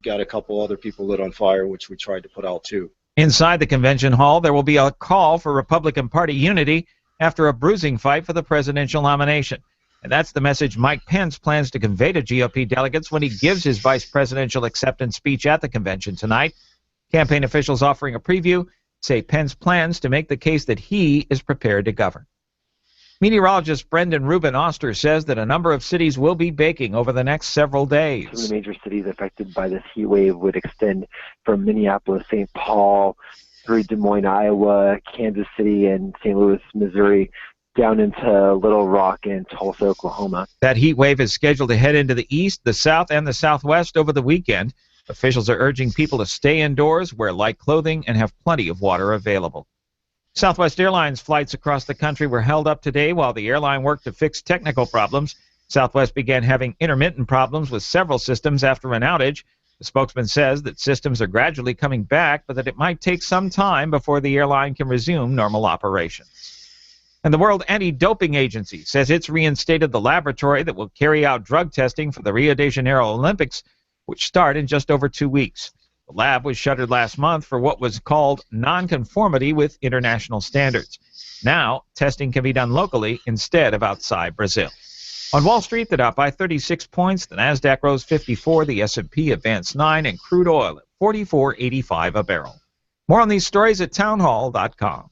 got a couple other people lit on fire, which we tried to put out too. Inside the convention hall, there will be a call for Republican Party unity after a bruising fight for the presidential nomination. And that's the message Mike Pence plans to convey to GOP delegates when he gives his vice presidential acceptance speech at the convention tonight. Campaign officials offering a preview say Pence plans to make the case that he is prepared to govern. Meteorologist Brendan Rubin Oster says that a number of cities will be baking over the next several days. Some of the major cities affected by this heat wave would extend from Minneapolis, St. Paul, through Des Moines, Iowa, Kansas City, and St. Louis, Missouri, down into Little Rock and Tulsa, Oklahoma. That heat wave is scheduled to head into the east, the south, and the southwest over the weekend. Officials are urging people to stay indoors, wear light clothing, and have plenty of water available. Southwest Airlines flights across the country were held up today while the airline worked to fix technical problems. Southwest began having intermittent problems with several systems after an outage. The spokesman says that systems are gradually coming back, but that it might take some time before the airline can resume normal operations. And the World Anti-Doping Agency says it's reinstated the laboratory that will carry out drug testing for the Rio de Janeiro Olympics, which start in just over 2 weeks. The lab was shuttered last month for what was called nonconformity with international standards. Now, testing can be done locally instead of outside Brazil. On Wall Street, the Dow by 36 points, the Nasdaq rose 54, the S&P advanced 9, and crude oil at $44.85 a barrel. More on these stories at townhall.com.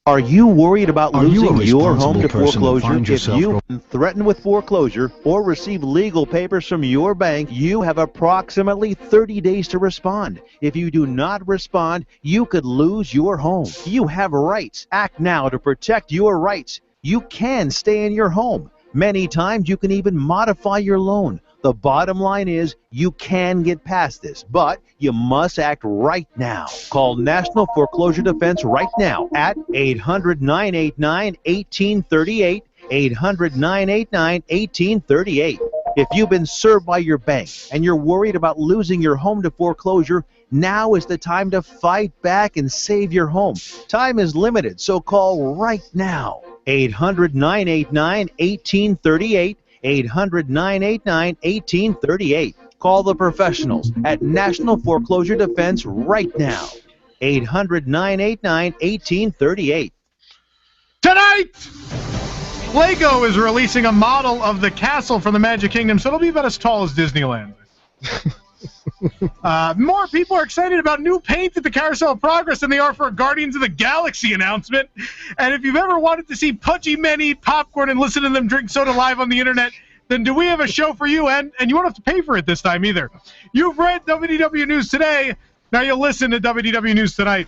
Are you worried about losing your home to foreclosure? If you've been threatened with foreclosure or receive legal papers from your bank, you have approximately 30 days to respond. If you do not respond, you could lose your home. You have rights. Act now to protect your rights. You can stay in your home. Many times you can even modify your loan. The bottom line is you can get past this, but you must act right now. Call National Foreclosure Defense right now at 800-989-1838, 800-989-1838. If you've been served by your bank and you're worried about losing your home to foreclosure, now is the time to fight back and save your home. Time is limited, so call right now. 800-989-1838, 800-989-1838. Call the professionals at National Foreclosure Defense right now. 800-989-1838. Tonight, Lego is releasing a model of the castle from the Magic Kingdom, so it'll be about as tall as Disneyland. More people are excited about new paint at the Carousel of Progress than they are for a Guardians of the Galaxy announcement. And if you've ever wanted to see pudgy men eat popcorn and listen to them drink soda live on the internet, then do we have a show for you? And you won't have to pay for it this time either. You've read WDW News Today. Now you'll listen to WDW News Tonight.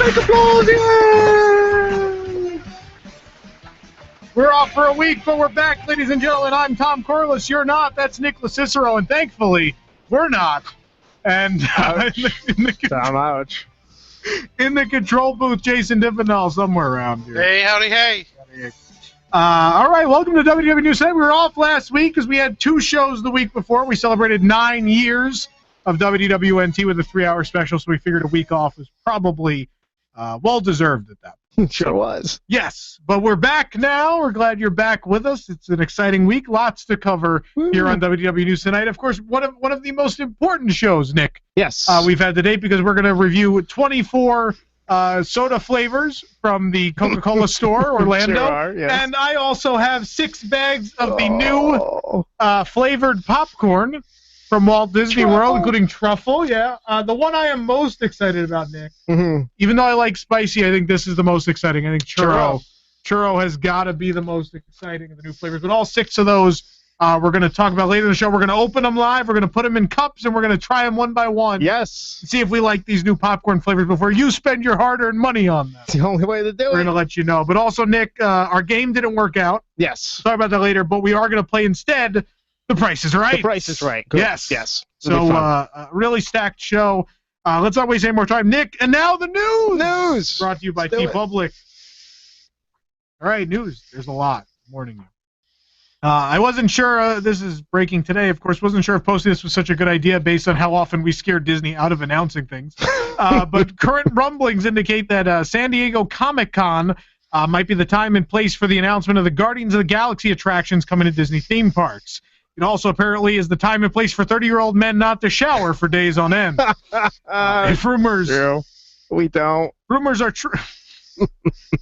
Make applause, yeah! We're off for a week, but we're back, ladies and gentlemen. I'm Tom Corliss. You're not. That's Nick Cicero, and thankfully, we're not. And ouch. In the control booth, Jason Diffenall, somewhere around here. Hey, howdy, hey. All right, welcome to WDW News Tonight. We were off last week because we had 2 shows the week before. We celebrated 9 years of WDWNT with a 3-hour special, so we figured a week off was probably well-deserved at that point. Sure was. Yes, but we're back now. We're glad you're back with us. It's an exciting week. Lots to cover here on WDW News Tonight. Of course, one of the most important shows, Nick. Yes. We've had today because we're going to review 24 soda flavors from the Coca-Cola store, Orlando. Sure are, yes. And I also have 6 bags of the new flavored popcorn from Walt Disney World, including truffle, yeah. The one I am most excited about, Nick, even though I like spicy, I think this is the most exciting. I think churro has got to be the most exciting of the new flavors. But all 6 of those we're going to talk about later in the show. We're going to open them live. We're going to put them in cups, and we're going to try them one by one. Yes. See if we like these new popcorn flavors before you spend your hard-earned money on them. It's the only way to do it. We're going to let you know. But also, Nick, our game didn't work out. Yes. We'll talk about that later, but we are going to play instead The Price is Right. The Price is Right. Good. Yes. Yes. So, really stacked show. Let's not waste any more time. Nick, and now the news. Brought to you by T-Public. All right, news. There's a lot. I'm warning you. I wasn't sure, this is breaking today, of course, wasn't sure if posting this was such a good idea based on how often we scare Disney out of announcing things. But current rumblings indicate that San Diego Comic-Con might be the time and place for the announcement of the Guardians of the Galaxy attractions coming to Disney theme parks. It also apparently is the time and place for 30-year-old men not to shower for days on end. If rumors... True. We don't. Rumors are true.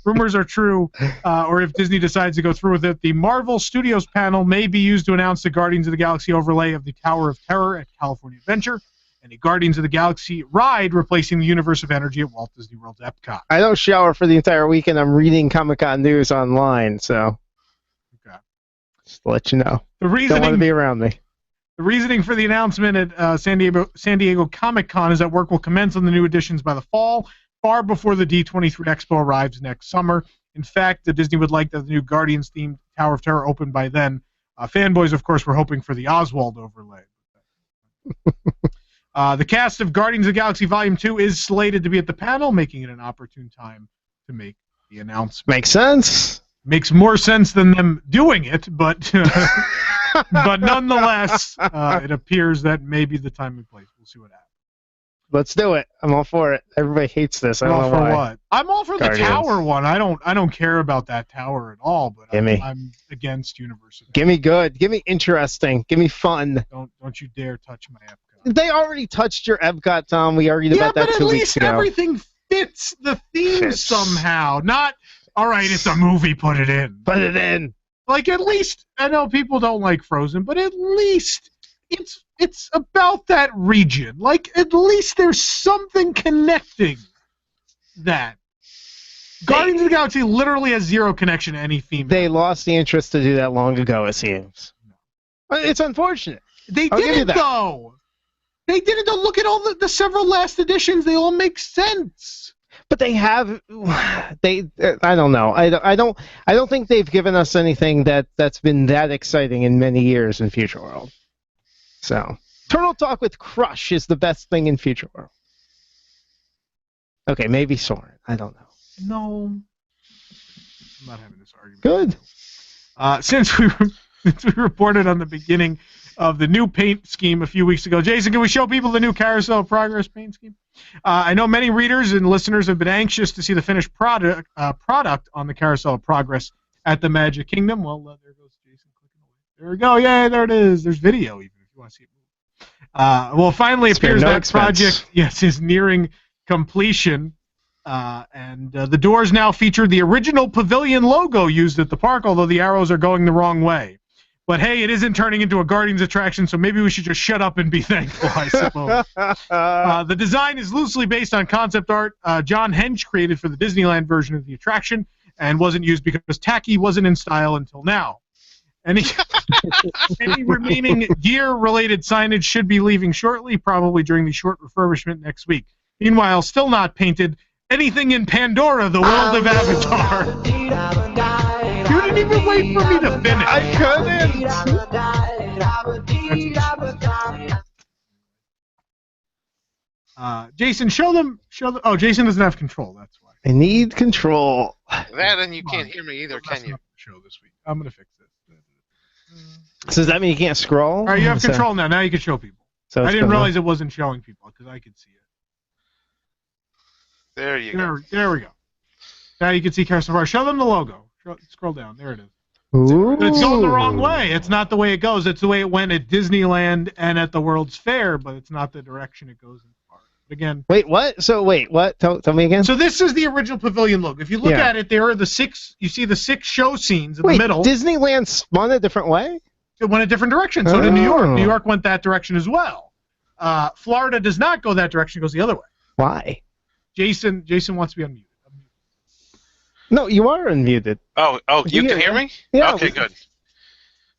Rumors are true, or if Disney decides to go through with it, the Marvel Studios panel may be used to announce the Guardians of the Galaxy overlay of the Tower of Terror at California Adventure and a Guardians of the Galaxy ride replacing the Universe of Energy at Walt Disney World's Epcot. I don't shower for the entire weekend. I'm reading Comic-Con news online, so Okay. just to let you know. The Don't want to reasoning, be around me. the reasoning for the announcement at San Diego Comic-Con is that work will commence on the new editions by the fall, far before the D23 Expo arrives next summer. In fact, the Disney would like that the new Guardians-themed Tower of Terror open by then. Fanboys, of course, were hoping for the Oswald overlay. The cast of Guardians of the Galaxy Volume 2 is slated to be at the panel, making it an opportune time to make the announcement. Makes sense. Makes more sense than them doing it, but but nonetheless, it appears that may be the time and place. We'll see what happens. Let's do it. I'm all for it. Everybody hates this. I don't All know for why. what? I'm all for Guardians. the tower one. I don't care about that tower at all. But Gimme. I'm against University. Give me good. Give me interesting. Give me fun. Don't you dare touch my Epcot. They already touched your Epcot, Tom. We argued about that 2 weeks but at least ago. everything fits the theme Fits. somehow. Not all right. It's a movie. Put it in. Put it in. Like at least I know people don't like Frozen, but at least it's about that region. Like at least there's something connecting that. Guardians of the Galaxy literally has zero connection to any theme. They lost the interest to do that long ago, it seems. It's unfortunate. They I'll give you didn't that. though. They didn't though. Look at all the several last editions. They all make sense. But they have, I don't know. I don't think they've given us anything that's been that exciting in many years in Future World. So, Turtle Talk with Crush is the best thing in Future World. Okay, maybe Soren. I don't know. No, I'm not having this argument. Good. Since we reported on the beginning of the new paint scheme a few weeks ago, Jason, can we show people the new Carousel of Progress paint scheme? I know many readers and listeners have been anxious to see the finished product on the Carousel of Progress at the Magic Kingdom. Well, there goes Jason clicking away. There we go. Yay, there it is. There's video even if you want to see it move. Well, finally it appears that project is nearing completion. And the doors now feature the original pavilion logo used at the park, although the arrows are going the wrong way. But hey, it isn't turning into a Guardians attraction, so maybe we should just shut up and be thankful, I suppose. The design is loosely based on concept art John Hench created for the Disneyland version of the attraction and wasn't used because tacky wasn't in style until now. Any remaining gear-related signage should be leaving shortly, probably during the short refurbishment next week. Meanwhile, still not painted, anything in Pandora, the world of Avatar. You didn't even wait for me to finish. I couldn't. Jason, show them. Oh, Jason doesn't have control. That's why. I need control. That and you can't hear me either, can you? Show this week. I'm gonna fix this. So does that mean you can't scroll? All right, you have control now. Now you can show people. So I didn't realize it wasn't showing people because I could see it. There you go. There we go. Now you can see Carousel Bar. Show them the logo. Scroll down. There it is. Ooh. But it's going the wrong way. It's not the way it goes. It's the way it went at Disneyland and at the World's Fair, but it's not the direction it goes in the park. But again. Wait, what? So wait, what? Tell me again. So this is the original pavilion logo. If you look at it, there are the six. You see the 6 show scenes in the middle. Disneyland spun a different way? It went a different direction. So did New York. New York went that direction as well. Florida does not go that direction. It goes the other way. Why? Jason wants to be unmuted. No, you are unmuted. Oh, you can hear me? Yeah. Okay, good.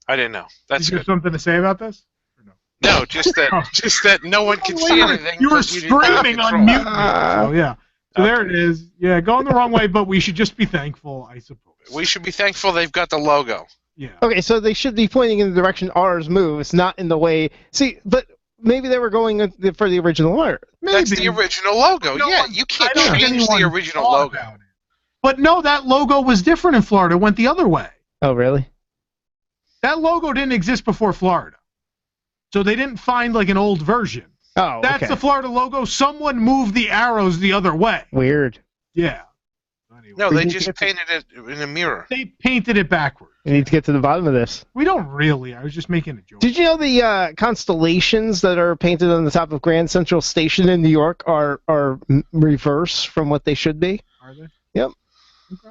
I didn't know. That's Did you good. have something to say about this? Or no? No, just that no one can see anything. You were 'cause didn't have screaming control. on mute. Oh yeah. So there it is. Yeah, going the wrong way, but we should just be thankful, I suppose. We should be thankful they've got the logo. Yeah. Okay, so they should be pointing in the direction ours moves, not in the way. See, but maybe they were going for the original art. Maybe. That's the original logo. No Yeah, one- you can't I don't think change the anyone original thought logo. about it. But no, that logo was different in Florida. It went the other way. Oh, really? that logo didn't exist before Florida. So they didn't find like an old version. Oh, That's okay. the Florida logo. Someone moved the arrows the other way. Weird. Yeah. Anyway, No, they just painted it in a mirror. they painted it backwards. We need to get to the bottom of this. We don't really. I was just making a joke. Did you know the constellations that are painted on the top of Grand Central Station in New York are reverse from what they should be? Are they? Yep. Okay.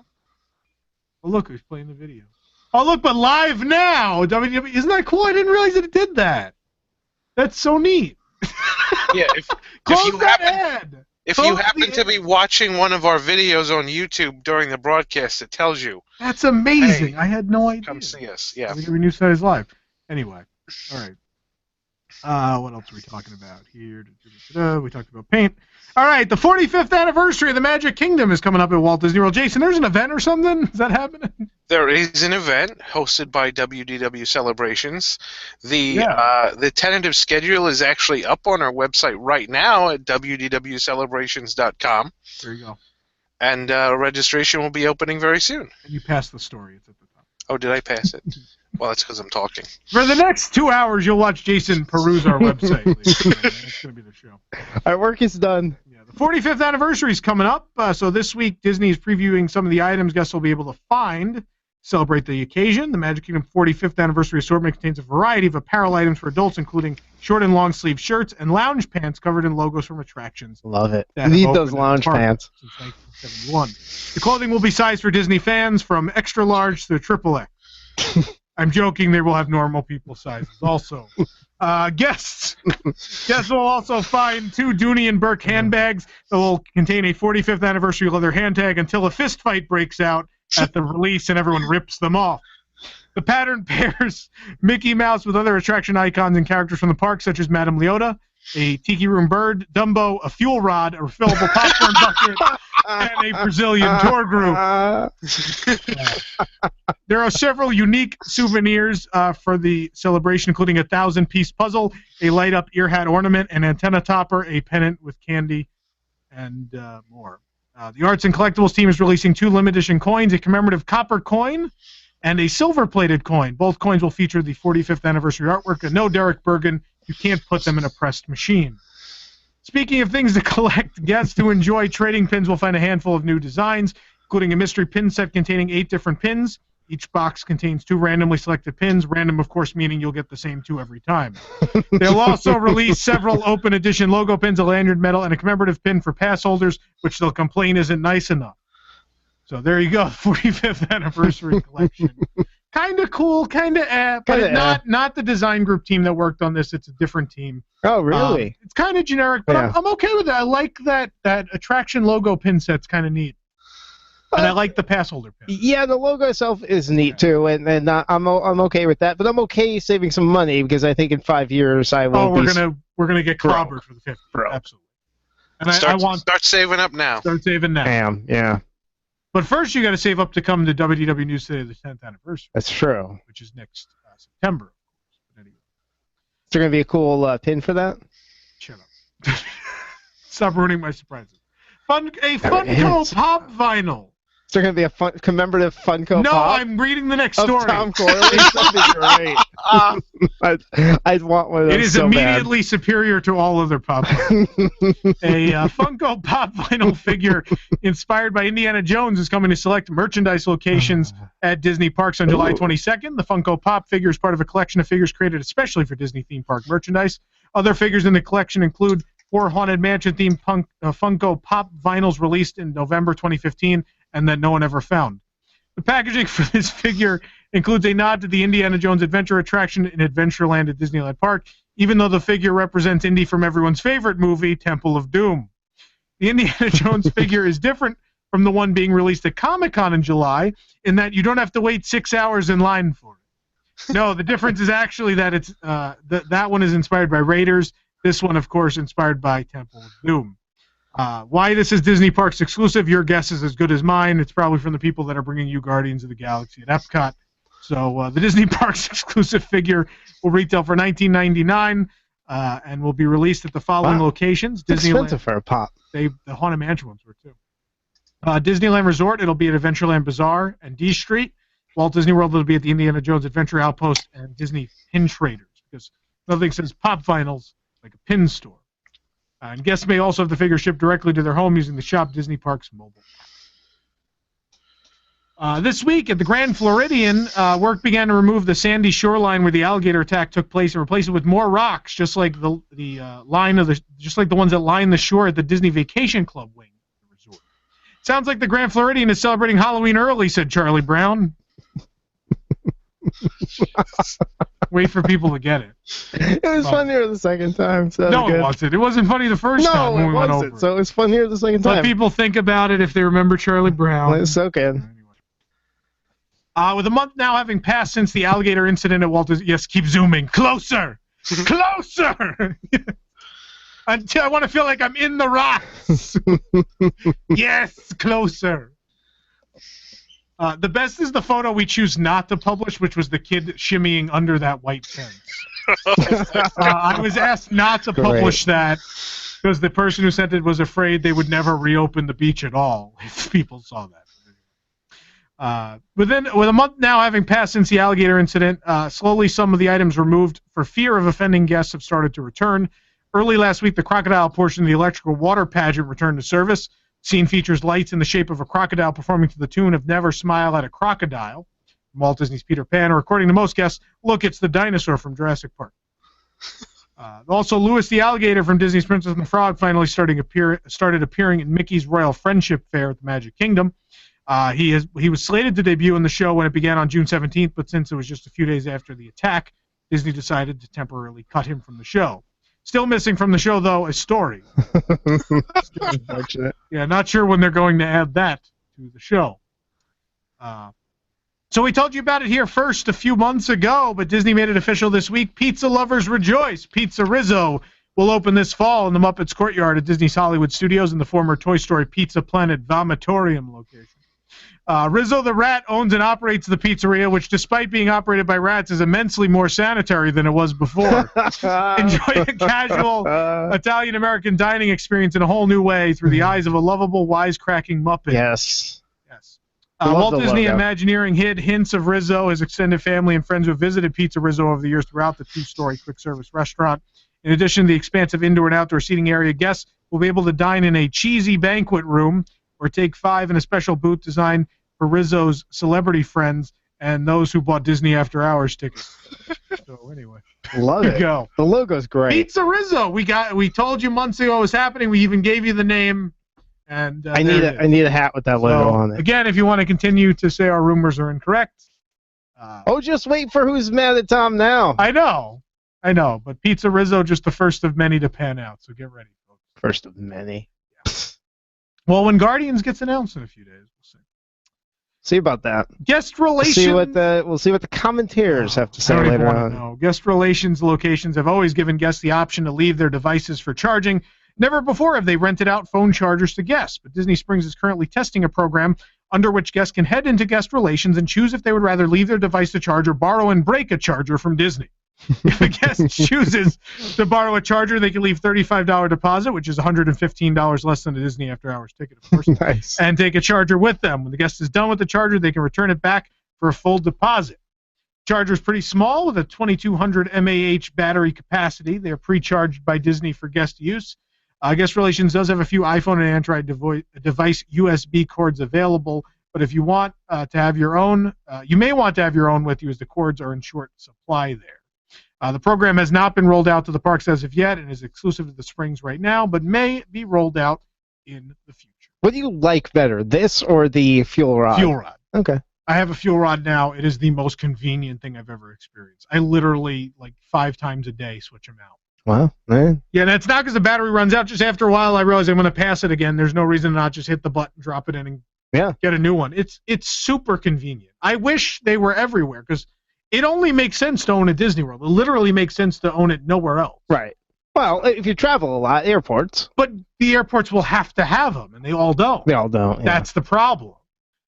Oh, look, who's playing the video. Oh, look, but live now. WDW. Isn't that cool? I didn't realize that it did that. That's so neat. Yeah, if Close you that happen, ad. if Close you happen the to be watching one of our videos on YouTube during the broadcast, it tells you. That's amazing. Hey, I had no idea. Come see us. Yeah. WDW News Side is live. Anyway, all right. What else are we talking about here? We talked about paint. All right, the 45th anniversary of the Magic Kingdom is coming up at Walt Disney World. Jason, there's an event or something? Is that happening? There is an event hosted by WDW Celebrations. The tentative schedule is actually up on our website right now at wdwcelebrations.com. There you go. And registration will be opening very soon. And you passed the story. It's at the top. Oh, did I pass it? Well, that's because I'm talking. For the next 2 hours, you'll watch Jason peruse our website. That's going to be the show. Our work is done. Yeah, the 45th anniversary is coming up. So this week, Disney is previewing some of the items guests will be able to find. Celebrate the occasion. The Magic Kingdom 45th anniversary assortment contains a variety of apparel items for adults, including short and long sleeve shirts and lounge pants covered in logos from attractions. Love it. that Need have those opened in the lounge park pants. Since 1971. The clothing will be sized for Disney fans from extra large to triple X. I'm joking. They will have normal people sizes also. Guests will also find 2 Dooney and Burke handbags that will contain a 45th anniversary leather hand tag until a fist fight breaks out at the release and everyone rips them off. The pattern pairs Mickey Mouse with other attraction icons and characters from the park, such as Madame Leota, a Tiki Room bird, Dumbo, a fuel rod, a refillable popcorn bucket, and a Brazilian tour group. There are several unique souvenirs for the celebration, including a 1,000-piece puzzle, a light-up ear hat ornament, an antenna topper, a pennant with candy, and more. The Arts and Collectibles team is releasing 2 limited edition coins, a commemorative copper coin and a silver-plated coin. Both coins will feature the 45th anniversary artwork and no Derek Bergen. You can't put them in a pressed machine. Speaking of things to collect, guests who enjoy trading pins will find a handful of new designs, including a mystery pin set containing 8 different pins. Each box contains 2 randomly selected pins, random, of course, meaning you'll get the same 2 every time. They'll also release several open edition logo pins, a lanyard medal, and a commemorative pin for pass holders, which they'll complain isn't nice enough. So there you go, 45th anniversary collection. Kind of cool, kind of but not the design group team that worked on this. It's a different team. Oh, really? It's kind of generic, but Yeah. I'm okay with that. I like that attraction logo pin set's kind of neat. And I like the pass holder pin. Yeah, the logo itself is neat too, and I'm okay with that. But I'm okay saving some money because I think in 5 years I will. We're gonna get clobbered for the 5th. Bro. Absolutely. And I want start saving up now. start saving now. Damn, yeah, But first, you got to save up to come to WDW News Today, the 10th anniversary, that's true. which is next September. But anyway, Is there gonna be a cool pin for that? shut up. Stop ruining my surprises. Funko Pop vinyl. Is there gonna be a commemorative Funko No, Pop I'm reading the next of story. Tom Corley? That'd be great. I'd want one of those. It is so immediately superior to all other pop. A Funko Pop vinyl figure inspired by Indiana Jones is coming to select merchandise locations at Disney parks on July 22nd. The Funko Pop figure is part of a collection of figures created especially for Disney theme park merchandise. Other figures in the collection include 4 Haunted Mansion themed Funko Pop vinyls released in November 2015 and that no one ever found. The packaging for this figure includes a nod to the Indiana Jones Adventure attraction in Adventureland at Disneyland Park, even though the figure represents Indy from everyone's favorite movie, Temple of Doom. The Indiana Jones figure is different from the one being released at Comic-Con in July in that you don't have to wait 6 hours in line for it. No, the difference is actually that it's that one is inspired by Raiders. This one, of course, inspired by Temple of Doom. Why this is Disney Parks exclusive, your guess is as good as mine. It's probably from the people that are bringing you Guardians of the Galaxy at Epcot. So the Disney Parks exclusive figure will retail for $19.99 and will be released at the following locations. It's expensive for a pop. The Haunted Mansion ones were too. Disneyland Resort, it'll be at Adventureland Bazaar and D Street. Walt Disney World will be at the Indiana Jones Adventure Outpost and Disney Pin Traders, because nothing says Pop Finals like a pin store. And guests may also have the figure shipped directly to their home using the Shop Disney Parks mobile app. This week at the Grand Floridian, work began to remove the sandy shoreline where the alligator attack took place and replace it with more rocks, just like the ones that line the shore at the Disney Vacation Club wing of the resort. Sounds like the Grand Floridian is celebrating Halloween early, said Charlie Brown. Wait for people to get it. It was funnier the second time. So no, it wasn't. It wasn't funny the first time when we went over it. So it was funnier the second time. Let people think about it if they remember Charlie Brown. It's okay. With a month now having passed since the alligator incident at Walt Disney... Yes, keep zooming. Closer! Closer! Until I want to feel like I'm in the rocks. Yes, closer. The best is the photo we choose not to publish, which was the kid shimmying under that white fence. I was asked not to publish that because the person who sent it was afraid they would never reopen the beach at all if people saw that. With a month now having passed since the alligator incident, slowly some of the items removed for fear of offending guests have started to return. Early last week, the crocodile portion of the electrical water pageant returned to service. Scene features lights in the shape of a crocodile performing to the tune of Never Smile at a Crocodile from Walt Disney's Peter Pan, or according to most guests, look, it's the dinosaur from Jurassic Park. Also, Louis the Alligator from Disney's Princess and the Frog finally started appearing in Mickey's Royal Friendship Fair at the Magic Kingdom. He was slated to debut in the show when it began on June 17th, but since it was just a few days after the attack, Disney decided to temporarily cut him from the show. Still missing from the show, though, is Story. Yeah, not sure when they're going to add that to the show. So we told you about it here first a few months ago, but Disney made it official this week. Pizza lovers rejoice. Pizza Rizzo will open this fall in the Muppets Courtyard at Disney's Hollywood Studios in the former Toy Story Pizza Planet Vomitorium location. Rizzo the Rat owns and operates the pizzeria, which, despite being operated by rats, is immensely more sanitary than it was before. Enjoy a casual Italian-American dining experience in a whole new way through the eyes of a lovable, wisecracking Muppet. Yes. Walt Disney Imagineering hid hints of Rizzo, his extended family, and friends who have visited Pizza Rizzo over the years throughout the two-story quick-service restaurant. In addition to the expansive indoor and outdoor seating area, guests will be able to dine in a cheesy banquet room or take 5 in a special booth designed for Rizzo's celebrity friends and those who bought Disney After Hours tickets. So anyway, love it. Go. The logo's great. Pizza Rizzo. We told you months ago it was happening. We even gave you the name. And I need a hat with that logo on it. Again, if you want to continue to say our rumors are incorrect. Just wait for Who's Mad at Tom Now. I know. But Pizza Rizzo, just the first of many to pan out. So get ready, folks. First of many. Yeah. Well, when Guardians gets announced in a few days, we'll see. See about that. Guest relations. We'll see what the commentators have to say later on. No. Guest relations locations have always given guests the option to leave their devices for charging. Never before have they rented out phone chargers to guests, but Disney Springs is currently testing a program under which guests can head into guest relations and choose if they would rather leave their device to charge or borrow and break a charger from Disney. If a guest chooses to borrow a charger, they can leave $35 deposit, which is $115 less than a Disney After Hours ticket, of course, nice. And take a charger with them. When the guest is done with the charger, they can return it back for a full deposit. Charger is pretty small with a 2200 mAh battery capacity. They are pre-charged by Disney for guest use. Guest Relations does have a few iPhone and Android device USB cords available, but if you want to have your own, you may want to have your own with you as the cords are in short supply there. The program has not been rolled out to the parks as of yet and is exclusive to the Springs right now, but may be rolled out in the future. What do you like better, this or the fuel rod? Fuel rod. Okay. I have a fuel rod now. It is the most convenient thing I've ever experienced. I literally, 5 times a day, switch them out. Wow, man. Yeah, that's not because the battery runs out. Just after a while, I realize I'm going to pass it again. There's no reason to not just hit the button, drop it in, and get a new one. It's super convenient. I wish they were everywhere because it only makes sense to own at Disney World. It literally makes sense to own it nowhere else. Right. Well, if you travel a lot, airports. But the airports will have to have them, and they all don't. They all don't. Yeah. That's the problem.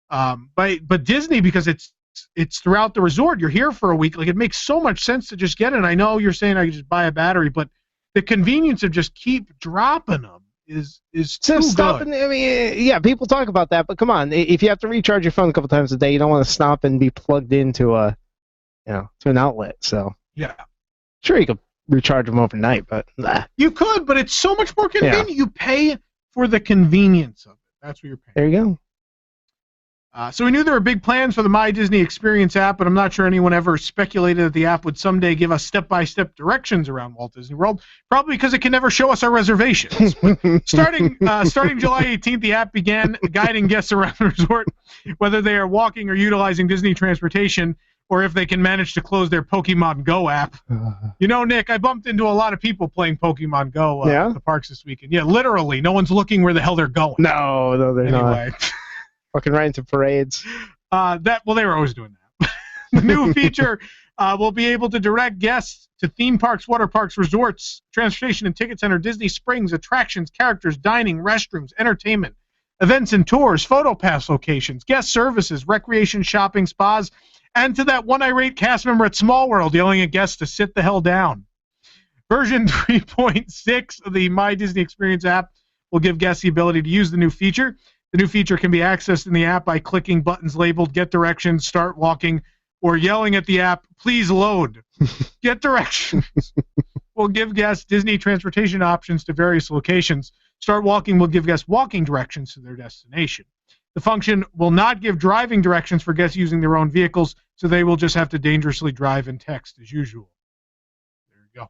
But Disney, because it's throughout the resort, you're here for a week. It makes so much sense to just get it. And I know you're saying I could just buy a battery, but the convenience of just keep dropping them is So too stopping, good. I mean, yeah, people talk about that, but come on, if you have to recharge your phone a couple times a day, you don't want to stop and be plugged into to an outlet. So Yeah. sure, you could recharge them overnight, but nah. You could, but it's so much more convenient. Yeah. You pay for the convenience of it. That's what you're paying. There you go. So we knew there were big plans for the My Disney Experience app, but I'm not sure anyone ever speculated that the app would someday give us step-by-step directions around Walt Disney World, probably because it can never show us our reservations. starting July 18th, the app began guiding guests around the resort, whether they are walking or utilizing Disney transportation, or if they can manage to close their Pokemon Go app. You know, Nick, I bumped into a lot of people playing Pokemon Go at the parks this weekend. Yeah, literally, no one's looking where the hell they're going. No, they're Anyway. not. Fucking right into parades. They were always doing that. The new feature will be able to direct guests to theme parks, water parks, resorts, transportation and ticket center, Disney Springs, attractions, characters, dining, restrooms, entertainment, events and tours, photo pass locations, guest services, recreation, shopping, spas, and to that one irate cast member at Small World yelling at guests to sit the hell down. Version 3.6 of the My Disney Experience app will give guests the ability to use the new feature. The new feature can be accessed in the app by clicking buttons labeled Get Directions, Start Walking, or yelling at the app, Please load. Get Directions will give guests Disney transportation options to various locations. Start Walking will give guests walking directions to their destination. The function will not give driving directions for guests using their own vehicles, so they will just have to dangerously drive and text as usual. There you go.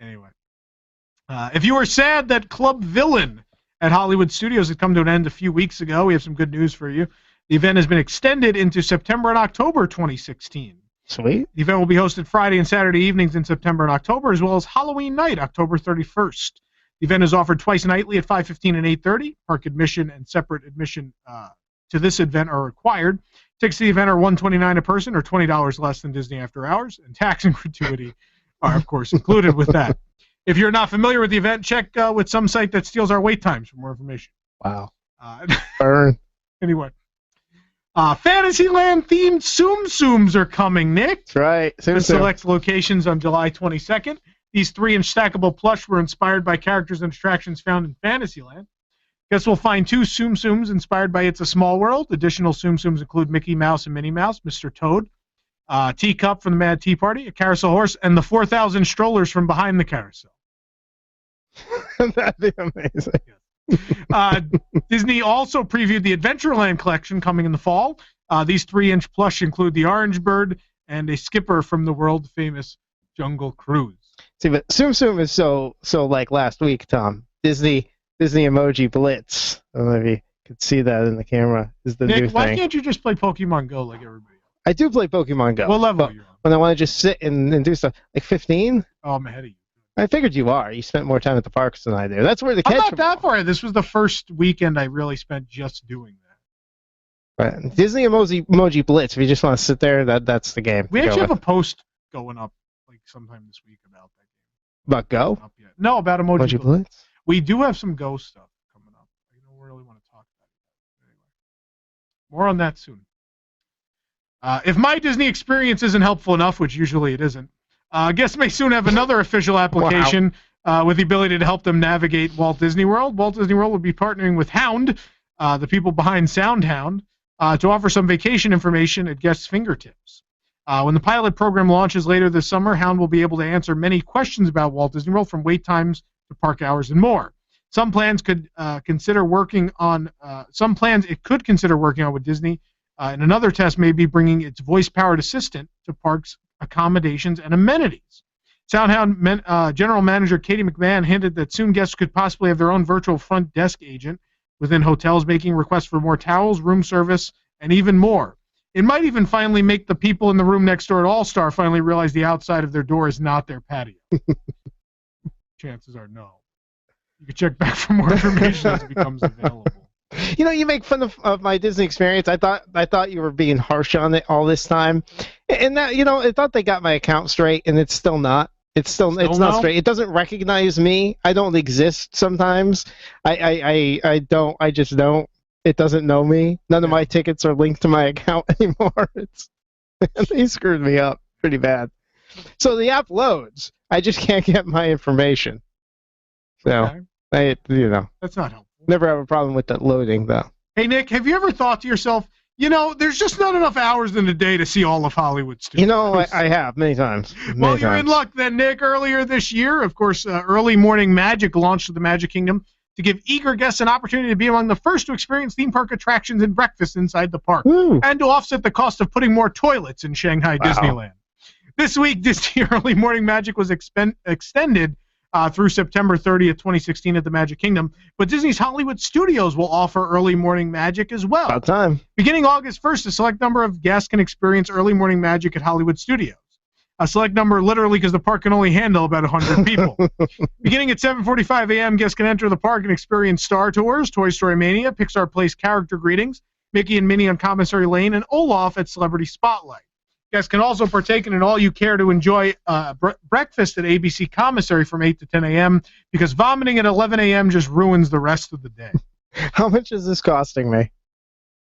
Anyway. If you were sad that Club Villain at Hollywood Studios had come to an end a few weeks ago, we have some good news for you. The event has been extended into September and October 2016. Sweet. The event will be hosted Friday and Saturday evenings in September and October, as well as Halloween night, October 31st. The event is offered twice nightly at 5:15 and 8:30. Park admission and separate admission to this event are required. Tickets to the event are $129 a person, or $20 less than Disney After Hours, and tax and gratuity are, of course, included with that. If you're not familiar with the event, check with some site that steals our wait times for more information. Wow. Burn. Anyway. Fantasyland themed Tsum Tsums are coming, Nick. That's right. To select locations on July 22nd. These 3-inch stackable plush were inspired by characters and attractions found in Fantasyland. Guests will find 2 Tsum Tsums inspired by It's a Small World. Additional Tsum Tsums include Mickey Mouse and Minnie Mouse, Mr. Toad, Teacup from the Mad Tea Party, a carousel horse, and the 4,000 strollers from behind the carousel. That'd be amazing. Disney also previewed the Adventureland collection coming in the fall. These 3-inch plush include the Orange Bird and a skipper from the world-famous Jungle Cruise. See, but Tsum Tsum is so like last week, Tom. Disney Emoji Blitz. I don't know if you could see that in the camera. Is the Nick, new why thing. can't you just play Pokemon Go like everybody else? I do play Pokemon Go. What level are you on? When I want to just sit and do stuff. Like 15? Oh, I'm ahead of you. I figured you are. You spent more time at the parks than I do. That's where the I'm catch. not that far. This was the first weekend I really spent just doing that. Right. Disney Emoji Blitz. If you just want to sit there, that's the game. We actually have a post going up like sometime this week about that game. About Go? Not yet. No, about Emoji Blitz. Blitz. We do have some Go stuff coming up. I don't really want to talk about it. Anyway, more on that soon. If My Disney Experience isn't helpful enough, which usually it isn't, guests may soon have another official application with the ability to help them navigate Walt Disney World. Walt Disney World will be partnering with Hound, the people behind SoundHound, to offer some vacation information at guests' fingertips. When the pilot program launches later this summer, Hound will be able to answer many questions about Walt Disney World, from wait times to park hours and more. Some plans could consider working on. Some plans it could consider working on with Disney. And another test may be bringing its voice-powered assistant to parks, accommodations, and amenities. SoundHound General Manager Katie McMahon hinted that soon guests could possibly have their own virtual front desk agent within hotels, making requests for more towels, room service, and even more. It might even finally make the people in the room next door at All-Star finally realize the outside of their door is not their patio. Chances are no. You can check back for more information as it becomes available. You know, you make fun of My Disney Experience. I thought you were being harsh on it all this time, and that, you know, I thought they got my account straight, and it's still not. It's not straight. It doesn't recognize me. I don't exist sometimes. I just don't. It doesn't know me. None of my tickets are linked to my account anymore. They screwed me up pretty bad. So the app loads. I just can't get my information. So, Okay. I That's not helpful. never have a problem with that loading, though. Hey, Nick, have you ever thought to yourself, there's just not enough hours in the day to see all of Hollywood studios? I have many times. Well, you're in luck then, Nick. Earlier this year, of course, Early Morning Magic launched at the Magic Kingdom to give eager guests an opportunity to be among the first to experience theme park attractions and breakfast inside the park, and to offset the cost of putting more toilets in Shanghai Disneyland. This week, Disney Early Morning Magic was extended through September 30th, 2016 at the Magic Kingdom, but Disney's Hollywood Studios will offer Early Morning Magic as well. About time. Beginning August 1st, a select number of guests can experience Early Morning Magic at Hollywood Studios. A select number literally because the park can only handle about 100 people. Beginning at 7:45 a.m., guests can enter the park and experience Star Tours, Toy Story Mania, Pixar Place character greetings, Mickey and Minnie on Commissary Lane, and Olaf at Celebrity Spotlight. Guests can also partake in an all-you-care to enjoy breakfast at ABC Commissary from 8 to 10 a.m. because vomiting at 11 a.m. just ruins the rest of the day. How much is this costing me?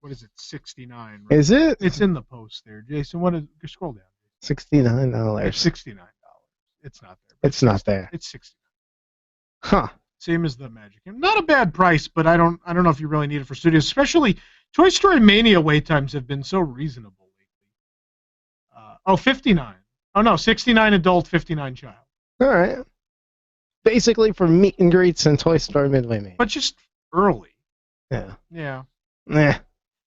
What is it, $69? Right? Is it? It's in the post there, Jason. Scroll down. $69. It's $69. It's not there. It's not there. It's $69. Huh. Same as the Magic. Not a bad price, but I don't know if you really need it for studios. Especially Toy Story Mania wait times have been so reasonable lately. 59. Oh no, 69 adult, 59 child. All right. Basically for meet and greets and Toy Story Midway Mania. But just early. Yeah. Yeah. Yeah.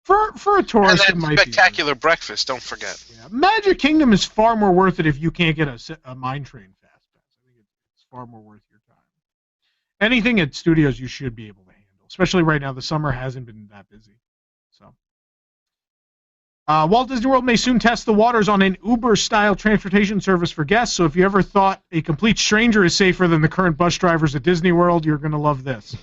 For a tourist, and that spectacular breakfast, don't forget. Yeah. Magic Kingdom is far more worth it if you can't get a Mine Train Fast Pass. I think it's far more worth your time. Anything at studios you should be able to handle, especially right now. The summer hasn't been that busy. So, Walt Disney World may soon test the waters on an Uber-style transportation service for guests. So if you ever thought a complete stranger is safer than the current bus drivers at Disney World, you're going to love this.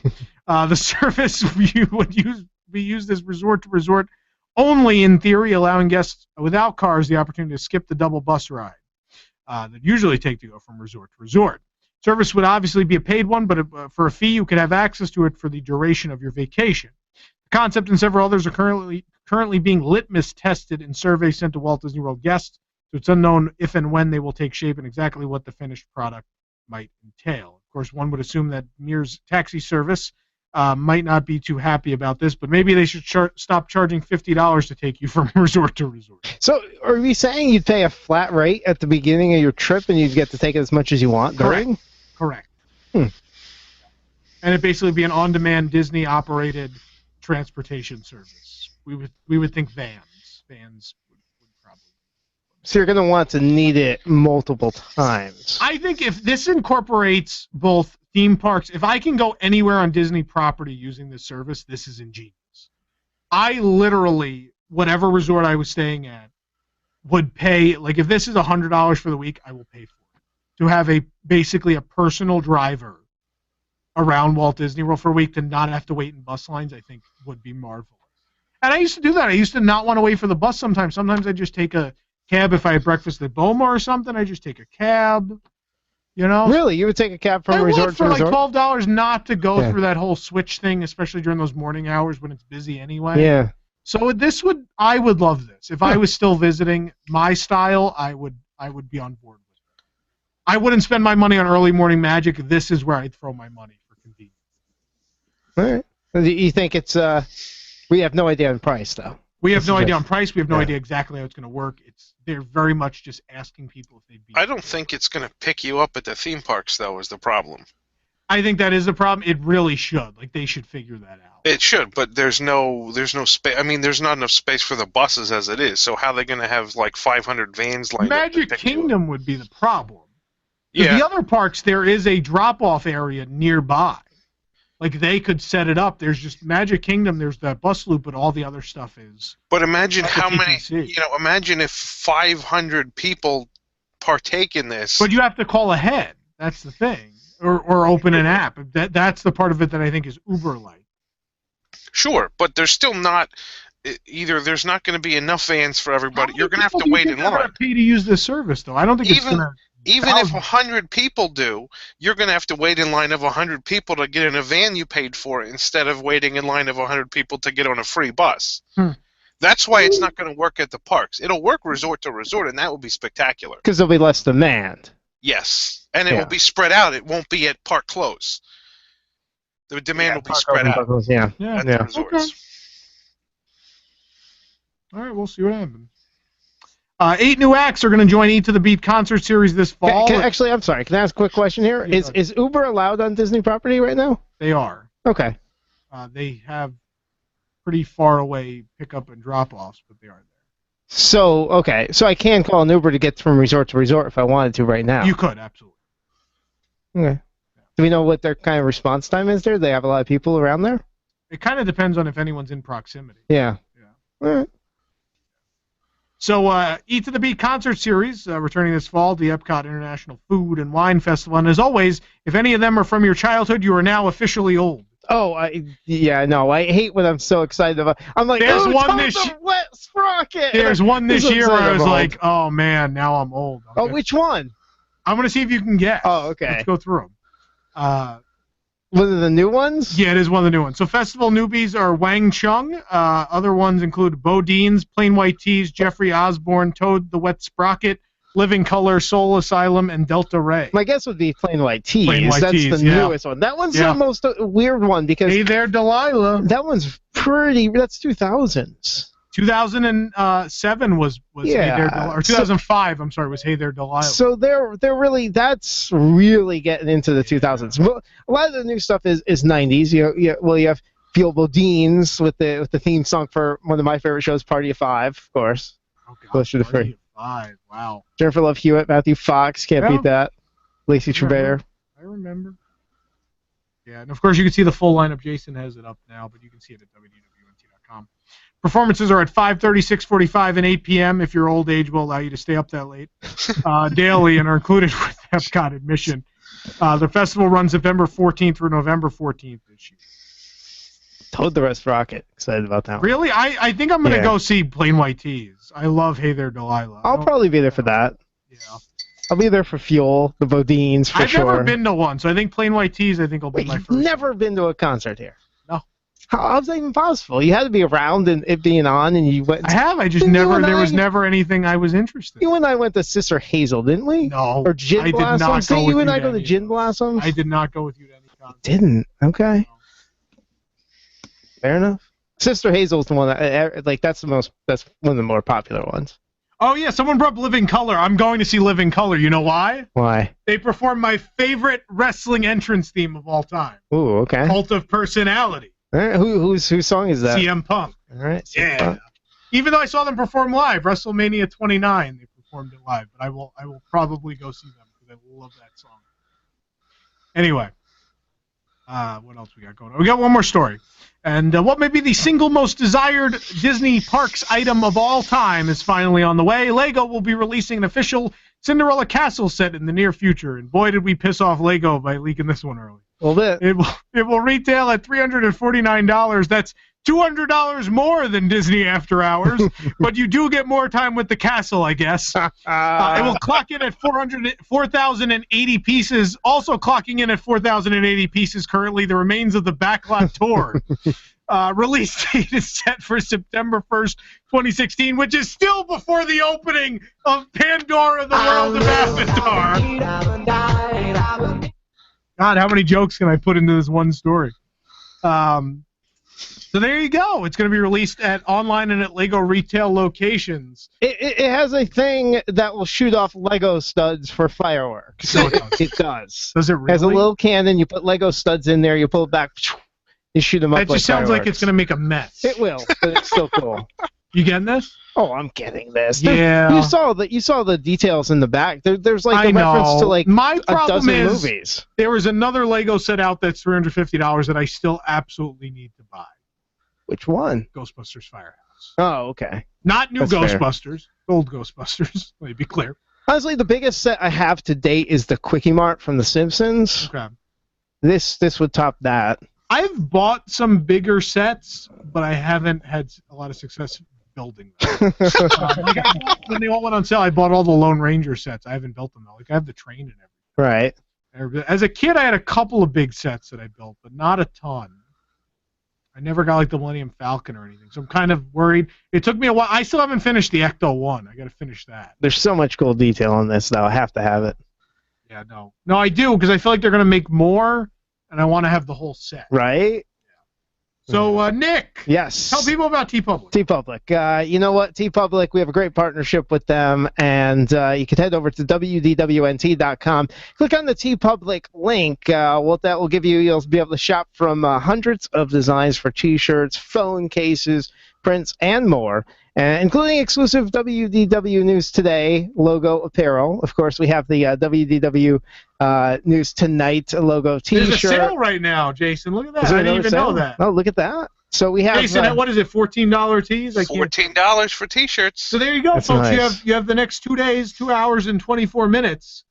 The service would be used as resort to resort only in theory, allowing guests without cars the opportunity to skip the double bus ride that usually take to go from resort to resort. Service would obviously be a paid one, but for a fee you could have access to it for the duration of your vacation. The concept and several others are currently being litmus tested in surveys sent to Walt Disney World guests, so it's unknown if and when they will take shape and exactly what the finished product might entail. Of course, one would assume that Mears taxi service might not be too happy about this, but maybe they should stop charging $50 to take you from resort to resort. So, are we saying you'd pay a flat rate at the beginning of your trip and you'd get to take it as much as you want during? Correct. And it'd basically be an on-demand Disney-operated transportation service. We would think vans. Vans would probably. So you're going to want to need it multiple times. I think if this incorporates both theme parks, if I can go anywhere on Disney property using this service, this is ingenious. I literally, whatever resort I was staying at, would pay, like if this is $100 for the week, I will pay for it. To have basically a personal driver around Walt Disney World for a week to not have to wait in bus lines, I think would be marvelous. And I used to do that. I used to not want to wait for the bus sometimes. Sometimes I just take a cab if I had breakfast at Boma or something. I just take a cab. You know? Really? You would take a cab from resort to resort? For like $12 not to go through that whole switch thing, especially during those morning hours when it's busy anyway. Yeah. So I would love this. If I was still visiting my style, I would be on board with it. I wouldn't spend my money on Early Morning Magic. This is where I'd throw my money for convenience. All right. You think it's we have no idea on price though. We have no idea on price. We have no idea exactly how it's going to work. They're very much just asking people if they'd be. I don't think it's going to pick you up at the theme parks, though, is the problem. I think that is the problem. It really should. Like, they should figure that out. It should, but there's no space. I mean, there's not enough space for the buses as it is. So how are they going to have like 500 vans lined up? Magic Kingdom would be the problem. Yeah. The other parks, there is a drop-off area nearby. Like, they could set it up. There's just Magic Kingdom, there's that bus loop, but all the other stuff is. But imagine how many, TTC. Imagine if 500 people partake in this. But you have to call ahead. That's the thing. Or open an app. That's the part of it that I think is Uber-like. Sure, but there's still not, either there's not going to be enough vans for everybody. You're going to have to wait in line. They're going to pay to use this service, though. I don't think it's going to. Even if 100 people do, you're going to have to wait in line of 100 people to get in a van you paid for instead of waiting in line of 100 people to get on a free bus. That's why it's not going to work at the parks. It'll work resort to resort, and that will be spectacular. Because there'll be less demand. Yes, and it will be spread out. It won't be at park close. The demand will be Park spread open out buckles, yeah. Yeah. at the resorts. Okay. All right, we'll see what happens. 8 new acts are going to join Eat to the Beat concert series this fall. Actually, I'm sorry. Can I ask a quick question here? Yeah, Is Uber allowed on Disney property right now? They are. Okay. They have pretty far away pickup and drop-offs, but they are there. So, okay. So I can call an Uber to get from resort to resort if I wanted to right now. You could, absolutely. Okay. Do we know what their kind of response time is there? Do they have a lot of people around there? It kind of depends on if anyone's in proximity. Yeah. Yeah. All right. So, Eat to the Beat concert series returning this fall, the Epcot International Food and Wine Festival. And as always, if any of them are from your childhood, you are now officially old. Oh, yeah, no. I hate when I'm so excited about. I'm like, There's one Tom this the Wet Sprocket. There's one this I'm so year where I was excited like, oh man, now I'm old. Oh, which one? I'm gonna see if you can guess. Oh, okay. Let's go through them. One of the new ones? Yeah, it is one of the new ones. So festival newbies are Wang Chung. Other ones include Bodine's, Plain White Tees, Jeffrey Osborne, Toad the Wet Sprocket, Living Color, Soul Asylum, and Delta Ray. My guess would be Plain White Tees. Plain White That's Tees, the yeah. newest one. That one's the most weird one because Hey There, Delilah. that one's pretty. That's 2000s. 2007 was Hey There, Delilah. Or 2005, I'm sorry, was Hey There, Delilah. So they're really that's really getting into the 2000s. Well, a lot of the new stuff is 90s. You have Field Bodines with the theme song for one of my favorite shows, Party of Five, of course. Oh, God, Closer to Party Free. of Five, wow. Jennifer Love Hewitt, Matthew Fox, can't Yeah. beat that. Lacey Trevere. I remember. Yeah, and of course you can see the full lineup. Jason has it up now, but you can see it at WDWNT.com. Performances are at 5:30, 6:45, and 8 p.m. if your old age will allow you to stay up that late daily and are included with Epcot admission. The festival runs September 14th through November 14th this year. Toad the Wet Sprocket. Excited about that one. Really? I think I'm going to go see Plain White Tees. I love Hey There, Delilah. I'll probably be there for that. Yeah. I'll be there for Fuel, the Bodines, for I've sure. never been to one, so I think Plain White Tees I think will be Wait, my you've first. never been to a concert here? No. How's that even possible? You had to be around and it being on, and you went. I have. I just Then you never. and There was I- never anything I was interested in. You and I went to Sister Hazel, didn't we? No. Or Gin I did Blossoms? not go Didn't with you and you I to go to any of Gin those. Blossoms? I did not go with you to any concert. Didn't. Okay. No. Fair enough. Sister Hazel's the one that that's one of the more popular ones. Oh yeah, someone brought up Living Color. I'm going to see Living Color. You know why? Why? They perform my favorite wrestling entrance theme of all time, Ooh, okay. Cult of Personality. All right. Whose song is that? CM Punk. All right. Yeah. Even though I saw them perform live, WrestleMania 29, they performed it live. But I will probably go see them because I love that song. Anyway, what else we got going on? We got one more story. And what may be the single most desired Disney Parks item of all time is finally on the way. LEGO will be releasing an official Cinderella Castle set in the near future. And boy, did we piss off LEGO by leaking this one early. A little bit. It will retail at $349. That's $200 more than Disney After Hours, but you do get more time with the castle, I guess. It will clock in at 4,080 pieces, also clocking in at 4,080 pieces currently, the remains of the Backlot Tour. Release date is set for September 1st, 2016, which is still before the opening of Pandora, the World of Avatar. God, how many jokes can I put into this one story? So there you go. It's going to be released at online and at LEGO retail locations. It has a thing that will shoot off Lego studs for fireworks. So it does. It does. Does it really? It has a little cannon. You put Lego studs in there. You pull it back. You shoot them up. That just sounds like it's going to make a mess. It will, but it's still cool. You getting this? Oh, I'm getting this. Yeah. You saw the details in the back. There's like I a reference know. to like My a problem dozen is movies. there was another Lego set out that's $350 that I still absolutely need to buy. Which one? Ghostbusters Firehouse. Oh, okay. Not new That's fair. Ghostbusters. Old Ghostbusters. Let me be clear. Honestly, the biggest set I have to date is the Quickie Mart from The Simpsons. Okay. This would top that. I've bought some bigger sets, but I haven't had a lot of success building them. When they all went on sale, I bought all the Lone Ranger sets. I haven't built them though. Like I have the train and Right. everything. As a kid, I had a couple of big sets that I built, but not a ton. I never got like the Millennium Falcon or anything, so I'm kind of worried. It took me a while. I still haven't finished the Ecto 1. I got to finish that. There's so much cool detail on this, though. I have to have it. Yeah, no, I do because I feel like they're gonna make more. and I want to have the whole set. Right? So, Nick, Yes. tell people about TeePublic. TeePublic. You know what? TeePublic, we have a great partnership with them, and you can head over to WDWNT.com. Click on the TeePublic link. What that will give you, you'll be able to shop from hundreds of designs for T-shirts, phone cases, prints, and more, including exclusive WDW News Today logo apparel. Of course, we have the WDW News Tonight logo T-shirt. There's a sale right now, Jason. Look at that. Is there I didn't another even sale? know that. Oh, look at that. So we have Jason, what is it? $14 tees? $14 for T-shirts. So there you go, That's folks. nice. You have the next 2 days, 2 hours and 24 minutes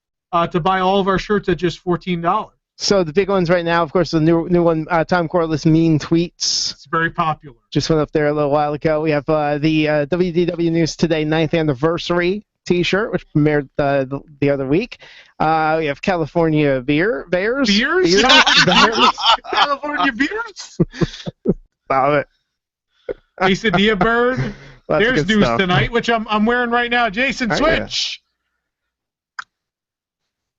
to buy all of our shirts at just $14. So the big ones right now, of course, the new one, Tom Corliss Mean Tweets. It's very popular. Just went up there a little while ago. We have the WDW News Today 9th Anniversary T-shirt, which premiered the other week. We have California Bears. Beers? Bears. California beers? Stop it. Quesadilla bird. Lots of There's good news stuff. tonight, which I'm wearing right now. Jason, Oh, switch.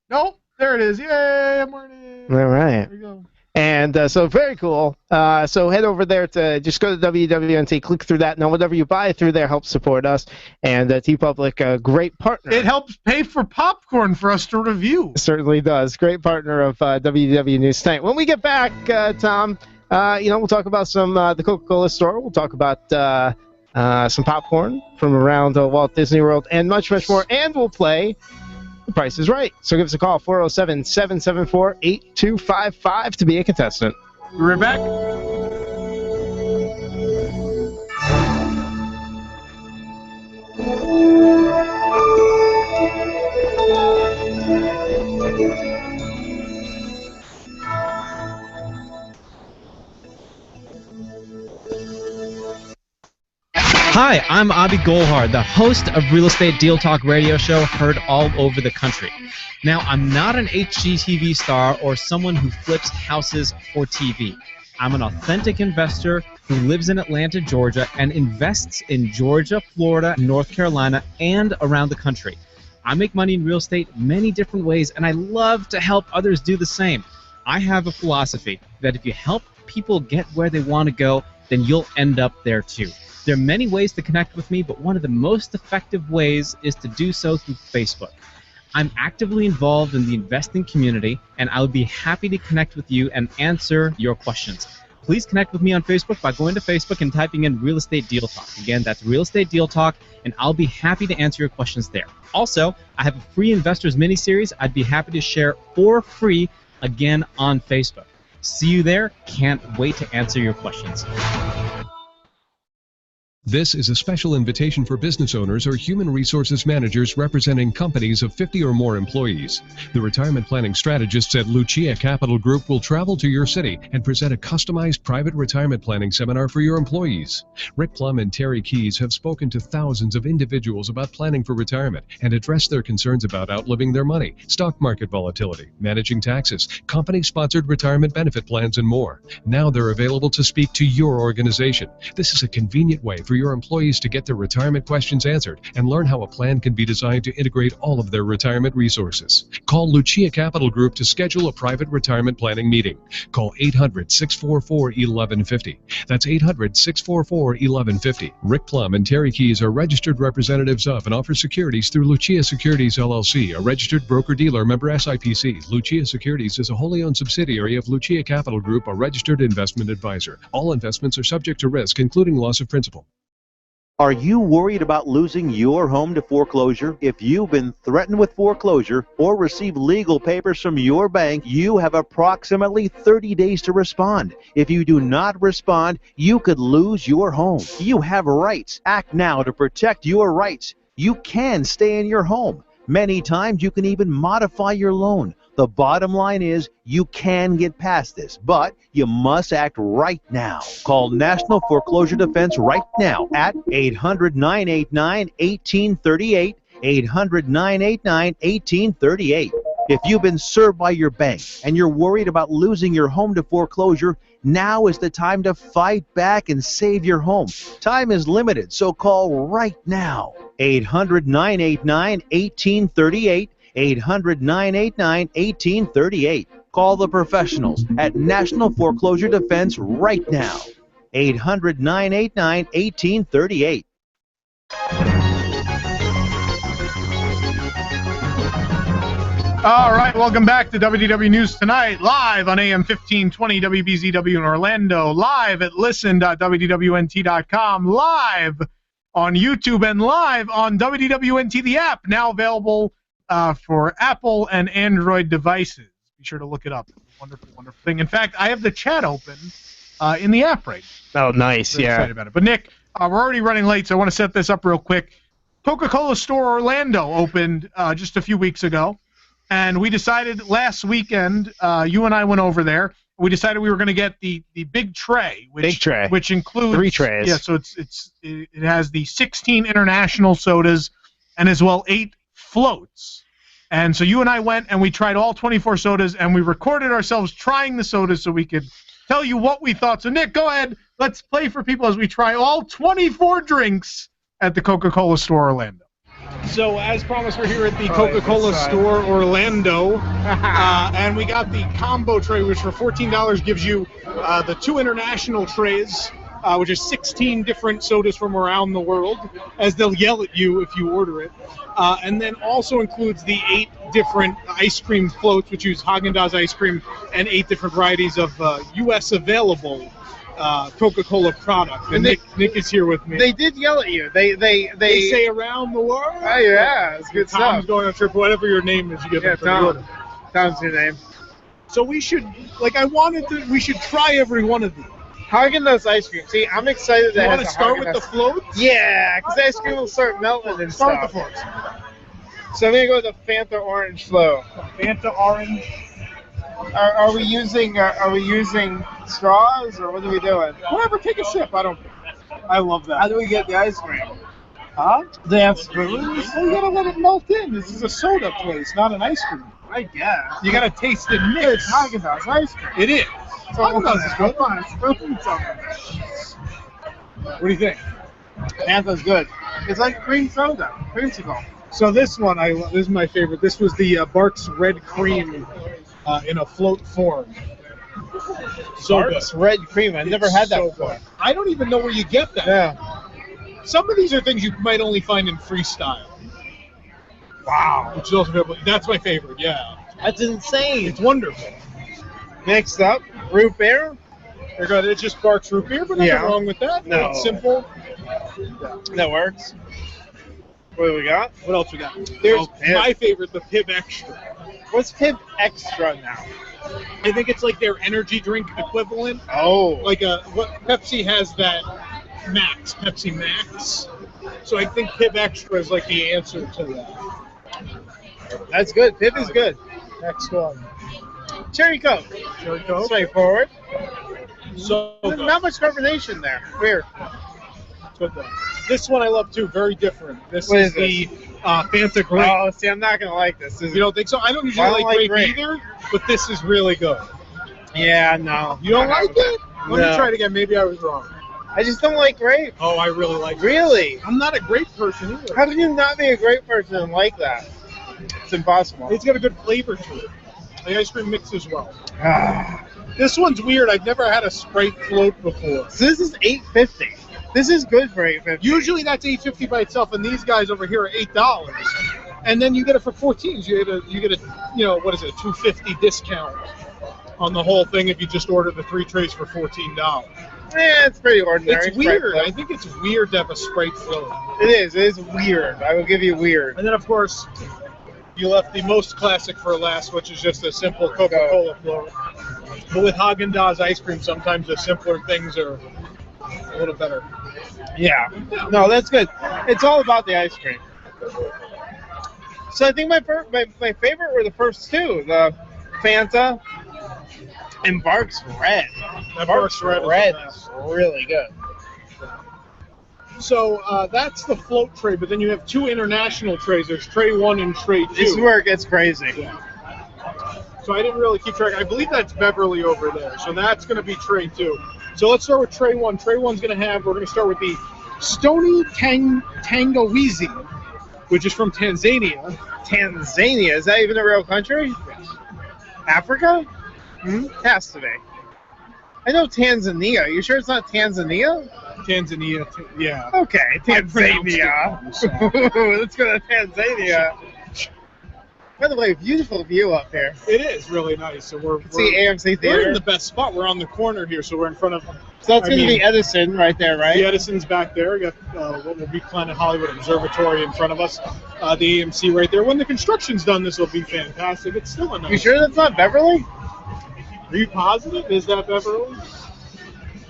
Nope, there it is. Yay, I'm wearing it. All right. There you go. And so very cool. So head over there to just go to WWNT, click through that. Now, whatever you buy through there helps support us. And TeePublic, a great partner. It helps pay for popcorn for us to review. Certainly does. Great partner of WDW News Tonight. When we get back, Tom, we'll talk about some the Coca-Cola store. We'll talk about some popcorn from around Walt Disney World and much, much more. And we'll play The Price is Right. So give us a call, 407-774-8255 to be a contestant. We're right back. Hi, I'm Avi Golhar, the host of Real Estate Deal Talk radio show heard all over the country. Now, I'm not an HGTV star or someone who flips houses for TV. I'm an authentic investor who lives in Atlanta, Georgia, and invests in Georgia, Florida, North Carolina, and around the country. I make money in real estate many different ways, and I love to help others do the same. I have a philosophy that if you help people get where they want to go, then you'll end up there too. There are many ways to connect with me, but one of the most effective ways is to do so through Facebook. I'm actively involved in the investing community, and I would be happy to connect with you and answer your questions. Please connect with me on Facebook by going to Facebook and typing in Real Estate Deal Talk. Again, that's Real Estate Deal Talk, and I'll be happy to answer your questions there. Also, I have a free investors mini-series I'd be happy to share for free, again, on Facebook. See you there. Can't wait to answer your questions. This is a special invitation for business owners or human resources managers representing companies of 50 or more employees. The retirement planning strategists at Lucia Capital Group will travel to your city and present a customized private retirement planning seminar for your employees. Rick Plum and Terry Keys have spoken to thousands of individuals about planning for retirement and addressed their concerns about outliving their money, stock market volatility, managing taxes, company-sponsored retirement benefit plans, and more. Now they're available to speak to your organization. This is a convenient way for your employees to get their retirement questions answered and learn how a plan can be designed to integrate all of their retirement resources. Call Lucia Capital Group to schedule a private retirement planning meeting. Call 800-644-1150. That's 800-644-1150. Rick Plum and Terry Keys are registered representatives of and offer securities through Lucia Securities LLC, a registered broker-dealer member SIPC. Lucia Securities is a wholly owned subsidiary of Lucia Capital Group, a registered investment advisor. All investments are subject to risk, including loss of principal. Are you worried about losing your home to foreclosure? If you've been threatened with foreclosure or received legal papers from your bank, you have approximately 30 days to respond. If you do not respond, you could lose your home. You have rights. Act now to protect your rights. You can stay in your home. Many times you can even modify your loan. The bottom line is you can get past this, but you must act right now. Call National Foreclosure Defense right now at 800-989-1838, 800-989-1838. If you've been served by your bank and you're worried about losing your home to foreclosure, now is the time to fight back and save your home. Time is limited, so call right now. 800-989-1838, 800-989-1838. Call the professionals at National Foreclosure Defense right now. 800-989-1838. All right, welcome back to WDW News Tonight, live on AM 1520 WBZW in Orlando, live at listen.wdwnt.com, live on YouTube, and live on WDWNT, the app, now available for Apple and Android devices. Be sure to look it up. It's a wonderful, wonderful thing. In fact, I have the chat open in the app right now. Oh, nice, Very excited about it. But, Nick, we're already running late, so I want to set this up real quick. Coca-Cola Store Orlando opened just a few weeks ago. And we decided last weekend, you and I went over there. We decided we were going to get the big tray, which includes 3 trays. Yeah, so it has the 16 international sodas and as well 8 floats. And so you and I went and we tried all 24 sodas and we recorded ourselves trying the sodas so we could tell you what we thought. So Nick, go ahead. Let's play for people as we try all 24 drinks at the Coca-Cola Store Orlando. So, as promised, we're here at the Coca-Cola Store Orlando, and we got the combo tray, which for $14 gives you the 2 international trays, which is 16 different sodas from around the world, as they'll yell at you if you order it, and then also includes the 8 different ice cream floats, which use Haagen-Dazs ice cream, and 8 different varieties of U.S. available Coca-Cola product. And Nick is here with me. They did yell at you. They say around the world. Oh yeah, it's good Tom's stuff. going on trip, whatever your name is, you get that for the order. Tom's your name. So we should, we should try every one of these. Haagen-Dazs ice cream. See, I'm excited that You want to start with the floats? Yeah, because ice cream will start melting and Start stuff. with the floats. So I'm gonna go with the Fanta Orange float. Fanta Orange. Are we using straws or what are we doing? Whatever, take a sip. I don't care. I love that. How do we get the ice cream? Huh? They have spoons. Well, you gotta let it melt in. This is a soda place, not an ice cream. I guess. You gotta taste it mix. It's Haagen-Dazs ice cream. It is. So Haagen-Dazs is good. Come on, spoons over there. What do you think? Fanta's good. It's like cream soda, creamsicle. So this one, this is my favorite. This was the Barks Red Cream in a float form. So Barks Red Cream. I've never had that before. I don't even know where you get that. Yeah. Some of these are things you might only find in freestyle. Wow. Which is also available. That's my favorite, yeah. That's insane. It's wonderful. Next up, root beer. It's just Barks root beer, but nothing wrong with that. No. It's simple. That works. What do we got? What else we got? There's my favorite, the Pib Extra. What's Pib Extra now? I think it's like their energy drink equivalent. Oh. Like what Pepsi has that Max, Pepsi Max. So I think Pib Extra is like the answer to that. That's good. Pib is good. Next one. Cherry Coke. Cherry Coke. Straightforward. So not much carbonation there. Weird. This one I love too. Very different. This is the Fanta Grape. Oh, see, I'm not gonna like this. You don't think so? I don't usually like grape either, but this is really good. Yeah, no. You don't like it? Let me try it again. Maybe I was wrong. I just don't like grape. Oh, I really like it. Really? I'm not a grape person either. How can you not be a grape person and like that? It's impossible. It's got a good flavor to it. The ice cream mixes well. This one's weird. I've never had a Sprite float before. So this is $8.50. This is good for $8.50. Usually that's $8.50 by itself, and these guys over here are $8. And then you get it for $14. You get a what is it, a $2.50 discount on the whole thing if you just order the 3 trays for $14. Yeah, it's pretty ordinary. It's weird. I think it's weird to have a Sprite float. It is. It is weird. I will give you weird. And then, of course, you left the most classic for last, which is just a simple Coca-Cola float. But with Haagen-Dazs ice cream, sometimes the simpler things are a little better. Yeah. No, that's good. It's all about the ice cream. So I think my favorite were the first two, the Fanta and Barks Red. Barks Red is really good. So that's the float tray, but then you have 2 international trays. There's tray 1 and tray 2. This is where it gets crazy. Yeah. So I didn't really keep track. I believe that's Beverly over there. So that's going to be tray 2. So let's start with tray 1. Tray 1's going to we're going to start with the Stony Tangawizi, which is from Tanzania. Tanzania? Is that even a real country? Yes. Africa? Has to be. I know Tanzania. You sure it's not Tanzania? Tanzania, yeah. Okay, I pronounced it Tanzania. wrong, so. Let's go to Tanzania. By the way, beautiful view up here. It is really nice. So we're See AMC Theater. we're in the best spot. We're on the corner here, so we're in front of. So that's going to be Edison right there, right? The Edison's back there. We got what will be Planet Hollywood Observatory in front of us. The AMC right there. When the construction's done, this will be fantastic. It's still a nice. You sure that's not Beverly? Are you positive? Is that Beverly?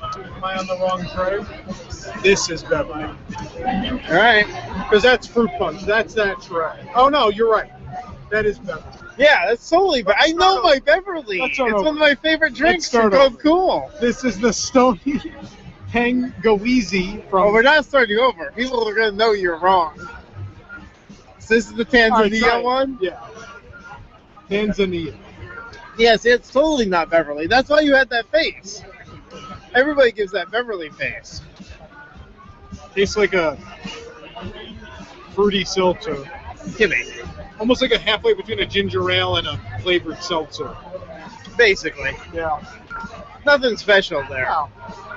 Am I on the wrong tray? This is Beverly. All right. Because that's fruit punch. That's that tray. Oh no, you're right. That is Beverly. Yeah, that's totally. But I know my Beverly. Let's It's start one over. of my favorite drinks from start over. Cove Cool. This is the Stony Tangawizi Oh, from. we're not starting over. People are going to know you're wrong. So this is the Tanzania try it. one? Yeah. Tanzania. Yes, it's totally not Beverly. That's why you had that face. Everybody gives that Beverly face. Tastes like a fruity seltzer. Give me. Almost like a halfway between a ginger ale and a flavored seltzer. Basically. Yeah. Nothing special there.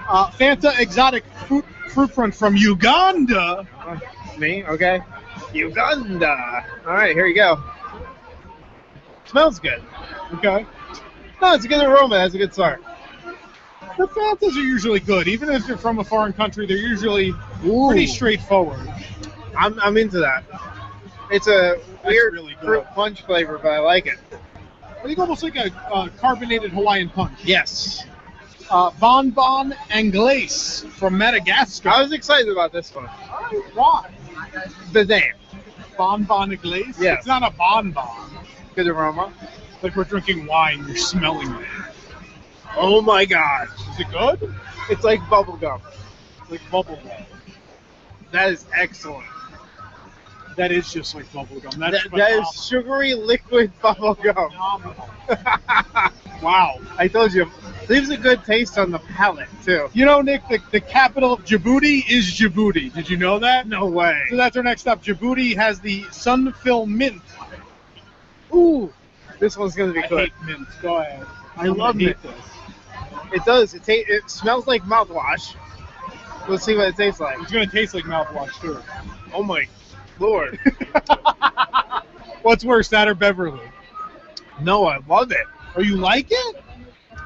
Fanta exotic fruit punch from Uganda. Me? Okay. Uganda. All right, here you go. Smells good. Okay. No, it's a good aroma. It has a good start. The Fantas are usually good. Even if they're from a foreign country, they're usually pretty straightforward. I'm into that. It's a weird really good. fruit punch flavor, but I like it. I think almost like a carbonated Hawaiian punch. Yes. Bon Bon Anglaise from Madagascar. I was excited about this one. Why? The name. Bon Bon Anglaise? Yeah. It's not a bonbon. Good aroma. Like we're drinking wine, you're smelling it. Oh my gosh. Is it good? It's like bubble gum. Like bubble gum. That is excellent. That is just like bubble gum. That's That is sugary liquid bubble gum. phenomenal. Wow. I told you. Leaves a good taste on the palate, too. You know, Nick, the capital of Djibouti is Djibouti. Did you know that? No way. So that's our next stop. Djibouti has the Sunfill Mint. Ooh. This one's going to be I good. hate mint. Go ahead. I love hate mint. this. It does. It smells like mouthwash. Let's see what it tastes like. It's going to taste like mouthwash, too. Oh my lord. What's worse, that or Beverly? No, I love it. Oh, you like it?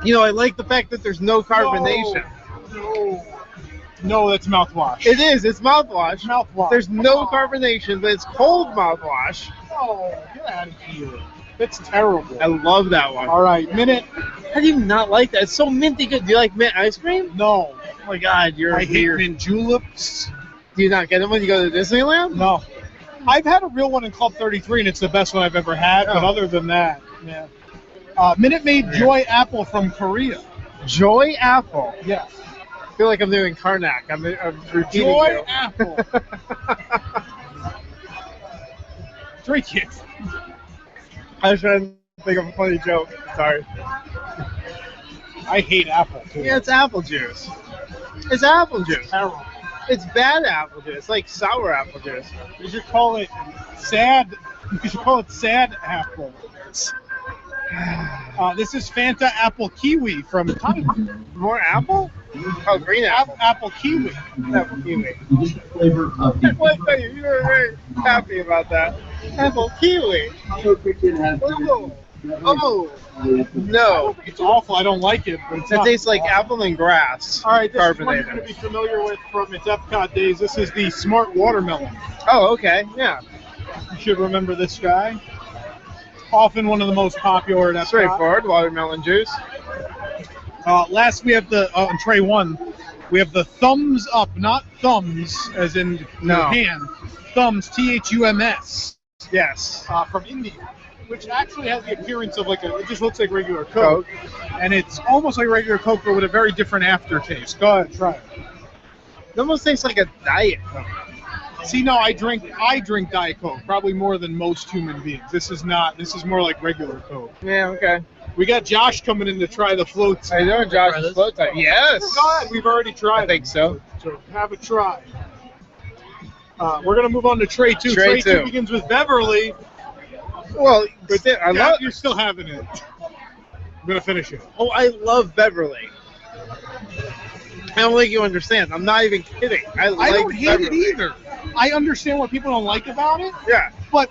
You know, I like the fact that there's no carbonation. No, that's mouthwash. It is. It's mouthwash. Mouthwash. There's no carbonation, but it's cold mouthwash. Oh, get out of here. That's terrible. I love that one. All right, minute. How do you not like that? It's so minty good. Do you like mint ice cream? No. Oh my god, you're I hate weird. mint juleps. Do you not get them when you go to Disneyland? No. I've had a real one in Club 33, and it's the best one I've ever had. But other than that, yeah. Minute Maid Joy Apple from Korea. Joy Apple. Yes. I feel like I'm doing Karnak. I'm repeating Joy you. Apple. Drink it. I was trying to think of a funny joke. Sorry. I hate apple, too. Yeah, it's apple juice. It's apple juice. Terrible. It's bad apple juice, like sour apple juice. You should call it sad. You should call it sad apple. This is Fanta Apple Kiwi from Thailand. More apple? Oh, green apple. Apple Kiwi. Apple kiwi. Flavor of the You were very happy about that. Apple kiwi. Oh, no. It's awful. I don't like it, but it's It not tastes like awful. apple and grass. All right, this is one you're carbonated. going to be familiar with from its Epcot days. This is the Smart Watermelon. Oh, okay. Yeah. You should remember this guy. Often one of the most popular at Epcot. Straightforward. Watermelon juice. Last, we have the on tray one. We have the thumbs up, not thumbs as in No. your hand. Thumbs, THUMS, Yes. from India, which actually has the appearance of like it just looks like regular Coke, and it's almost like regular Coke but with a very different aftertaste. Go ahead, try it. It almost tastes like a diet Coke. See, no, I drink Diet Coke, probably more than most human beings. This is not. This is more like regular Coke. Yeah, okay. We got Josh coming in to try the floats. How you doing, Josh? Slow type. Yes. Go ahead. We've already tried. I think so. So have a try. We're gonna move on to tray two. Tray Tray two two. begins with Beverly. Well, I love. You're still having it. I'm gonna finish it. Oh, I love Beverly. I don't think you understand. I'm not even kidding. I don't hate Beverly. it either. I understand what people don't like about it. Yeah. But,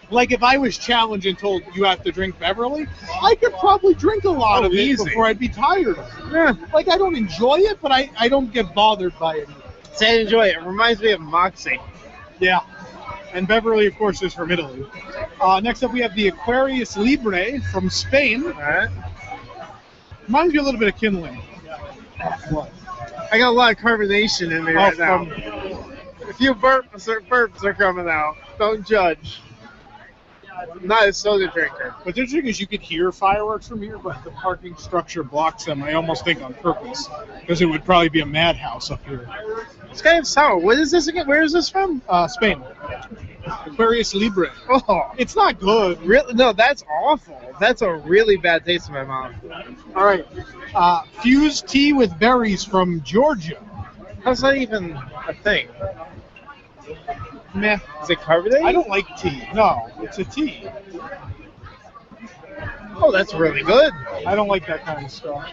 like, if I was challenged and told you have to drink Beverly, I could probably drink a lot of it before I'd be tired of it. Yeah. Like, I don't enjoy it, but I don't get bothered by it. Say I enjoy it. It reminds me of Moxie. Yeah. And Beverly, of course, is from Italy. Next up, we have the Aquarius Libre from Spain. All right. Reminds me a little bit of Kindling. What? I got a lot of carbonation in me right now. A few burps are coming out. Don't judge. I'm not a soda drinker. What's interesting is you could hear fireworks from here, but the parking structure blocks them, I almost think on purpose, because it would probably be a madhouse up here. It's kind of sour. What is this again? Where is this from? Spain. Aquarius Libre. Oh, it's not good. Really? No, that's awful. That's a really bad taste in my mouth. All right. Fused tea with berries from Georgia. How's that even a thing? Meh. Is it carbonated? I don't like tea. No, it's a tea. Oh, that's really good. I don't like that kind of stuff.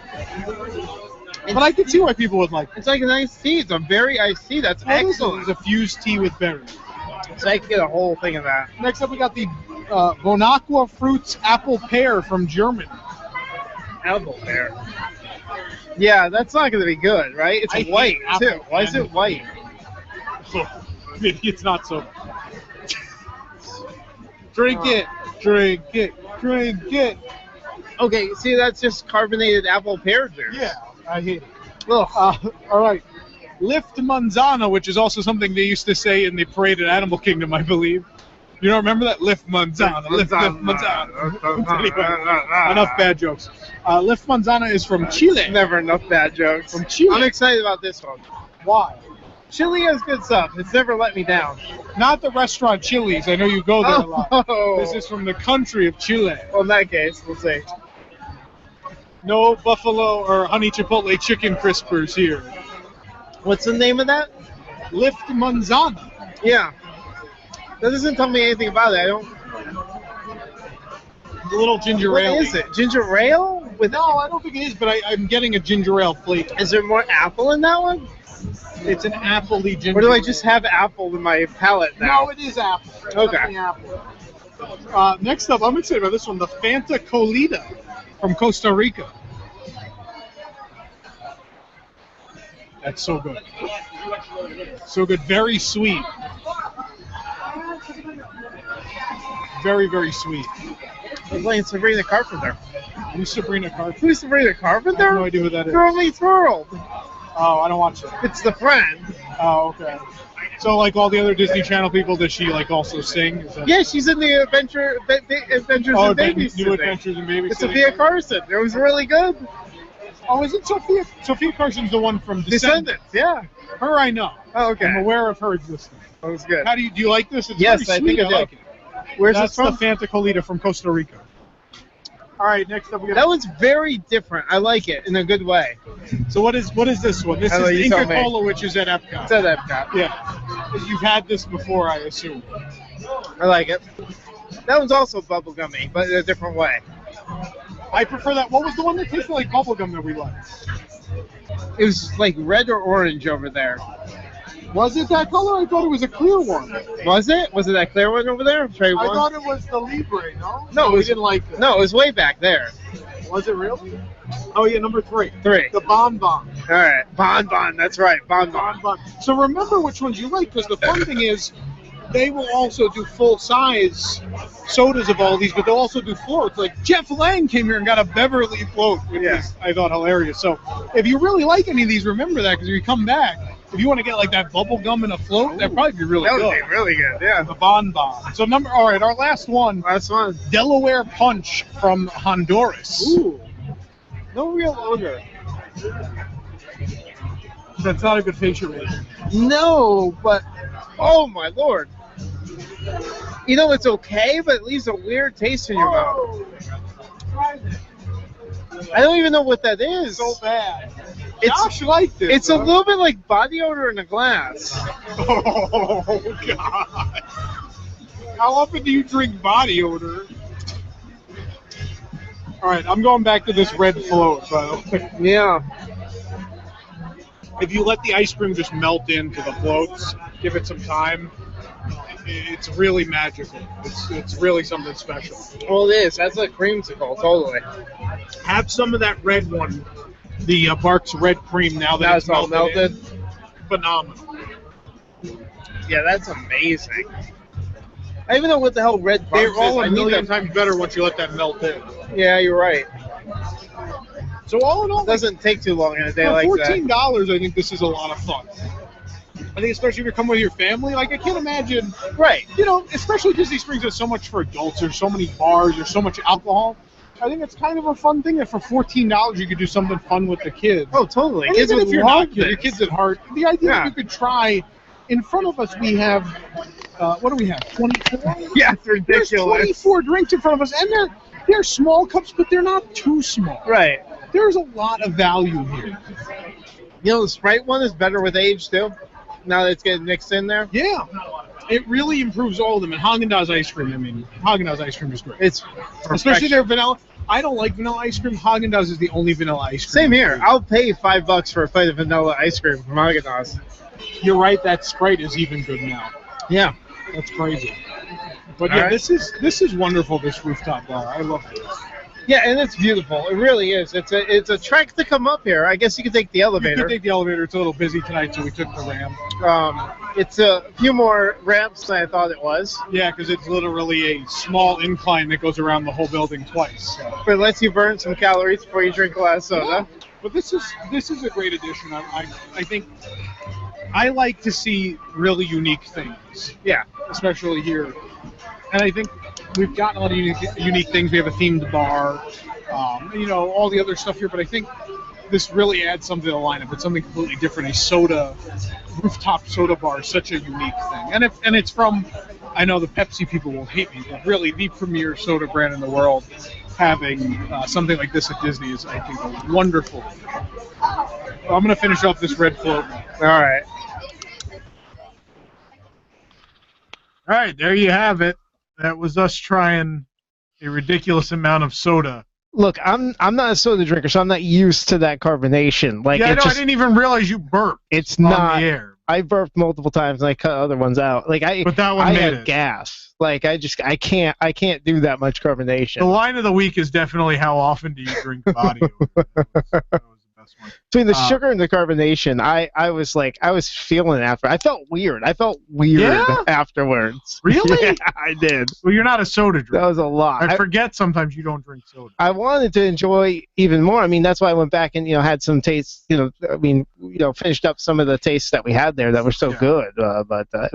But I can see why people would like it. It's like an iced tea. It's a very iced tea. That's excellent. It's a fused tea with berries. So I can get a whole thing of that. Next up, we got the Bonacqua Fruits Apple Pear from Germany. Apple pear. Yeah, that's not going to be good, right? It's white, too. Why is it white? Maybe it's not so. Drink it. Drink it. Drink it. Okay, see, that's just carbonated apple pear juice. Yeah, I hate it. Ugh. All right. Lift Manzana, which is also something they used to say in the parade at Animal Kingdom, I believe. You don't remember that? Lift Manzana. Lift Manzana. Anyway, enough bad jokes. Lift Manzana is from Chile. Never enough bad jokes. From Chile. I'm excited about this one. Why? Chile has good stuff. It's never let me down. Not the restaurant Chili's. I know you go there a lot. Oh. This is from the country of Chile. Well, in that case, we'll see. No buffalo or honey chipotle chicken crispers here. What's the name of that? Lift Manzana. Yeah. That doesn't tell me anything about it. I don't. A little ginger ale. What is it? Ginger ale? No, I don't think it is, but I'm getting a ginger ale flavor. Is there more apple in that one? It's an apple-y ginger Or do I ale. just have apple in my palate now? No, it is apple. Okay. Definitely apple. Next up, I'm excited about this one, the Fanta Colita from Costa Rica. That's so good. So good. Very sweet. Very, very sweet. I'm playing Sabrina Carpenter. Who's Sabrina Carpenter? Who's Sabrina Carpenter? I have no idea who that is. Girl Meets World. Oh, I don't watch it. It's the friend. Oh, okay. So, like all the other Disney Channel people, does she like also sing? Is that... Yeah, she's in the Adventures Oh, in Babysitting. New Adventures in Babysitting. It's Sophia Carson. It was really good. Oh, is it Sophia? Sophia Carson's the one from Descendants. Yeah. Her, I know. Oh, okay. I'm aware of her existence. That was good. Do you like this? It's Yes, very I think sweet. I do. like it. Where's That's this from? the Fanta Colita from Costa Rica. All right, next up we got. That one's very different. I like it in a good way. So what is this one? This I know, is you Inca told me. Cola, which is at Epcot. It's at Epcot. Yeah. You've had this before, I assume. I like it. That one's also bubblegummy, but in a different way. I prefer that. What was the one that tasted like bubblegum that we liked? It was like red or orange over there. Was it that color? I thought it was a clear one. Was it? Was it that clear one over there? I thought it was the Libre, no? No, we didn't like that. No, it was way back there. Was it really? Oh, yeah, number 3. 3. The Bon Bon. All right. Bon Bon, that's right. Bon Bon. Bon Bon. So remember which ones you like, because the fun thing is they will also do full-size sodas of all these, but they'll also do floats. Like Jeff Lang came here and got a Beverly float, which is, I thought, hilarious. So if you really like any of these, remember that, because if you come back, if you want to get like that bubble gum in a float, that'd probably be really good. That would be really good, yeah. The Bon Bon. So all right, our last one. Last one. Delaware Punch from Honduras. Ooh. No real odor. That's not a good facial rating. No, but oh my lord. You know, it's okay, but it leaves a weird taste in your mouth. I don't even know what that is. So bad. Josh liked it. It's a little bit like body odor in a glass. Oh, God. How often do you drink body odor? All right, I'm going back to this red float, by the way. Yeah. If you let the ice cream just melt into the floats, give it some time, it's really magical. It's really something special. Well, it is. That's a creamsicle, totally. Have some of that red one, the Barks red cream. Now that Now it's all melted. Phenomenal. Yeah, that's amazing. I even know what the hell red They're Barks all is. a million times better once you let that melt in. Yeah, you're right. So all in all, It doesn't take too long in a day for like $14, that. I think this is a lot of fun. I think especially if you're coming with your family, like I can't imagine, Right. you know, especially Disney Springs has so much for adults. There's so many bars. There's so much alcohol. I think it's kind of a fun thing that for $14 you could do something fun with the kids. Oh, totally. And Kids even would if you're love not kids, your this. kids at heart, the idea Yeah. that you could try. In front of us, we have, what do we have? 24. Yeah, it's There's ridiculous. 24 drinks in front of us, and they're small cups, but they're not too small. Right. There's a lot of value here. You know, the Sprite one is better with age, too, now that it's getting mixed in there. Yeah, it really improves all of them. And Haagen-Dazs ice cream, I mean, Haagen-Dazs ice cream is great. It's Especially their vanilla. I don't like vanilla ice cream. Haagen-Dazs is the only vanilla ice cream. Same here. I'll pay $5 for a plate of vanilla ice cream from Haagen-Dazs. You're right, that Sprite is even good now. Yeah. That's crazy. But All yeah, right. this is wonderful, this rooftop bar. I love this. Yeah, and it's beautiful. It really is. It's a trek to come up here. I guess you could take the We elevator. could take the elevator. It's a little busy tonight, so we took the ramp. It's a few more ramps than I thought it was, Yeah, because it's literally a small incline that goes around the whole building twice. So. but it lets you burn some calories before you drink a glass of soda. But this is a great addition. I think I like to see really unique things. Yeah. Especially here. And I think we've gotten a lot of unique things. We have a themed bar, you know, all the other stuff here. But I think this really adds something to the lineup. It's something completely different. A rooftop soda bar is such a unique thing. And it's from, I know the Pepsi people will hate me, but really the premier soda brand in the world. Having something like this at Disney is, I think, a wonderful. I'm going to finish off this red float. All right. All right, there you have it. That was us trying a ridiculous amount of soda. Look, I'm not a soda drinker, so I'm not used to that carbonation. Like, Yeah, I it know. just, I didn't even realize you burped it's on not. the air. I burped multiple times and I cut other ones out. Like But that one I made had it. gas. Like I can't do that much carbonation. The line of the week is definitely how often do you drink body odor. That was the best one. Between the sugar and the carbonation, I was feeling it after. I felt weird. Yeah? Afterwards. Really? Yeah, I did. Well, you're not a soda That drinker. was a lot. I forget sometimes you don't drink soda. I wanted to enjoy even more. I mean, that's why I went back and had some tastes. Finished up some of the tastes that we had there that were so good. But it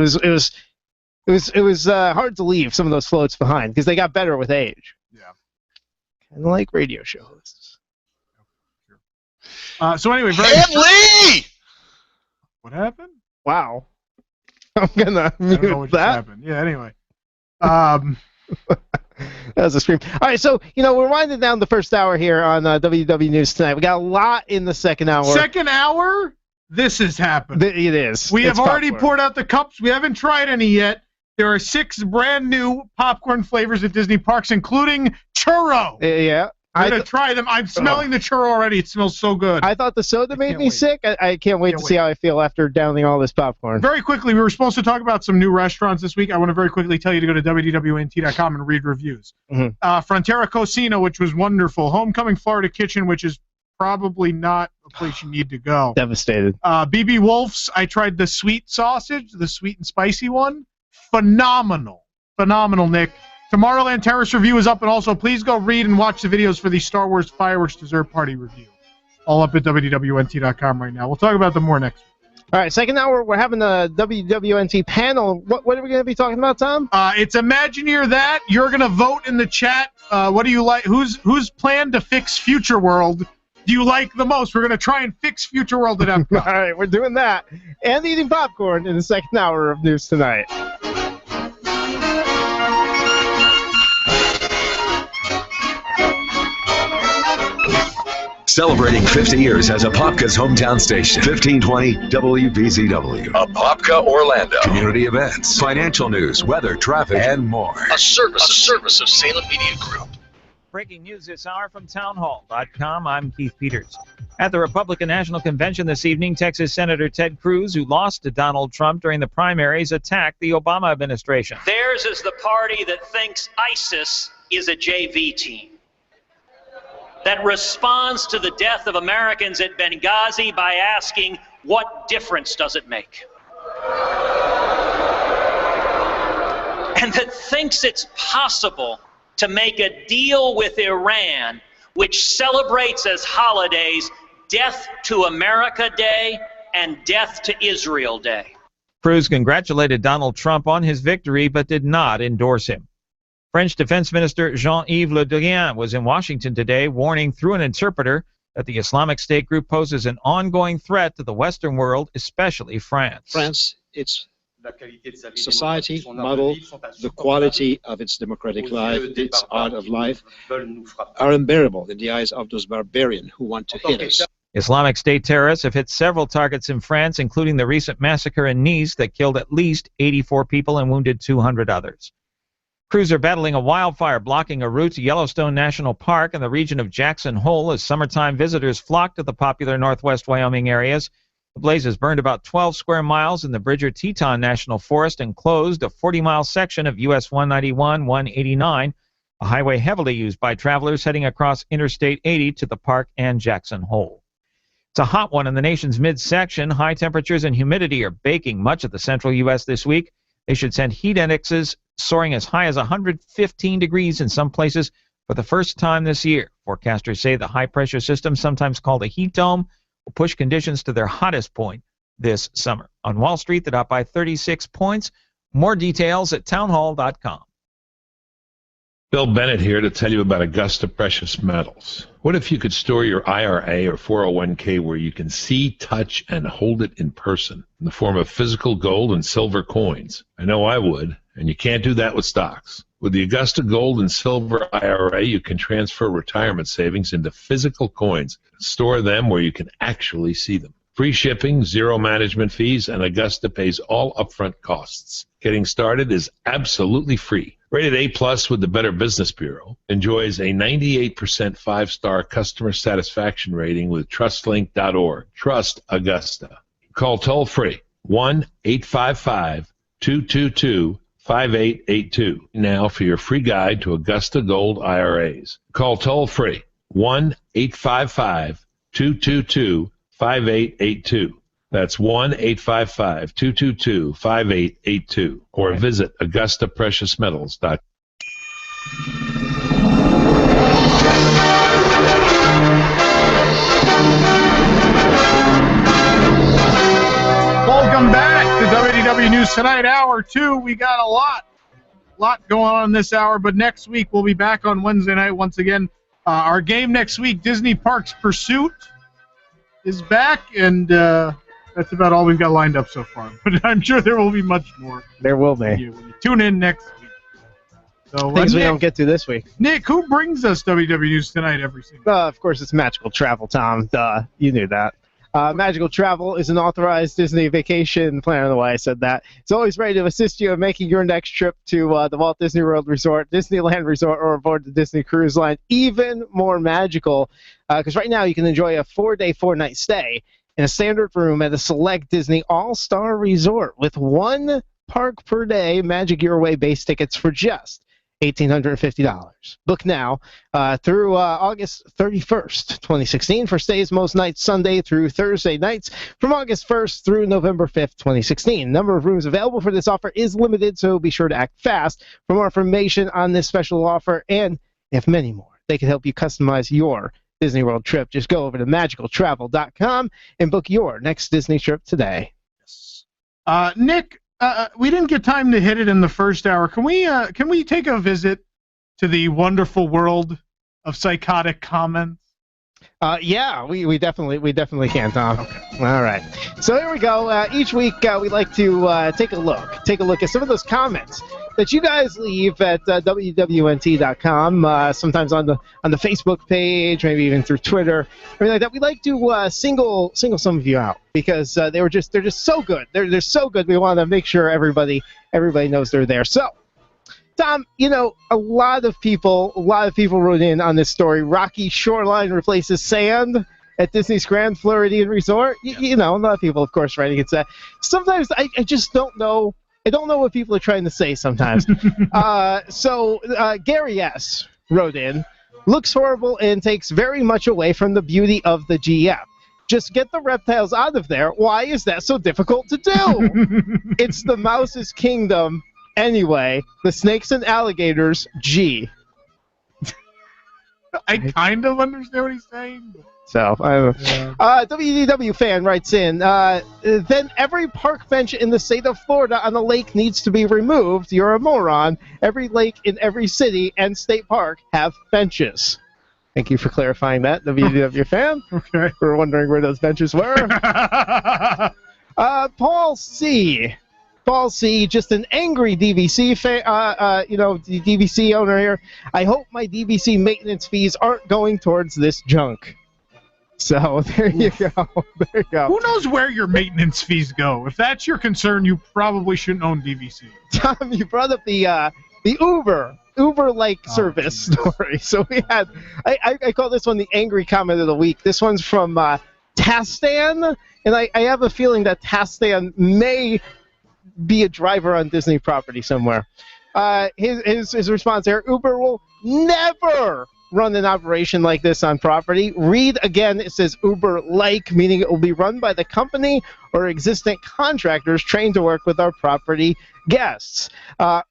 was hard to leave some of those floats behind because they got better with age. Yeah. Kind of like radio show hosts. So anyway, Lee! What happened? Wow. I'm gonna I don't know what mute just that. happened. Yeah. Anyway. That was a scream. All right, so we're winding down the first hour here on WDW News tonight. We got a lot in the second hour. Second hour. This has happened. It is. We have It's already popcorn. poured out the cups. We haven't tried any yet. There are 6 brand new popcorn flavors at Disney parks, including churro. Yeah. I'm going to try them. I'm smelling the churro already. It smells so good. I thought the soda made can't me wait. sick. I can't wait to see how I feel after downing all this popcorn. Very quickly, we were supposed to talk about some new restaurants this week. I want to very quickly tell you to go to WDWNT.com and read reviews. Mhm. Frontera Cocina, which was wonderful. Homecoming Florida Kitchen, which is probably not a place you need to go. Devastated. BB Wolf's, I tried the sweet sausage, the sweet and spicy one. Phenomenal. Phenomenal, Nick. Tomorrowland Terrace review is up, and also please go read and watch the videos for the Star Wars Fireworks Dessert Party review. All up at WDWNT.com right now. We'll talk about them more next week. All right, second hour, we're having a WWNT panel. What are we going to be talking about, Tom? It's Imagineer That. You're going to vote in the chat. What do you like? Who's plan to fix Future World do you like the most? We're going to try and fix Future World at Epcot. All right, we're doing that. And eating popcorn in the second hour of News Tonight. Celebrating 50 years as Apopka's hometown station. 1520 WBZW. Apopka, Orlando. Community events, financial news, weather, traffic, and more. A service of Salem Media Group. Breaking news this hour from townhall.com. I'm Keith Peters. At the Republican National Convention this evening, Texas Senator Ted Cruz, who lost to Donald Trump during the primaries, attacked the Obama administration. Theirs is the party that thinks ISIS is a JV team, that responds to the death of Americans at Benghazi by asking, what difference does it make? And that thinks it's possible to make a deal with Iran, which celebrates as holidays Death to America Day and Death to Israel Day. Cruz congratulated Donald Trump on his victory, but did not endorse him. French Defense Minister Jean-Yves Le Drian was in Washington today, warning through an interpreter that the Islamic State group poses an ongoing threat to the Western world, especially France. France, its society, model, the quality of its democratic life, its art of life, are unbearable in the eyes of those barbarians who want to hit us. Islamic State terrorists have hit several targets in France, including the recent massacre in Nice that killed at least 84 people and wounded 200 others. Crews are battling a wildfire blocking a route to Yellowstone National Park in the region of Jackson Hole as summertime visitors flock to the popular northwest Wyoming areas. The blazes burned about 12 square miles in the Bridger-Teton National Forest and closed a 40-mile section of US 191-189, a highway heavily used by travelers heading across Interstate 80 to the park and Jackson Hole. It's a hot one in the nation's midsection. High temperatures and humidity are baking much of the central U.S. this week. They should send heat indexes soaring as high as 115 degrees in some places for the first time this year. Forecasters say the high-pressure system, sometimes called a heat dome, will push conditions to their hottest point this summer. On Wall Street, the Dow by 36 points. More details at townhall.com. Bill Bennett here to tell you about Augusta Precious Metals. What if you could store your IRA or 401k where you can see, touch, and hold it in person in the form of physical gold and silver coins? I know I would, and you can't do that with stocks. With the Augusta Gold and Silver IRA, you can transfer retirement savings into physical coins. Store them where you can actually see them. Free shipping, zero management fees, and Augusta pays all upfront costs. Getting started is absolutely free. Rated A+ with the Better Business Bureau, enjoys a 98% 5-star customer satisfaction rating with TrustLink.org. Trust Augusta. Call toll-free 1-855-222-5882 now for your free guide to Augusta Gold IRAs. Call toll-free 1-855-222-5882. That's 1-855-222-5882. Or visit AugustaPreciousMetals.com. Welcome back to WDW News Tonight, Hour 2. We got a lot going on this hour, but next week we'll be back on Wednesday night once again. Our game next week, Disney Parks Pursuit, is back, and that's about all we've got lined up so far. But I'm sure there will be much more. There will be. When you tune in next week. So, Things we Nick, don't get to this week. Nick, who brings us WDW News Tonight every single Of course, it's Magical Travel, Tom. Duh, you knew that. Magical Travel is an authorized Disney vacation planner. The way I said that. It's always ready to assist you in making your next trip to the Walt Disney World Resort, Disneyland Resort, or aboard the Disney Cruise Line even more magical. Because right now you can enjoy a 4-day, 4-night stay in a standard room at a select Disney All-Star Resort with one park per day Magic Your Way base tickets for just $1,850. Book now through August 31st, 2016 for stays most nights Sunday through Thursday nights from August 1st through November 5th, 2016. Number of rooms available for this offer is limited, so be sure to act fast. For more information on this special offer and if many more, they can help you customize your Disney World trip. Just go over to magicaltravel.com and book your next Disney trip today. Nick, we didn't get time to hit it in the first hour. Can we take a visit to the wonderful world of psychotic comments? Yeah, we definitely can, Tom. Okay. All right. So here we go. Each week we like to take a look at some of those comments that you guys leave at WWNT.com. Sometimes on the Facebook page, maybe even through Twitter, everything like that. We like to single some of you out because they're just so good. They're so good. We want to make sure everybody knows they're there. So Tom, a lot of people wrote in on this story. Rocky Shoreline replaces sand at Disney's Grand Floridian Resort. A lot of people, of course, writing it. Sometimes I just don't know. I don't know what people are trying to say sometimes. So Gary S. wrote in, looks horrible and takes very much away from the beauty of the GF. Just get the reptiles out of there. Why is that so difficult to do? It's the mouse's kingdom. Anyway, the snakes and alligators, G. I kind of understand what he's saying. So, WDW fan writes in, then every park bench in the state of Florida on a lake needs to be removed. You're a moron. Every lake in every city and state park have benches. Thank you for clarifying that, WDW fan. Okay. We were wondering where those benches were. Paul C., just an angry DVC fan, DVC owner here. I hope my DVC maintenance fees aren't going towards this junk. So there you go. Who knows where your maintenance fees go? If that's your concern, you probably shouldn't own DVC. Tom, you brought up the Uber-like service story. So we had, I call this one the angry comment of the week. This one's from Tastan, and I have a feeling that Tastan may be a driver on Disney property somewhere. His response there, Uber will never run an operation like this on property. Read again, it says Uber-like, meaning it will be run by the company or existing contractors trained to work with our property guests.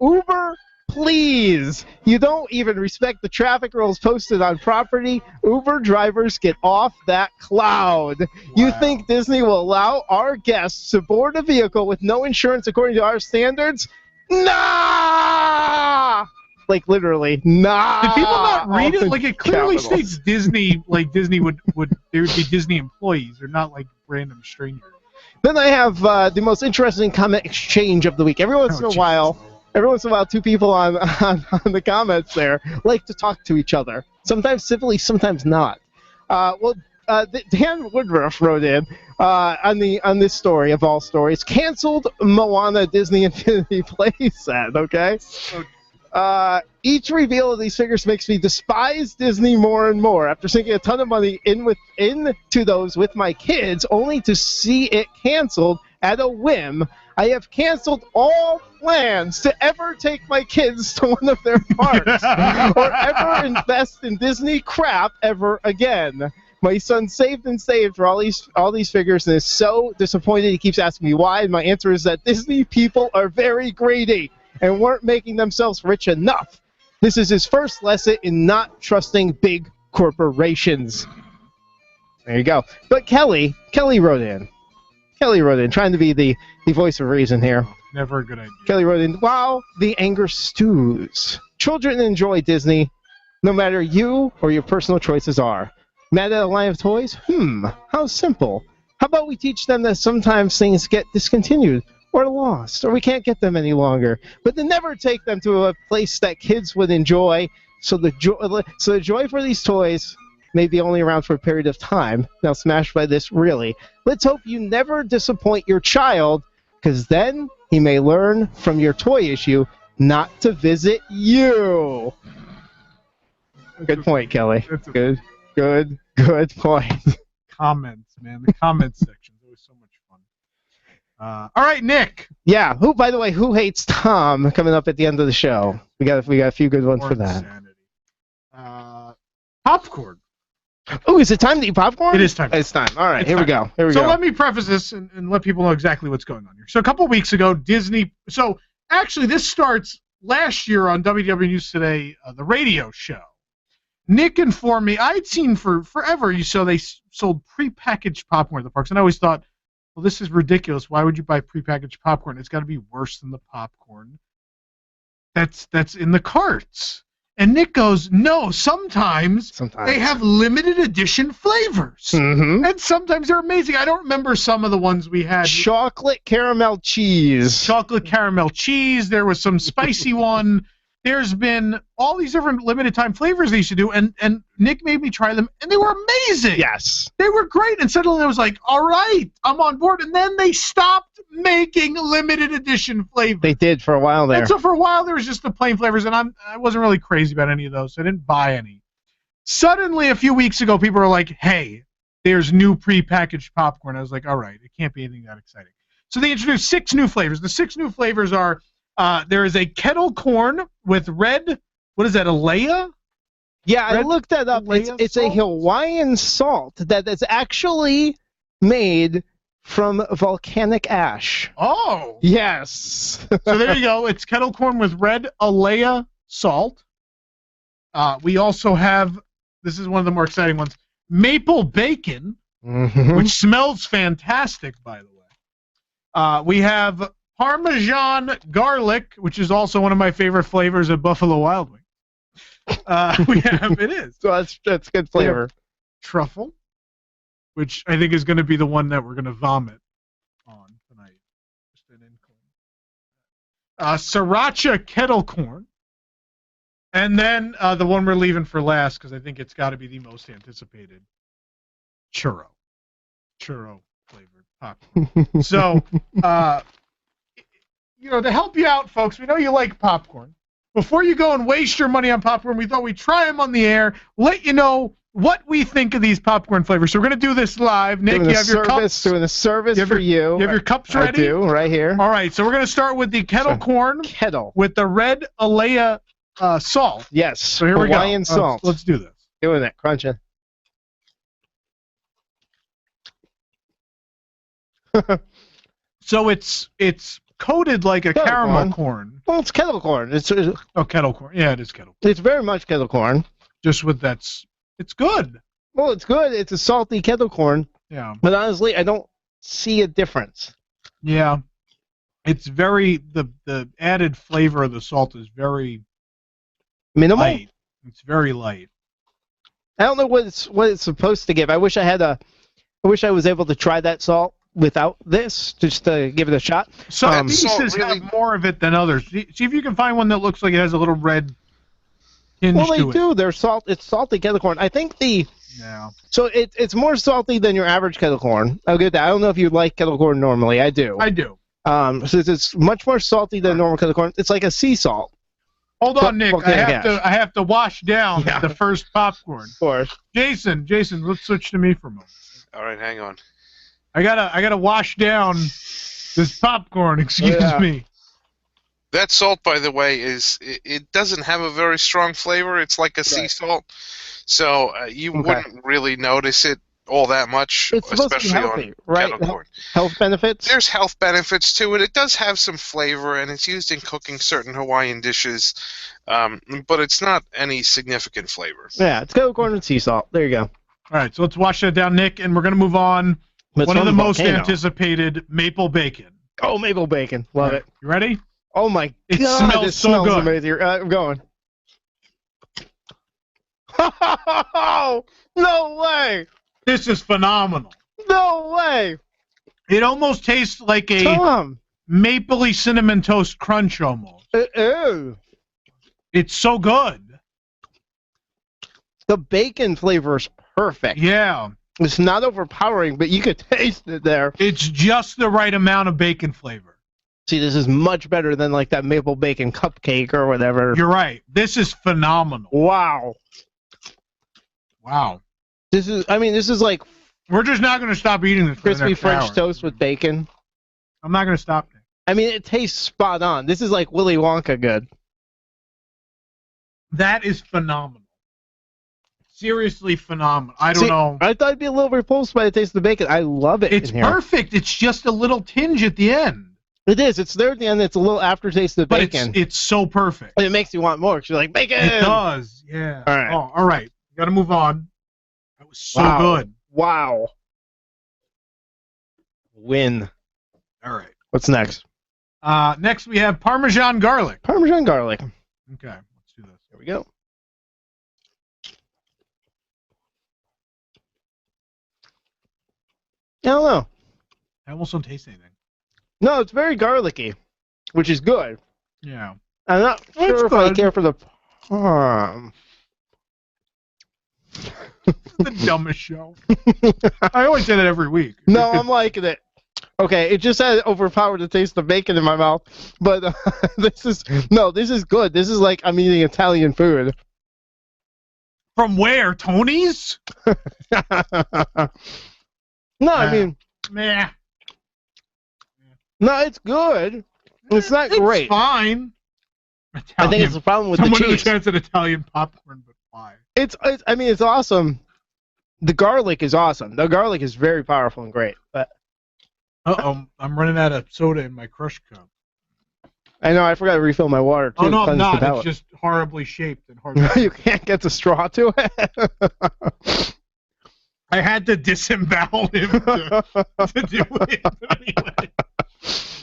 Uber, please, you don't even respect the traffic rules posted on property. Uber drivers, get off that cloud. Wow. You think Disney will allow our guests to board a vehicle with no insurance according to our standards? Nah! Like, literally, nah! Did people not read it? Like, it clearly states Disney, like Disney would there would be Disney employees. They're not, like, random strangers. Then I have the most interesting comment exchange of the week. Every once in a while, two people on the comments there like to talk to each other. Sometimes civilly, sometimes not. Dan Woodruff wrote in on this story of all stories. Canceled Moana Disney Infinity playset. Okay. Each reveal of these figures makes me despise Disney more and more. After sinking a ton of money into those with my kids, only to see it canceled at a whim, I have canceled all plans to ever take my kids to one of their parks or ever invest in Disney crap ever again. My son saved for all these figures and is so disappointed he keeps asking me why. And my answer is that Disney people are very greedy and weren't making themselves rich enough. This is his first lesson in not trusting big corporations. There you go. But Kelly wrote in. Trying to be the voice of reason here. Never a good idea. Kelly wrote in, wow, the anger stews. Children enjoy Disney, no matter you or your personal choices are. Mad at a line of toys? How simple. How about we teach them that sometimes things get discontinued or lost, or we can't get them any longer, but to never take them to a place that kids would enjoy, so the joy for these toys may be only around for a period of time. Now smashed by this, really. Let's hope you never disappoint your child, because then he may learn from your toy issue not to visit you. Good point, Kelly. Good point. Comments, man. The comments section is always so much fun. All right, Nick. Yeah. By the way, who hates Tom? Coming up at the end of the show. We got a few good ones for that. Popcorn. Oh, is it time to eat popcorn? It is time. It's time. All right, here we go. So let me preface this and let people know exactly what's going on here. So a couple weeks ago, Disney. So actually, this starts last year on WDW News Today, the radio show. Nick informed me I'd seen for forever. So they sold prepackaged popcorn at the parks, and I always thought, well, this is ridiculous. Why would you buy prepackaged popcorn? It's got to be worse than the popcorn that's in the carts. And Nick goes, no, sometimes they have limited edition flavors. Mm-hmm. And sometimes they're amazing. I don't remember some of the ones we had. Chocolate caramel cheese. There was some spicy one. there's been all these different limited time flavors they used to do, and Nick made me try them, and they were amazing. Yes. They were great, and suddenly I was like, all right, I'm on board, and then they stopped making limited edition flavors. They did for a while there. And so for a while there was just the plain flavors, and I wasn't really crazy about any of those, so I didn't buy any. Suddenly, a few weeks ago, people were like, hey, there's new prepackaged popcorn. I was like, all right, it can't be anything that exciting. So they introduced 6 new flavors. The 6 new flavors are, there is a kettle corn with red, what is that, Alea? Yeah, I Red looked that up. It's a Hawaiian salt that is actually made from volcanic ash. Oh. Yes. So there you go. It's kettle corn with red Alea salt. We also have, this is one of the more exciting ones, maple bacon, which smells fantastic, by the way. We have Parmesan garlic, which is also one of my favorite flavors of Buffalo Wild Wings. It is. So that's good flavor. Truffle, which I think is going to be the one that we're going to vomit on tonight. Just an inkling. Sriracha kettle corn. And then the one we're leaving for last, because I think it's got to be the most anticipated, churro flavored popcorn. So, to help you out, folks, we know you like popcorn. Before you go and waste your money on popcorn, we thought we'd try them on the air, let you know what we think of these popcorn flavors. So we're going to do this live. Nick, you have your cups. Doing a service for you. You have your cups ready? I do, right here. All right, so we're going to start with the kettle corn with the red Alea salt. Yes, so here Hawaiian we go. salt. Let's do this. Doing it, crunching. So it's coated like a caramel corn. Well, it's kettle corn. It's kettle corn. Yeah, it is kettle. It's very much kettle corn. Just with it's good. Well, it's good. It's a salty kettle corn. Yeah. But honestly, I don't see a difference. Yeah. It's very the added flavor of the salt is very minimal. Light. It's very light. I don't know what it's supposed to give. I wish I was able to try that salt without this, just to give it a shot. Some pieces have more of it than others. See if you can find one that looks like it has a little red tinge to it. Well, they do. They're it's salty kettle corn. I think So it's more salty than your average kettle corn. I'll get that. I don't know if you like kettle corn normally. I do. I do. So it's much more salty than normal kettle corn. It's like a sea salt. Hold on, Nick. I have to wash down the first popcorn. Of course. Jason, let's switch to me for a moment. All right, hang on. I gotta wash down this popcorn. Excuse me. That salt, by the way, it doesn't have a very strong flavor. It's like a sea salt, so you wouldn't really notice it all that much, especially on kettle corn. Health benefits? There's health benefits to it. It does have some flavor, and it's used in cooking certain Hawaiian dishes, but it's not any significant flavor. Yeah, it's kettle corn and sea salt. There you go. All right, so let's wash that down, Nick, and we're going to move on. One of the most anticipated, maple bacon. Oh, maple bacon. Love it. You ready? Oh, my God. It smells so good. Amazing. I'm going. No way. This is phenomenal. No way. It almost tastes like a mapley cinnamon toast crunch almost. It's so good. The bacon flavor is perfect. Yeah. It's not overpowering, but you could taste it there. It's just the right amount of bacon flavor. See, this is much better than like that maple bacon cupcake or whatever. You're right. This is phenomenal. Wow. This is like... We're just not going to stop eating this. Crispy French toast with bacon. I'm not going to stop. I mean, it tastes spot on. This is like Willy Wonka good. That is phenomenal. Seriously phenomenal. I don't know. I thought I'd be a little repulsed by the taste of the bacon. I love it. It's perfect. It's just a little tinge at the end. It is. It's there at the end. It's a little aftertaste of bacon. But it's so perfect. And it makes you want more because you're like, bacon! It does. Yeah. All right. Oh, all right. Got to move on. That was so good. Wow. Win. All right. What's next? Next we have Parmesan garlic. Parmesan garlic. Okay. Let's do this. Here we go. I don't know. I almost don't taste anything. No, it's very garlicky, which is good. Yeah. I'm not sure if I care for the palm. The dumbest show. I always say that every week. No, I'm liking it. Okay, it just had overpowered the taste of bacon in my mouth, but this is good. This is like I'm eating Italian food. From where? Tony's? No, I mean, meh. No, it's good. It's not great. It's fine. Italian. I think it's the problem with Someone the cheese. in the chat's an Italian popcorn, but why? I mean, it's awesome. The garlic is awesome. The garlic is very powerful and great. But I'm running out of soda in my crush cup. I know I forgot to refill my water too. Oh no, I'm Cleanse the not. palate. It's just horribly shaped and hard. You can't get the straw to it. I had to disembowel him to do it. But anyway,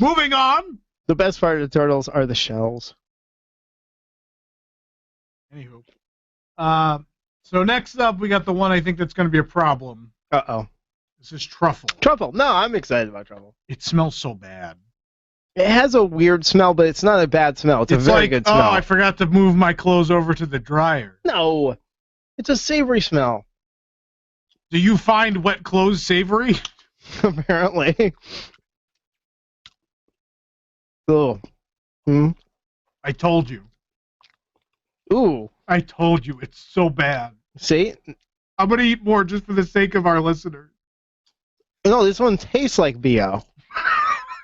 moving on. The best part of the turtles are the shells. Anywho, so next up we got the one I think that's going to be a problem. Uh-oh. This is truffle. Truffle. No, I'm excited about truffle. It smells so bad. It has a weird smell, but it's not a bad smell. It's a very good smell. Oh, I forgot to move my clothes over to the dryer. No, it's a savory smell. Do you find wet clothes savory? Apparently. Oh. I told you. Ooh. I told you. It's so bad. See? I'm going to eat more just for the sake of our listeners. No, this one tastes like BO.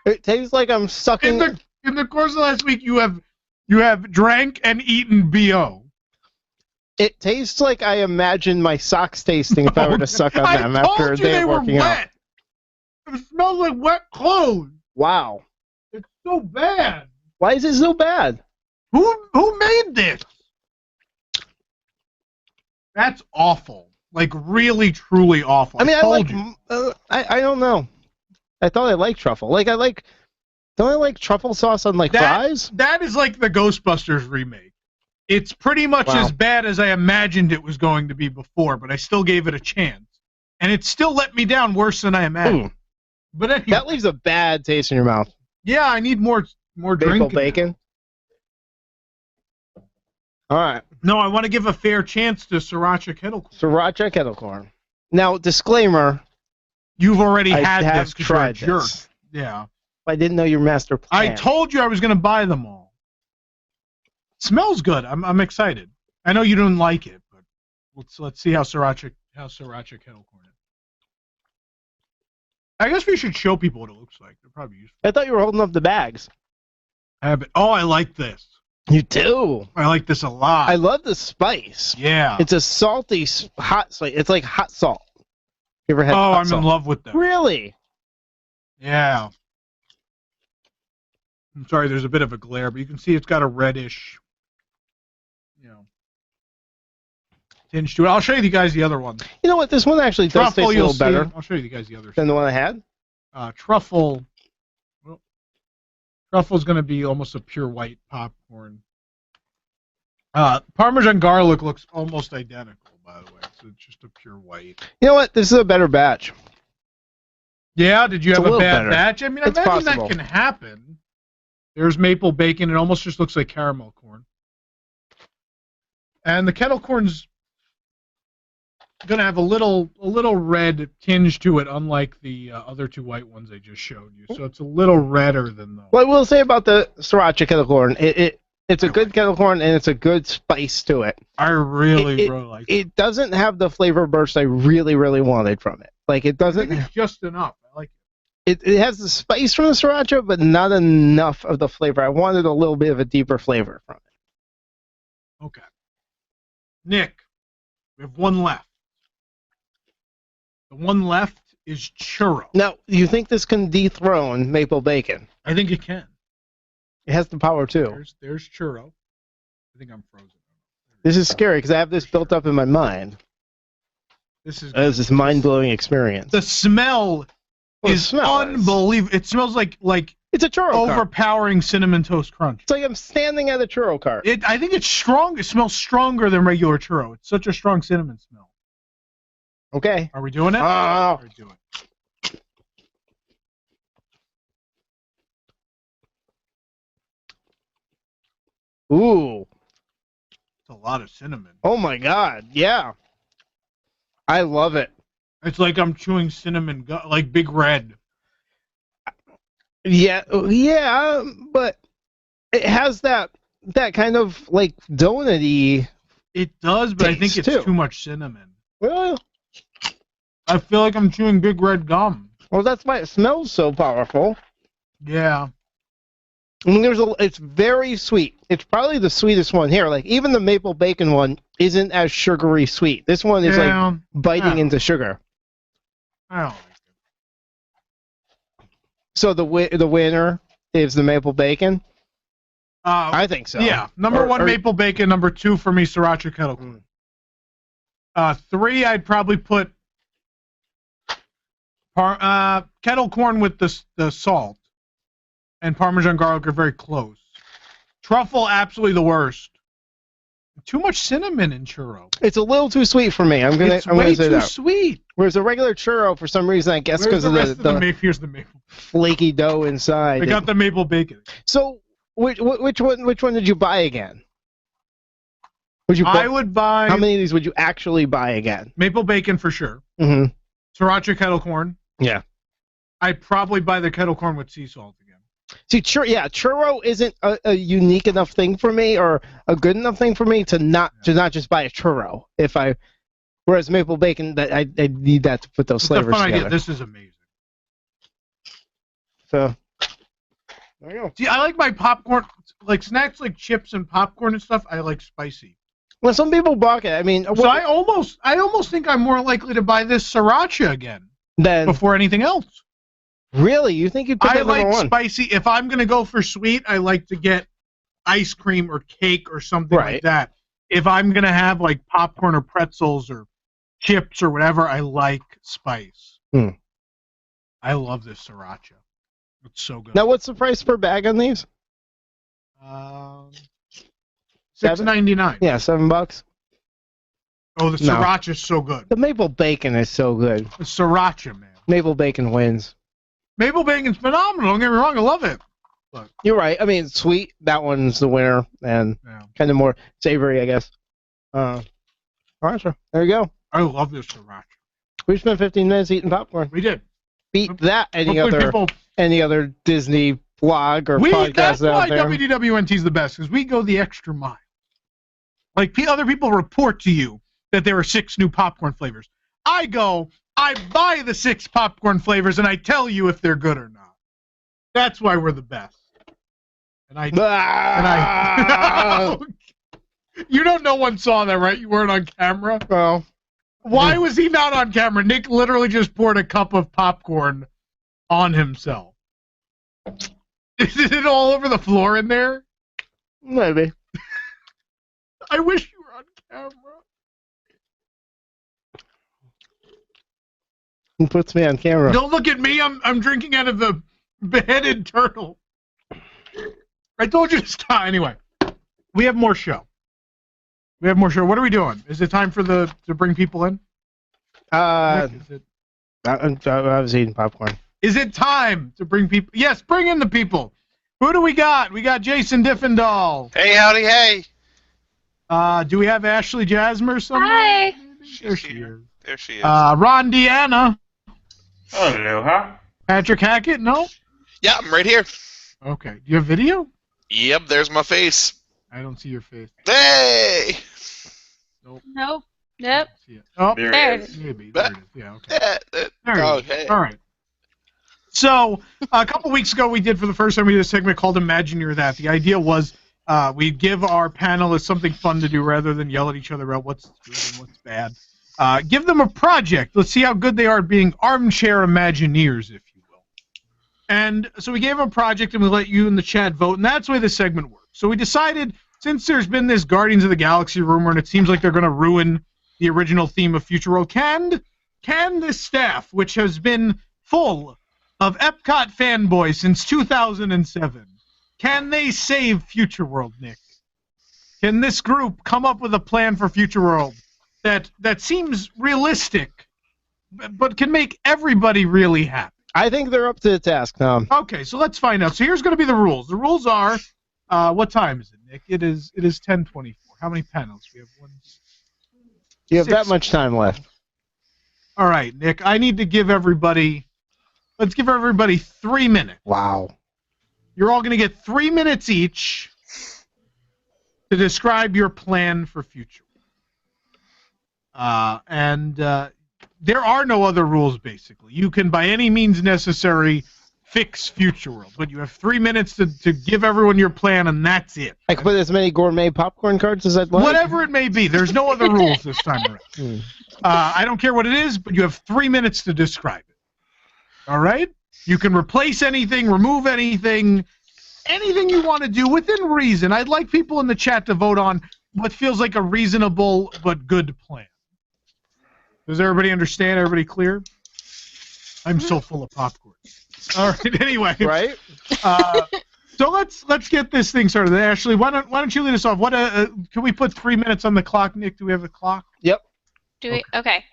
It tastes like I'm sucking. In the course of last week, you have drank and eaten BO. It tastes like I imagined my socks tasting if I were to suck on them after a day of working out. It smells like wet clothes. Wow. It's so bad. Why is it so bad? Who made this? That's awful. Like really, truly awful. I mean, I don't know. I thought I liked truffle. Don't I like truffle sauce on fries? That is like the Ghostbusters remake. It's pretty much as bad as I imagined it was going to be before, but I still gave it a chance. And it still let me down worse than I imagined. But anyway, that leaves a bad taste in your mouth. Yeah, I need more drink. Bacon. All right. No, I want to give a fair chance to Sriracha Kettle Corn. Sriracha Kettle Corn. Now, disclaimer. You've already had this because you're a tried jerk. this. Yeah. I didn't know your master plan. I told you I was going to buy them all. Smells good. I'm excited. I know you don't like it, but let's see how Sriracha Kettle Corn is. I guess we should show people what it looks like. They're probably useful. I thought you were holding up the bags. I like this. You do? I like this a lot. I love the spice. Yeah. It's a salty, hot spice. It's like hot salt. You ever had hot I'm salt? in love with them. Really? Yeah. I'm sorry, there's a bit of a glare, but you can see it's got a reddish, tinge to it. I'll show you guys the other one. You know what? This one actually does taste a little better. I'll show you guys the other than the one I had. Truffle. Well, truffle's going to be almost a pure white popcorn. Parmesan garlic looks almost identical, by the way. So it's just a pure white. You know what? This is a better batch. Yeah? Did you have a bad better. batch? I mean, I imagine that can happen. There's maple bacon. It almost just looks like caramel corn. And the kettle corn's going to have a little red tinge to it, unlike the other two white ones I just showed you. So it's a little redder than those. What I will say about the Sriracha kettle corn, it's a good kettle corn and it's a good spice to it. I really like it. It doesn't have the flavor burst I really, really wanted from it. Like it doesn't. It's just enough. I like it. It has the spice from the Sriracha, but not enough of the flavor. I wanted a little bit of a deeper flavor from it. Okay. Nick, we have one left. The one left is churro. Now, you think this can dethrone maple bacon? I think it can. It has the power too. There's churro. I think I'm frozen. This is scary because I have this built up in my mind. This is this mind-blowing experience. The smell is unbelievable. It smells like it's a churro overpowering cinnamon toast crunch. It's like I'm standing at a churro cart. I think it's strong. It smells stronger than regular churro. It's such a strong cinnamon smell. Okay. Are we doing it? Oh. We're doing it. Ooh. It's a lot of cinnamon. Oh my God. Yeah. I love it. It's like I'm chewing cinnamon, like Big Red. Yeah, but it has that kind of like donut-y. It does, but I think it's too much cinnamon. Well, I feel like I'm chewing Big Red gum. Well, that's why it smells so powerful. Yeah. I mean, it's very sweet. It's probably the sweetest one here. Like even the maple bacon one isn't as sugary sweet. This one is like biting into sugar. I don't like it. So the winner is the maple bacon. I think so. Yeah, number one maple bacon. Number two for me, sriracha kettle corn. 3, I'd probably put kettle corn with the salt, and Parmesan garlic are very close. Truffle, absolutely the worst. Too much cinnamon in churro. It's a little too sweet for me. I'm gonna say that. It's way too sweet. Whereas a regular churro, for some reason, I guess because of here's the maple flaky dough inside. I got the maple bacon. So which one did you buy again? I would buy. How many of these would you actually buy again? Maple bacon for sure. Mm-hmm. Sriracha kettle corn. Yeah. I'd probably buy the kettle corn with sea salt again. See, churro isn't a unique enough thing for me, or a good enough thing for me to not just buy a churro. Whereas maple bacon, that I need that to put those flavors together. Idea. This is amazing. So there you go. See, I like my popcorn, like snacks, like chips and popcorn and stuff. I like spicy. Well, some people balk it. I mean, so I almost think I'm more likely to buy this sriracha again before anything else. Really? You think you'd pick I up like number one? Spicy. If I'm gonna go for sweet, I like to get ice cream or cake or something like that. If I'm gonna have like popcorn or pretzels or chips or whatever, I like spice. I love this sriracha. It's so good. Now, what's the price per bag on these? $6.99. Yeah, $7. Oh, the sriracha is so good. The maple bacon is so good. The sriracha, man. Maple bacon wins. Maple bacon's phenomenal. Don't get me wrong, I love it. But you're right. I mean, sweet. That one's the winner, and kind of more savory, I guess. All right, sir. There you go. I love this sriracha. We spent 15 minutes eating popcorn. We did. Beat that any other Disney blog or podcast out there. That's why WDWNT is the best, because we go the extra mile. Like other people report to you that there are 6 new popcorn flavors. I buy the 6 popcorn flavors, and I tell you if they're good or not. That's why we're the best. You know no one saw that, right? You weren't on camera? Well. Why was he not on camera? Nick literally just poured a cup of popcorn on himself. Is it all over the floor in there? Maybe. I wish you were on camera. Who puts me on camera? Don't look at me. I'm drinking out of the beheaded turtle. I told you to stop. Anyway, we have more show. What are we doing? Is it time to bring people in? I was eating popcorn. Is it time to bring people? Yes, bring in the people. Who do we got? We got Jason Diffendahl. Hey, howdy, hey. Do we have Ashley Jasmer somewhere? Hi. There she is. There she is. Ron Deanna. Aloha. Patrick Hackett, no? Yeah, I'm right here. Okay. Do you have video? Yep, there's my face. I don't see your face. Hey! Nope. Yep. Oh, there it is. Maybe. There it is. Yeah, okay. Okay. All right. So, a couple weeks ago, we did, for the first time, we did a segment called Imagine You're That. The idea was we'd give our panelists something fun to do rather than yell at each other about what's good and what's bad. Give them a project. Let's see how good they are at being armchair Imagineers, if you will. And so we gave them a project, and we let you in the chat vote, and that's the way this segment works. So we decided, since there's been this Guardians of the Galaxy rumor, and it seems like they're going to ruin the original theme of Future World, can this staff, which has been full of Epcot fanboys since 2007, can they save Future World, Nick? Can this group come up with a plan for Future World that seems realistic, but can make everybody really happy? I think they're up to the task, Tom. Okay, so let's find out. So here's going to be the rules. The rules are What time is it, Nick? It is 10:24. How many panels? We have one. You have that much time left. All right, Nick. I need to give everybody. Let's give everybody 3 minutes. Wow. You're all going to get 3 minutes each to describe your plan for future. There are no other rules, basically. You can, by any means necessary, fix Future World, but you have 3 minutes to give everyone your plan, and that's it. I can put as many gourmet popcorn cards as I'd like? Whatever it may be. There's no other rules this time around. I don't care what it is, but you have 3 minutes to describe it. All right? You can replace anything, remove anything you want to do within reason. I'd like people in the chat to vote on what feels like a reasonable but good plan. Does everybody understand? Everybody clear? I'm so full of popcorn. All right. Anyway. Right. So let's get this thing started. Ashley, why don't you lead us off? What can we put 3 minutes on the clock, Nick? Do we have a clock? Yep. Okay.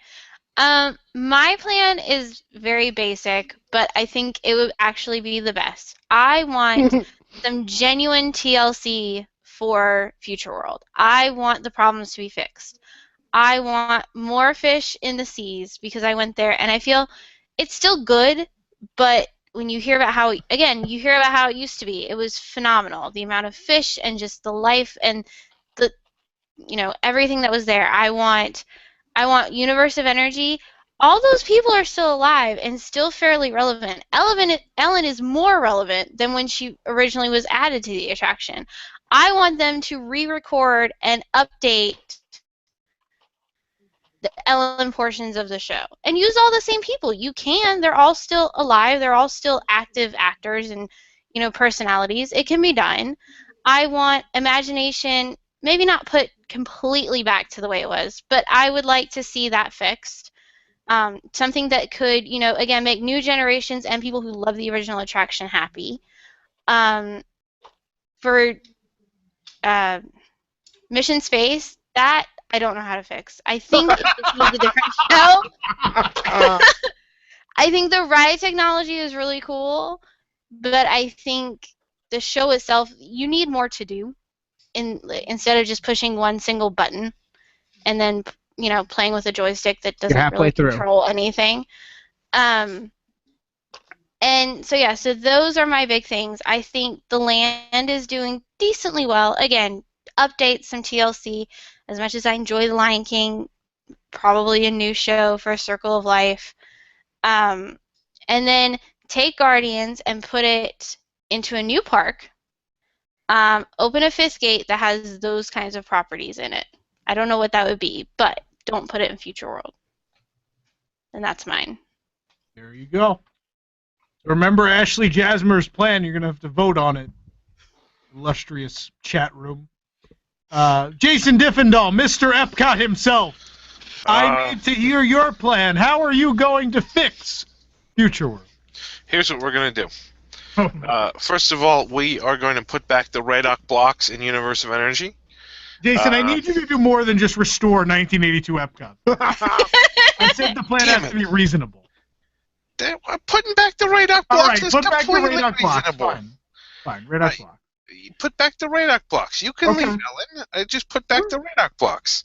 My plan is very basic, but I think it would actually be the best. I want some genuine TLC for Future World. I want the problems to be fixed. I want more fish in the seas because I went there and I feel it's still good, but when you hear about how, again, you hear about how it used to be, it was phenomenal. The amount of fish and just the life and the, everything that was there. I want Universe of Energy. All those people are still alive and still fairly relevant. Ellen is more relevant than when she originally was added to the attraction. I want them to re-record and update the Ellen portions of the show and use all the same people. You can. They're all still alive. They're all still active actors and, personalities. It can be done. I want Imagination maybe not put completely back to the way it was, but I would like to see that fixed. Something that could, again, make new generations and people who love the original attraction happy. For Mission Space, that I don't know how to fix. I think it just needs a different show. I think the ride technology is really cool, but I think the show itself, you need more to do instead of just pushing one single button and then playing with a joystick that doesn't really control anything. And so those are my big things. I think the land is doing decently well. Again, update some TLC. As much as I enjoy The Lion King, probably a new show for Circle of Life. And then take Guardians and put it into a new park. Open a 5th gate that has those kinds of properties in it. I don't know what that would be, but don't put it in Future World. And that's mine. There you go. Remember Ashley Jasmer's plan. You're going to have to vote on it. Illustrious chat room. Jason Diffendahl, Mr. Epcot himself. I need to hear your plan. How are you going to fix Future World? Here's what we're going to do. First of all, we are going to put back the Red Rock blocks in Universe of Energy. Jason, I need you to do more than just restore 1982 Epcot. I said the plan has to be reasonable. Putting back the Red Rock blocks is completely reasonable. Fine, Red Rock blocks. Put back the Red Rock blocks. You can leave, Ellen. Just put back the Red Rock blocks.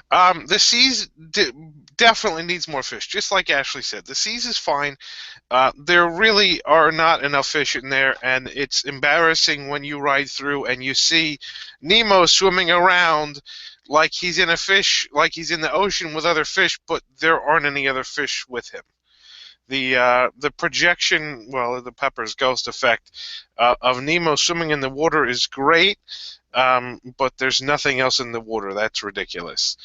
The seas definitely needs more fish, just like Ashley said. The seas is fine. There really are not enough fish in there, and it's embarrassing when you ride through and you see Nemo swimming around like he's in the ocean with other fish, but there aren't any other fish with him. The projection, the Pepper's Ghost effect of Nemo swimming in the water is great, but there's nothing else in the water. That's ridiculous.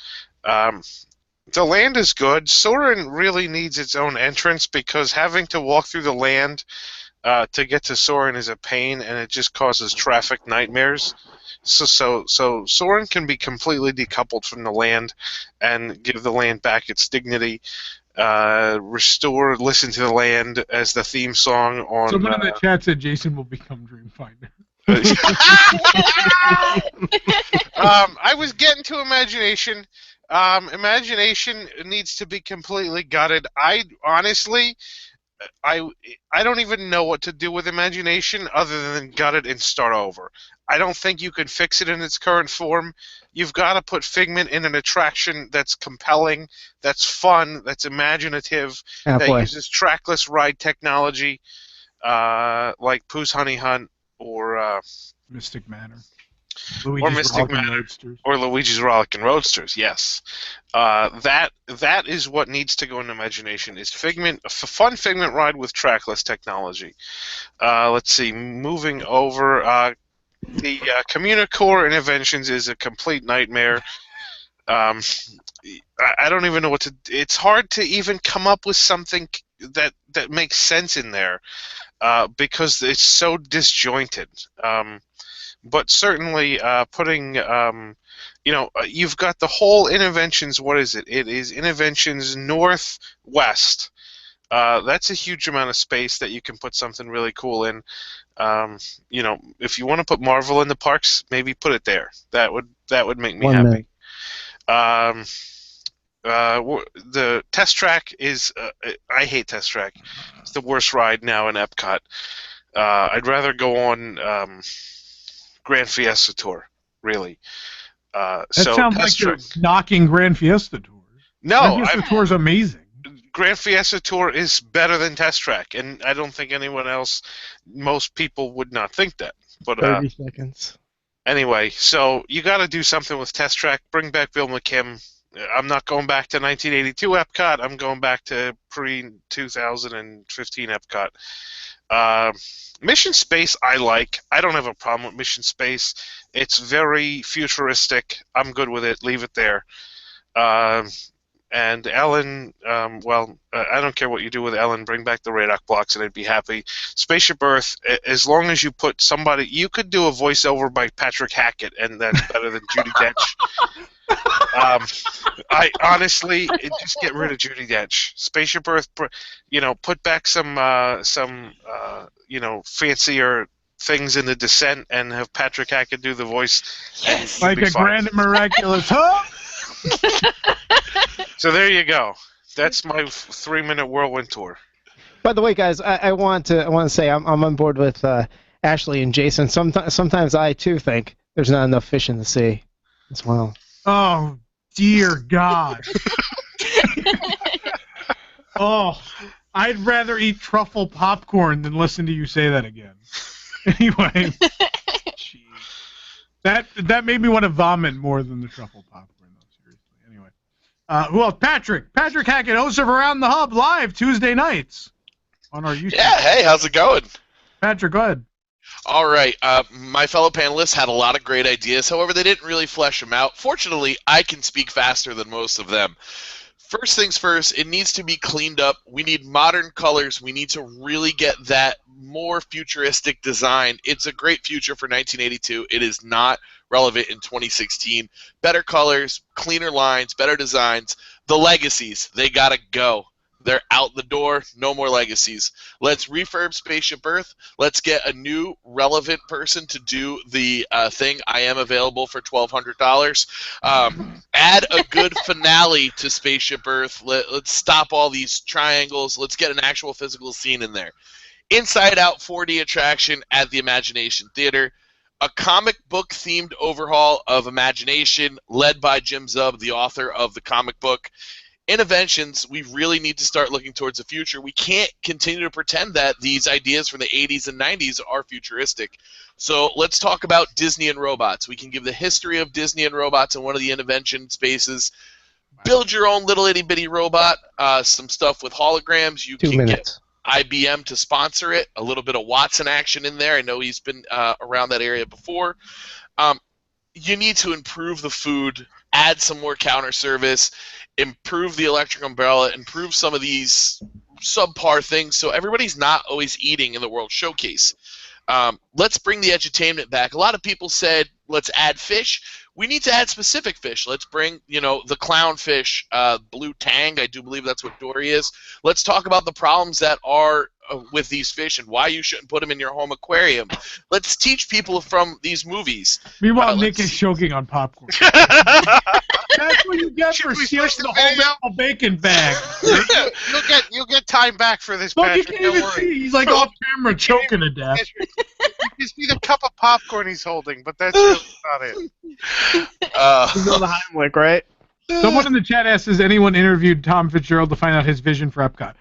The land is good. Soarin' really needs its own entrance because having to walk through the land to get to Soarin' is a pain, and it just causes traffic nightmares. So Soarin' can be completely decoupled from the land and give the land back its dignity. Restore Listen to the Land as the theme song on... Someone in the chat said Jason will become Dreamfinder. I was getting to Imagination. Imagination needs to be completely gutted. I honestly, I don't even know what to do with Imagination other than gut it and start over. I don't think you can fix it in its current form. You've got to put Figment in an attraction that's compelling, that's fun, that's imaginative, that uses trackless ride technology, like Pooh's Honey Hunt or Mystic Manor. Or Luigi's Rollickin' Roadsters. Yes, that is what needs to go in Imagination. Is Figment a fun Figment ride with trackless technology? Let's see. Moving over, the Communicore Interventions is a complete nightmare. I don't even know what to. It's hard to even come up with something that makes sense in there because it's so disjointed. But certainly putting, you've got the whole Interventions. What is it? It is Interventions Northwest. That's a huge amount of space that you can put something really cool in. If you want to put Marvel in the parks, maybe put it there. That would make me happy. The Test Track is. I hate Test Track. It's the worst ride now in Epcot. I'd rather go on Grand Fiesta Tour, really. That sounds like you're knocking Grand Fiesta Tour. No, Grand Fiesta Tour is amazing. Grand Fiesta Tour is better than Test Track, and I don't think most people would not think that. But 30 seconds. Anyway, so you got to do something with Test Track. Bring back Bill McKim. I'm not going back to 1982 Epcot. I'm going back to pre-2015 Epcot. Mission Space I like. I don't have a problem with Mission Space. It's very futuristic. I'm good with it. Leave it there. And Ellen, I don't care what you do with Ellen. Bring back the Radok blocks and I'd be happy. Spaceship Earth, as long as you put somebody... You could do a voiceover by Patrick Hackett, and that's better than Judi Dench. I honestly, just get rid of Judi Dench. Spaceship Earth, put back some fancier things in the Descent and have Patrick Hackett do the voice. Yes. Like a grand and miraculous hug. So there you go. That's my 3-minute whirlwind tour. By the way, guys, I want to say I'm on board with Ashley and Jason. Sometimes I too think there's not enough fish in the sea as well. Oh dear God. Oh, I'd rather eat truffle popcorn than listen to you say that again. Anyway, that made me want to vomit more than the truffle popcorn. Who else? Patrick Hackett, host of Around the Hub, live Tuesday nights on our YouTube. Yeah, hey, how's it going? Patrick, go ahead. All right, my fellow panelists had a lot of great ideas. However, they didn't really flesh them out. Fortunately, I can speak faster than most of them. First things first, it needs to be cleaned up. We need modern colors. We need to really get that more futuristic design. It's a great future for 1982. It is not relevant in 2016. Better colors, cleaner lines, better designs. The legacies, they gotta go. They're out the door. No more legacies. Let's refurb Spaceship Earth. Let's get a new relevant person to do the thing. I am available for $1,200. Add a good finale to Spaceship Earth. Let's stop all these triangles. Let's get an actual physical scene in there. Inside Out 4D attraction at the Imagination Theater. A comic book themed overhaul of Imagination led by Jim Zub, the author of the comic book. Interventions, we really need to start looking towards the future. We can't continue to pretend that these ideas from the 80s and 90s are futuristic. So let's talk about Disney and robots. We can give the history of Disney and robots in one of the intervention spaces. Build your own little itty-bitty robot. Some stuff with holograms. You can get IBM to sponsor it. A little bit of Watson action in there. I know he's been around that area before. You need to improve the food, add some more counter service, improve the electric umbrella, improve some of these subpar things so everybody's not always eating in the World Showcase. Let's bring the edutainment back. A lot of people said, let's add fish. We need to add specific fish. Let's bring, the clownfish, blue tang. I do believe that's what Dory is. Let's talk about the problems that are with these fish and why you shouldn't put them in your home aquarium. Let's teach people from these movies. Meanwhile, Nick is choking on popcorn. That's what you get for stealing the whole bacon bag. You'll get time back for this. Look, Patrick, you can't even see. He's like off camera choking to death. You see the cup of popcorn he's holding, but that's really not it. He's on the Heimlich, right? Someone in the chat asks, has anyone interviewed Tom Fitzgerald to find out his vision for Epcot?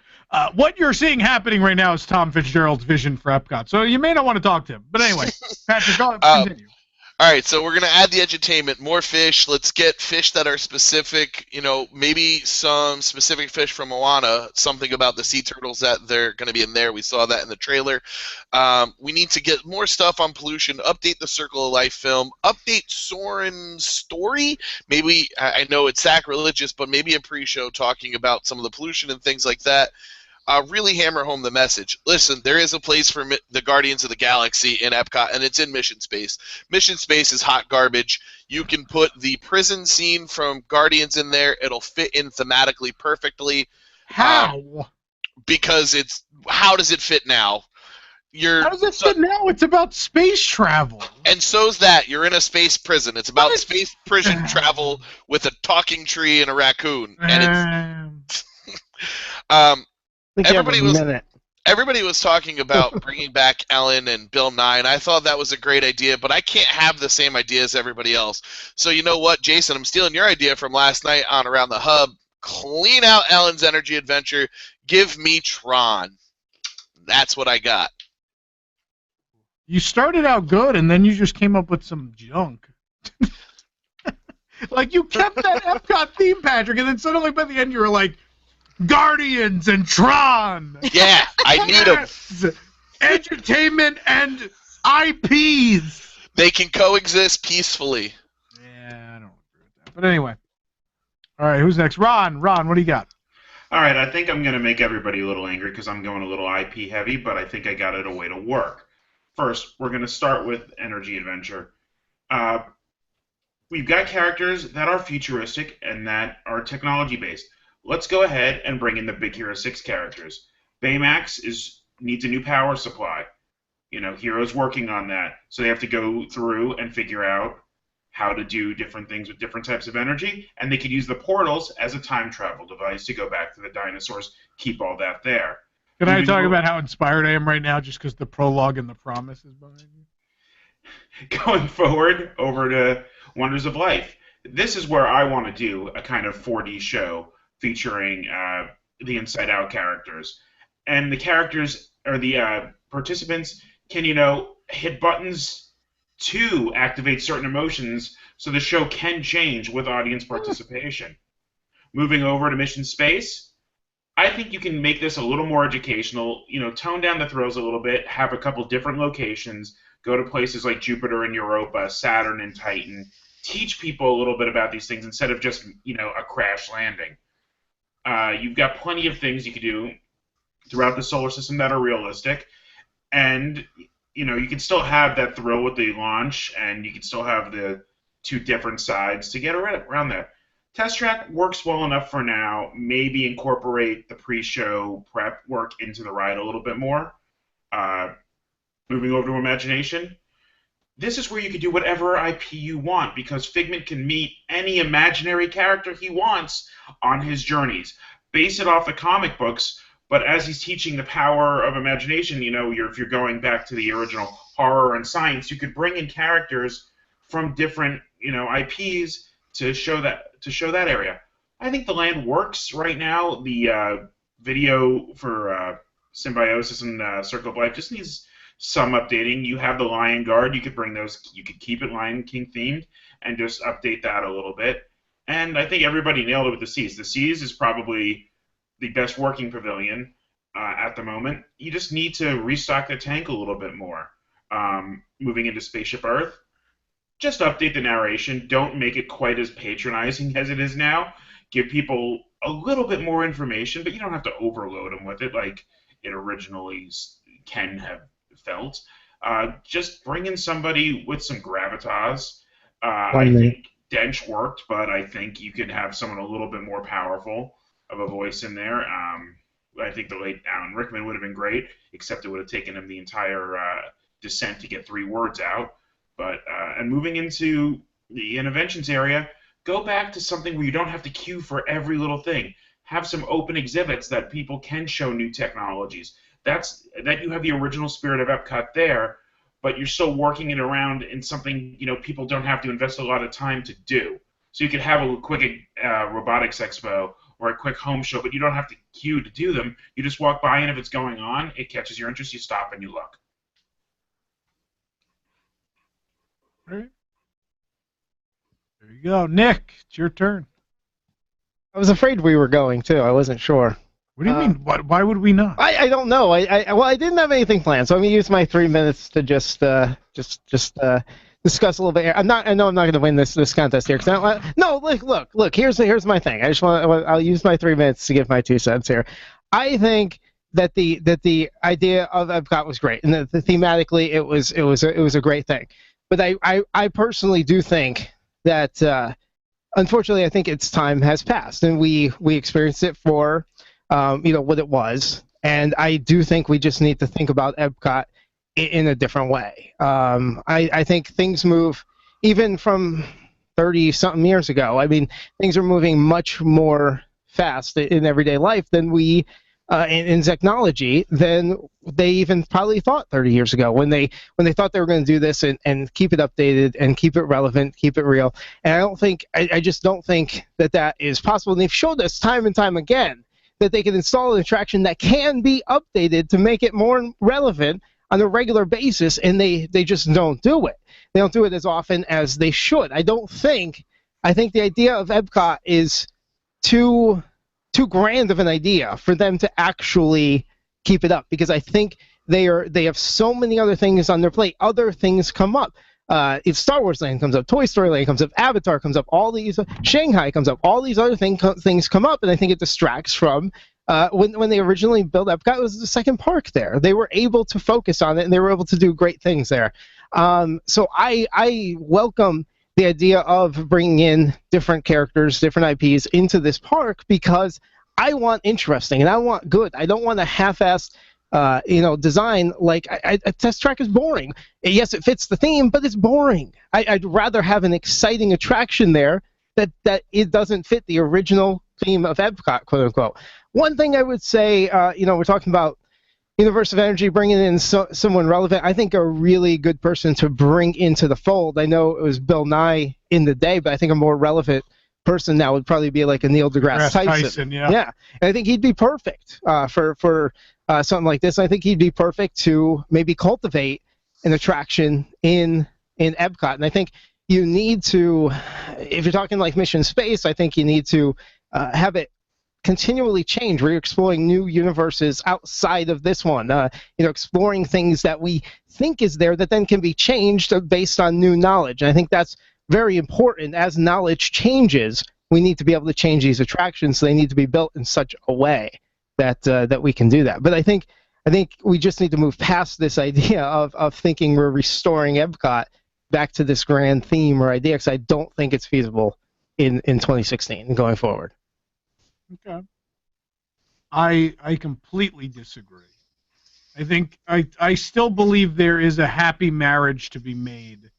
What you're seeing happening right now is Tom Fitzgerald's vision for Epcot. So you may not want to talk to him. But anyway, Patrick, continue. All right, so we're going to add the edutainment, more fish. Let's get fish that are specific, maybe some specific fish from Moana, something about the sea turtles that they're going to be in there. We saw that in the trailer. We need to get more stuff on pollution, update the Circle of Life film, update Soren's story. Maybe, I know it's sacrilegious, but maybe a pre-show talking about some of the pollution and things like that. Really hammer home the message. Listen, there is a place for the Guardians of the Galaxy in Epcot, and it's in Mission Space. Mission Space is hot garbage. You can put the prison scene from Guardians in there. It'll fit in thematically perfectly. How? Because how does it fit now? How does it fit now? It's about space travel. And so's that. You're in a space prison. It's about space prison travel with a talking tree and a raccoon. And it's... Everybody was talking about bringing back Ellen and Bill Nye, and I thought that was a great idea, but I can't have the same idea as everybody else. So you know what, Jason? I'm stealing your idea from last night on Around the Hub. Clean out Ellen's Energy Adventure. Give me Tron. That's what I got. You started out good, and then you just came up with some junk. Like, you kept that Epcot theme, Patrick, and then suddenly by the end you were like, Guardians and Tron. Yeah, I need them. Entertainment and IPs. They can coexist peacefully. Yeah, I don't agree with that. But anyway. All right, who's next? Ron, what do you got? All right, I think I'm going to make everybody a little angry because I'm going a little IP heavy, but I think I got it a way to work. First, we're going to start with Energy Adventure. We've got characters that are futuristic and that are technology-based. Let's go ahead and bring in the Big Hero 6 characters. Baymax needs a new power supply. Hero's working on that. So they have to go through and figure out how to do different things with different types of energy. And they could use the portals as a time travel device to go back to the dinosaurs, keep all that there. Can I talk about how inspired I am right now just because the prologue and the promise is behind you? Going forward over to Wonders of Life. This is where I want to do a kind of 4D show featuring the Inside Out characters. And the characters, or the participants, can, hit buttons to activate certain emotions so the show can change with audience participation. Moving over to Mission Space, I think you can make this a little more educational, tone down the thrills a little bit, have a couple different locations, go to places like Jupiter and Europa, Saturn and Titan, teach people a little bit about these things instead of just, a crash landing. You've got plenty of things you can do throughout the solar system that are realistic, and you can still have that thrill with the launch, and you can still have the two different sides to get around that. Test Track works well enough for now. Maybe incorporate the pre-show prep work into the ride a little bit more. Moving over to Imagination. This is where you can do whatever IP you want, because Figment can meet any imaginary character he wants on his journeys. Base it off the comic books, but as he's teaching the power of imagination, if you're going back to the original horror and science, you could bring in characters from different, IPs to show that area. I think the land works right now. The video for Symbiosis and Circle of Life just needs some updating. You have the Lion Guard. You could bring those. You could keep it Lion King themed and just update that a little bit. And I think everybody nailed it with the Seas. The Seas is probably the best working pavilion at the moment. You just need to restock the tank a little bit more. Moving into Spaceship Earth, just update the narration. Don't make it quite as patronizing as it is now. Give people a little bit more information, but you don't have to overload them with it like it originally can have felt. Just bring in somebody with some gravitas. I think Dench worked, but I think you could have someone a little bit more powerful of a voice in there. I think the late Alan Rickman would have been great, except it would have taken him the entire descent to get 3 words out. But and moving into the interventions area, go back to something where you don't have to queue for every little thing. Have some open exhibits that people can show new technologies. That you have the original spirit of Epcot there, but you're still working it around in something people don't have to invest a lot of time to do. So you could have a quick robotics expo or a quick home show, but you don't have to queue to do them. You just walk by, and if it's going on, it catches your interest, you stop and you look. All right. There you go. Nick, it's your turn. I was afraid we were going, too. I wasn't sure. What do you mean? Why would we not? I don't know. I didn't have anything planned, so I'm gonna use my 3 minutes to just discuss a little bit here. I know I'm not gonna win this contest here. Look. Here's my thing. I'll use my 3 minutes to give my 2 cents here. I think that the idea of Epcot was great, and that thematically it was a great thing. But I personally do think that unfortunately I think its time has passed, and we experienced it for what it was, and I do think we just need to think about Epcot in a different way. I think things move, even from 30-something years ago. I mean, things are moving much more fast in everyday life than we in technology than they even probably thought 30 years ago when they thought they were going to do this and keep it updated and keep it relevant, keep it real. And I just don't think that is possible. And they've showed us time and time again that they can install an attraction that can be updated to make it more relevant on a regular basis, and they just don't do it. They don't do it as often as they should. I think the idea of Epcot is too grand of an idea for them to actually keep it up, because I think they have so many other things on their plate. Other things come up. If Star Wars Land comes up, Toy Story Land comes up, Avatar comes up, all these Shanghai comes up, all these other things come up, and I think it distracts from when they originally built Epcot. It was the second park there. They were able to focus on it, and they were able to do great things there. So I welcome the idea of bringing in different characters, different IPs into this park, because I want interesting and I want good. I don't want a half-assed design. Like a test track is boring. Yes, it fits the theme, but it's boring. I'd rather have an exciting attraction there that it doesn't fit the original theme of Epcot, quote unquote. One thing I would say, we're talking about Universe of Energy bringing in someone relevant. I think a really good person to bring into the fold. I know it was Bill Nye in the day, but I think a more relevant person now would probably be like a Neil deGrasse Tyson. Yeah. And I think he'd be perfect for something like this. I think he'd be perfect to maybe cultivate an attraction in Epcot. And I think you need to, if you're talking like Mission Space, I think you need to have it continually change, where you're exploring new universes outside of this one, exploring things that we think is there that then can be changed based on new knowledge. And I think that's very important. As knowledge changes, we need to be able to change these attractions, so they need to be built in such a way that we can do that. But I think we just need to move past this idea of thinking we're restoring Epcot back to this grand theme or idea, because I don't think it's feasible in 2016 and going forward. Okay. I completely disagree. I think I still believe there is a happy marriage to be made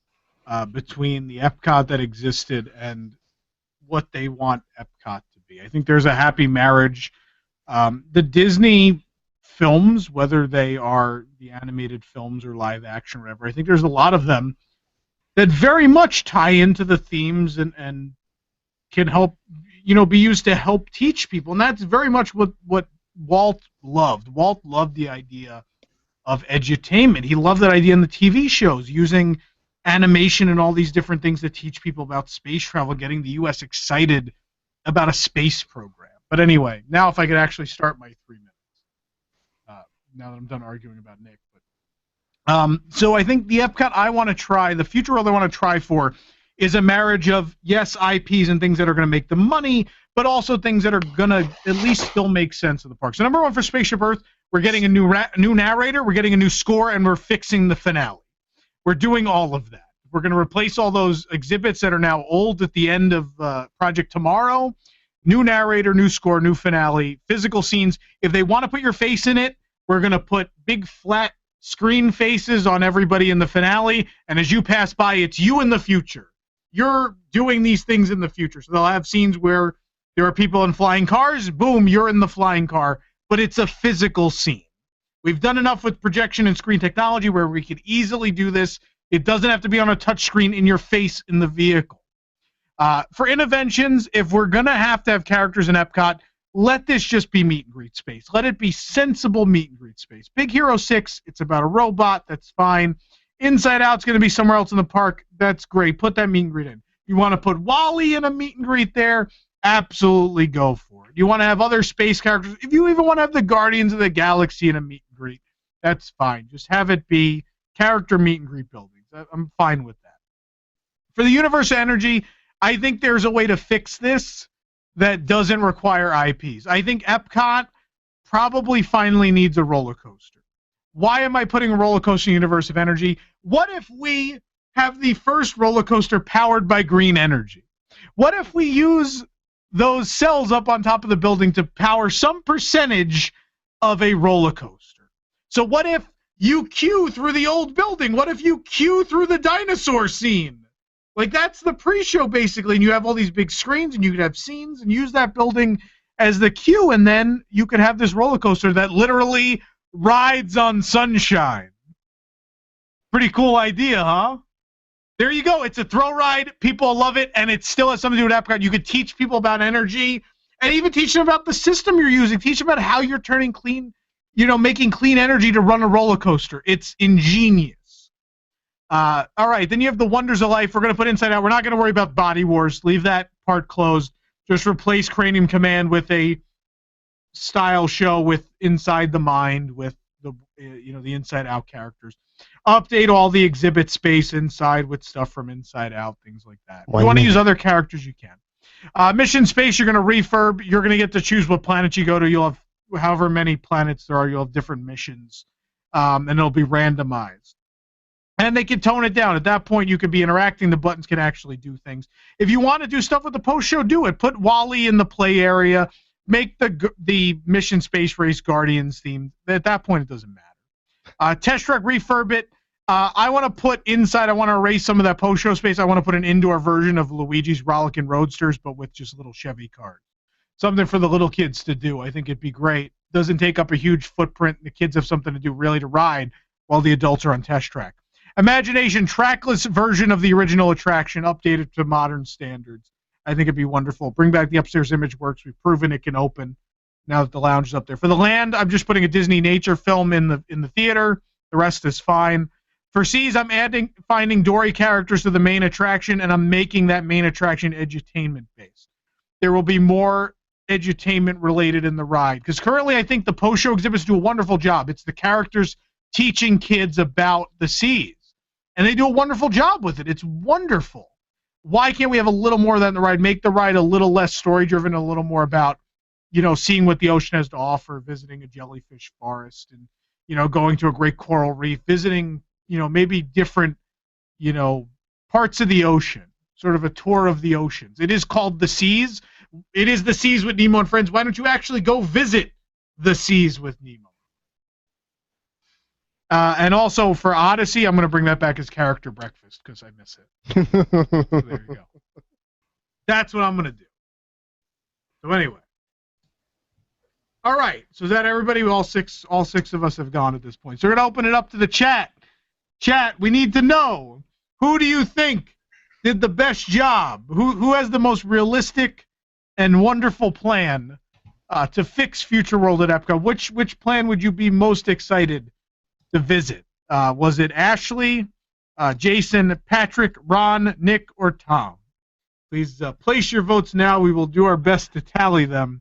between the Epcot that existed and what they want Epcot to be. I think there's a happy marriage. The Disney films, whether they are the animated films or live action or whatever, I think there's a lot of them that very much tie into the themes and can help, be used to help teach people. And that's very much what Walt loved. Walt loved the idea of edutainment. He loved that idea in the TV shows, using animation and all these different things to teach people about space travel, getting the U.S. excited about a space program. But anyway, now if I could actually start my 3 minutes, now that I'm done arguing about Nick. So I think the Epcot I want to try, the future world I want to try for, is a marriage of, yes, IPs and things that are going to make the money, but also things that are going to at least still make sense of the park. So number one, for Spaceship Earth, we're getting a new narrator, we're getting a new score, and we're fixing the finale. We're doing all of that. We're going to replace all those exhibits that are now old at the end of Project Tomorrow. New narrator, new score, new finale, physical scenes. If they want to put your face in it, we're going to put big flat screen faces on everybody in the finale, and as you pass by, it's you in the future. You're doing these things in the future. So they'll have scenes where there are people in flying cars, boom, you're in the flying car, but it's a physical scene. We've done enough with projection and screen technology where we could easily do this. It doesn't have to be on a touch screen in your face in the vehicle. For interventions, if we're going to have characters in Epcot, let this just be meet and greet space. Let it be sensible meet and greet space. Big Hero 6, it's about a robot. That's fine. Inside Out's going to be somewhere else in the park. That's great. Put that meet and greet in. You want to put Wall-E in a meet and greet there? Absolutely go for it. You want to have other space characters? If you even want to have the Guardians of the Galaxy in a meet and greet, that's fine. Just have it be character meet and greet buildings. I'm fine with that. For the Universe of Energy, I think there's a way to fix this that doesn't require IPs. I think Epcot probably finally needs a roller coaster. Why am I putting a roller coaster in Universe of Energy? What if we have the first roller coaster powered by green energy? What if we use those cells up on top of the building to power some percentage of a roller coaster? So what if you queue through the old building? What if you queue through the dinosaur scene? Like, that's the pre-show, basically, and you have all these big screens, and you could have scenes, and use that building as the queue, and then you could have this roller coaster that literally rides on sunshine. Pretty cool idea, huh? There you go. It's a throw ride. People love it, and it still has something to do with Epcot. You could teach people about energy, and even teach them about the system you're using. Teach them about how you're turning clean, making clean energy to run a roller coaster. It's ingenious. All right, then you have the Wonders of Life. We're going to put Inside Out. We're not going to worry about Body Wars. Leave that part closed. Just replace Cranium Command with a style show with Inside the Mind, with the Inside Out characters. Update all the exhibit space inside with stuff from Inside Out, things like that. If you want to use other characters, you can. Mission Space, you're going to refurb. You're going to get to choose what planet you go to. You'll have however many planets there are. You'll have different missions, and it'll be randomized. And they can tone it down. At that point, you can be interacting. The buttons can actually do things. If you want to do stuff with the post-show, do it. Put Wall-E in the play area. Make the Mission Space Race Guardians theme. At that point, it doesn't matter. Test Track, refurb it. I want to put inside, I want to erase some of that post-show space. I want to put an indoor version of Luigi's Rollickin' Roadsters, but with just little Chevy cars. Something for the little kids to do. I think it'd be great. Doesn't take up a huge footprint. The kids have something to do really to ride while the adults are on Test Track. Imagination, trackless version of the original attraction, updated to modern standards. I think it'd be wonderful. Bring back the Upstairs Image Works. We've proven it can open now that the lounge is up there. For the land, I'm just putting a Disney nature film in the theater. The rest is fine. For Seas, I'm finding Dory characters to the main attraction, and I'm making that main attraction edutainment based. There will be more edutainment related in the ride, because currently I think the post-show exhibits do a wonderful job. It's the characters teaching kids about the seas. And they do a wonderful job with it. It's wonderful. Why can't we have a little more of that in the ride? Make the ride a little less story-driven, a little more about, seeing what the ocean has to offer, visiting a jellyfish forest, and, going to a great coral reef, visiting, maybe different, parts of the ocean, sort of a tour of the oceans. It is called The Seas. It is The Seas with Nemo and Friends. Why don't you actually go visit The Seas with Nemo? And also for Odyssey, I'm going to bring that back as character breakfast because I miss it. So there you go. That's what I'm going to do. So anyway. All right. So is that everybody? All six of us have gone at this point. So we're going to open it up to the chat. Chat, we need to know, who do you think did the best job? Who has the most realistic and wonderful plan to fix Future World at Epcot? Which plan would you be most excited to visit? Was it Ashley, Jason, Patrick, Ron, Nick, or Tom? Please place your votes now. We will do our best to tally them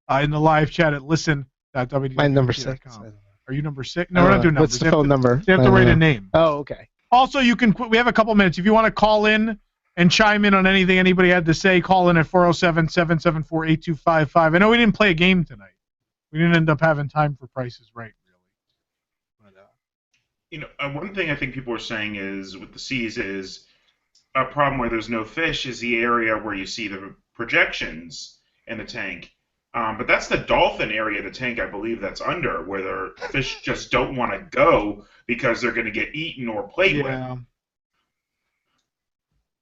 in the live chat at listen.wdw.com. My number 6. Are you number 6? No, we're not doing numbers. What's the phone number? You have to write a name. Oh, okay. Also, we have a couple minutes. If you want to call in and chime in on anything anybody had to say, call in at 407-774-8255. I know we didn't play a game tonight. We didn't end up having time for Price is Right. One thing I think people are saying is with the seas is a problem where there's no fish is the area where you see the projections in the tank. But that's the dolphin area of the tank, I believe, that's under, where the fish just don't want to go because they're going to get eaten or played with.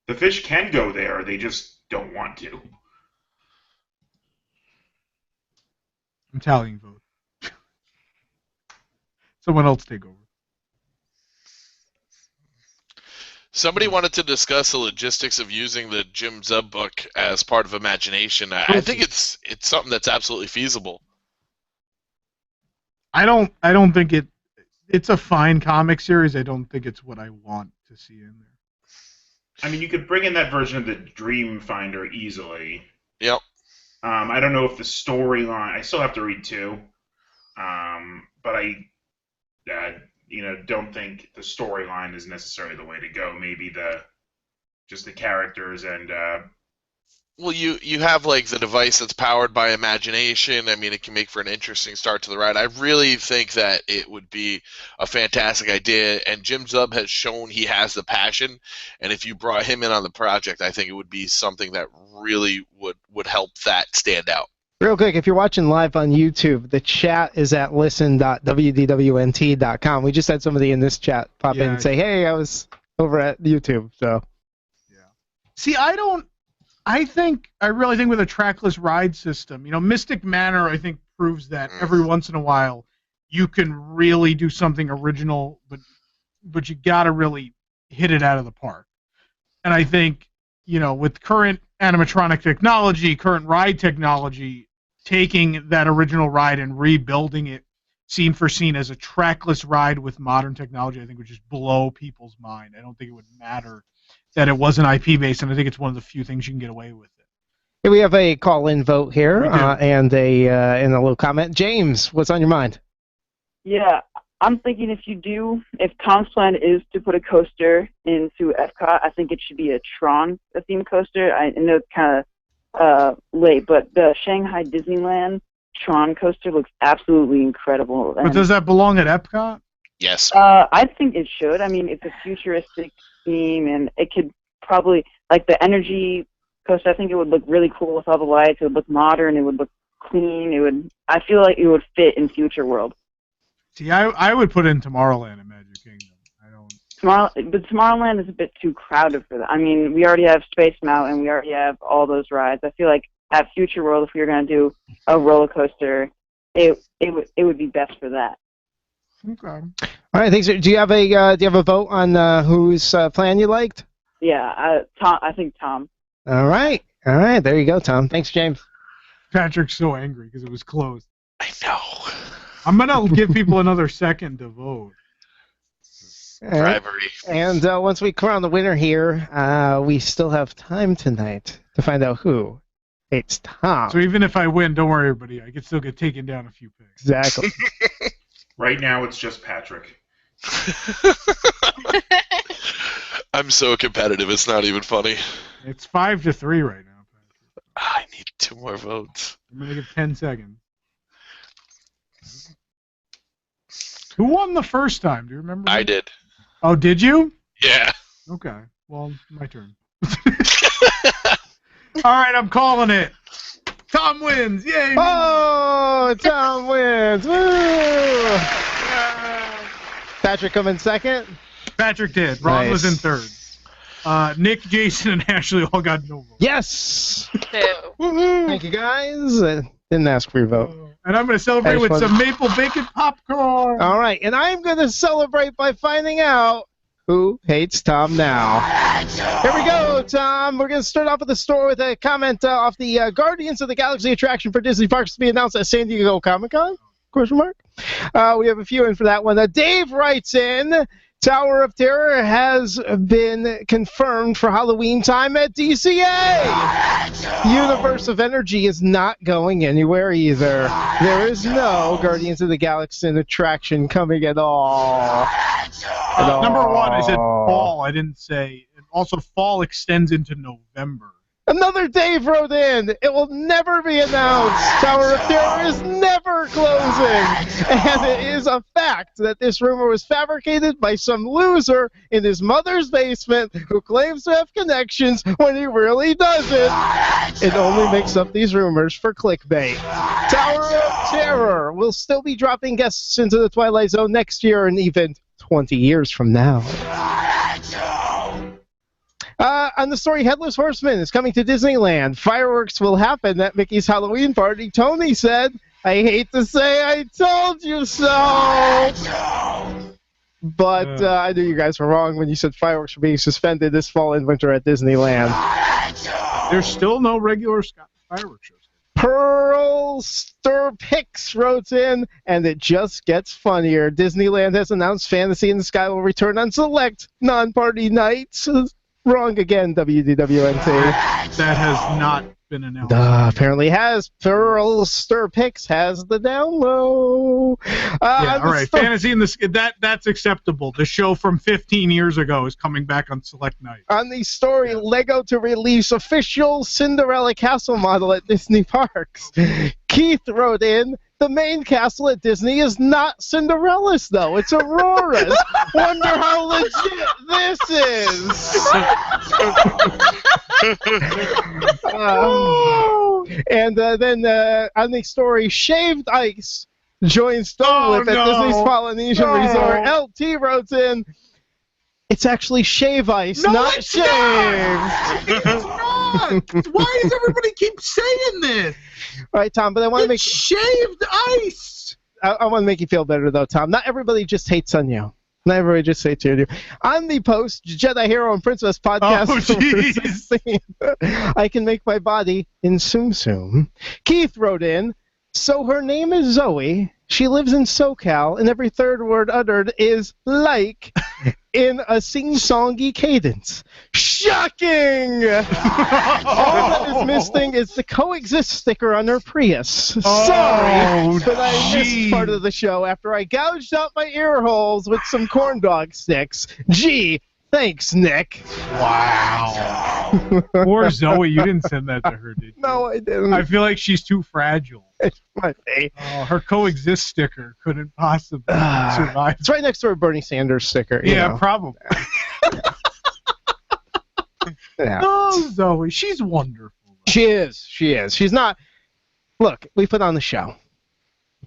The fish can go there, they just don't want to. Italian vote. Someone else take over. Somebody wanted to discuss the logistics of using the Jim Zub book as part of Imagination. I think it's something that's absolutely feasible. I don't think it's a fine comic series. I don't think it's what I want to see in there. I mean, you could bring in that version of the Dream Finder easily. Yep. I don't know if the storyline. I still have to read 2, but I don't think the storyline is necessarily the way to go. Maybe just the characters and. Well, you have like the device that's powered by Imagination. I mean, it can make for an interesting start to the ride. I really think that it would be a fantastic idea, and Jim Zub has shown he has the passion. And if you brought him in on the project, I think it would be something that really would help that stand out. Real quick, if you're watching live on YouTube, the chat is at listen.wdwnt.com. We just had somebody in this chat pop in and say, "Hey, I was over at YouTube." So. See, I really think with a trackless ride system, Mystic Manor, I think, proves that every once in a while you can really do something original, but you got to really hit it out of the park. And I think, with current animatronic technology, current ride technology, taking that original ride and rebuilding it scene for scene as a trackless ride with modern technology, I think would just blow people's mind. I don't think it would matter that it wasn't IP-based, and I think it's one of the few things you can get away with it. Hey, we have a call-in vote here and a little comment. James, what's on your mind? Yeah, I'm thinking if Tom's plan is to put a coaster into Epcot, I think it should be a Tron-themed coaster. I know it's kind of late, but the Shanghai Disneyland Tron coaster looks absolutely incredible. But does that belong at Epcot? Yes. I think it should. I mean, it's a futuristic theme, and it could probably, like the energy coaster, I think it would look really cool with all the lights. It would look modern. It would look clean. I feel like it would fit in Future World. See, I would put in Tomorrowland and Magic Kingdom. But Tomorrowland is a bit too crowded for that. I mean, we already have Space Mountain. We already have all those rides. I feel like at Future World, if we were going to do a roller coaster, it would be best for that. Okay. All right, thanks. Do you have a vote on whose plan you liked? Yeah, Tom. I think Tom. All right. There you go, Tom. Thanks, James. Patrick's so angry because it was closed. I know. I'm gonna give people another second to vote. Bribery. And once we crown the winner here, we still have time tonight to find out who hates Tom. So even if I win, don't worry, everybody. I can still get taken down a few picks. Exactly. Right now, it's just Patrick. I'm so competitive, it's not even funny. It's 5-3 right now, Patrick. I need 2 more votes. I'm going to give 10 seconds. Who won the first time? Do you remember? I did. Oh, did you? Yeah. Okay. Well, my turn. All right, I'm calling it. Tom wins. Yay. Oh, Tom wins. Woo! Patrick come in second? Patrick did. Ron was in third. Nick, Jason, and Ashley all got no vote. Yes! Thank you, guys. Didn't ask for your vote. And I'm going to celebrate with some maple bacon popcorn. All right, and I'm going to celebrate by finding out who hates Tom now. Here we go, Tom. We're going to start off with with a comment off the Guardians of the Galaxy attraction for Disney Parks to be announced at San Diego Comic-Con? Question mark. We have a few in for that one. Dave writes in, Tower of Terror has been confirmed for Halloween time at DCA. Universe of Energy is not going anywhere either. There is no Guardians of the Galaxy attraction coming at all. Number one, I said fall. I didn't say. And also, fall extends into November. Another Dave wrote in, it will never be announced. Tower of Terror is never closing. And it is a fact that this rumor was fabricated by some loser in his mother's basement who claims to have connections when he really doesn't. It only makes up these rumors for clickbait. Tower of Terror will still be dropping guests into the Twilight Zone next year and even 20 years from now. On the story, Headless Horseman is coming to Disneyland. Fireworks will happen at Mickey's Halloween party. Tony said, I hate to say I told you so. But I knew you guys were wrong when you said fireworks were being suspended this fall and winter at Disneyland. There's still no regular fireworks shows. Pearl Sturpix wrote in, and it just gets funnier. Disneyland has announced Fantasy in the Sky will return on select non-party nights. Wrong again, WDWNT. That has not been announced. Apparently has. Pearl Sturpix has the down low. Yeah, all right. Fantasy in the that's acceptable. The show from 15 years ago is coming back on select night. On the story, Lego to release official Cinderella castle model at Disney parks. Keith wrote in, the main castle at Disney is not Cinderella's, though. It's Aurora's. Wonder how legit this is. And then on the story, Shaved Ice joins Stone Whip at Disney's Polynesian Resort. LT wrote in, it's actually Shave Ice, not shaved. It's not. Why does everybody keep saying this? All right, Tom, but I want to make shaved ice. I want to make you feel better, though, Tom. Not everybody just hates on you. Not everybody just hates you. On the post, Jedi Hero and Princess podcast. I can make my body in Tsum Tsum. Keith wrote in, so her name is Zoe. She lives in SoCal, and every third word uttered is like in a sing-songy cadence. Shocking! All that is missing is the coexist sticker on her Prius. Sorry, but I missed part of the show after I gouged out my ear holes with some corn dog sticks. Gee, thanks, Nick. Wow. Poor Zoe, you didn't send that to her, did you? No, I didn't. I feel like she's too fragile. It might be. Her coexist sticker couldn't possibly survive. It's right next to her Bernie Sanders sticker. Yeah, probably. Yeah. Oh, Zoe, she's wonderful. She is. She's not. Look, we put on the show.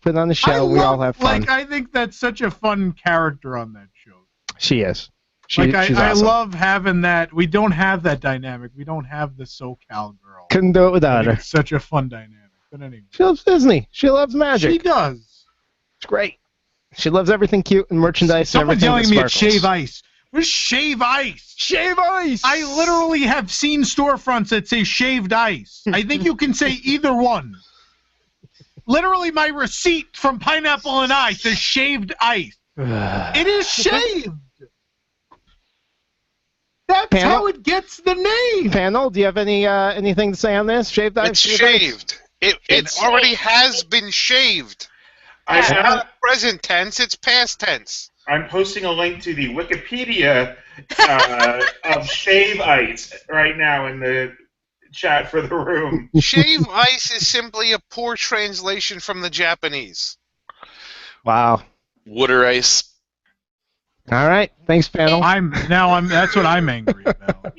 We all have fun. I think that's such a fun character on that show. She is. She's awesome. I love having that. We don't have that dynamic. We don't have the SoCal girl. Couldn't do it without her. It's such a fun dynamic. But anyway. She loves Disney. She loves magic. She does. It's great. She loves everything cute and merchandise. Someone's and yelling everything at me that at sparkles. Shave Ice. Where's Shave Ice? Shave Ice! I literally have seen storefronts that say Shaved Ice. I think you can say either one. Literally, my receipt from Pineapple and I says Shaved Ice. It is shaved. That's Panel? how it gets the name. Panel, do you have anything to say on this? Shaved Ice? It's shaved. It already has been shaved. It's not present tense, it's past tense. I'm posting a link to the Wikipedia of Shave Ice right now in the chat for the room. Shave Ice is simply a poor translation from the Japanese. Wow. Water ice. All right. Thanks, panel. That's what I'm angry about.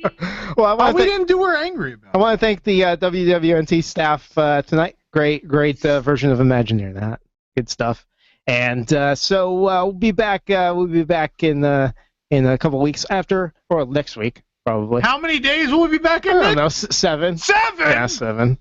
Well, we didn't do her angry about. I want to thank the WWNT staff tonight. Great version of Imagineer. That good stuff. And so we'll be back. We'll be back in a couple weeks after, or next week probably. How many days will we be back in? I don't know. 7. 7. Yeah, 7.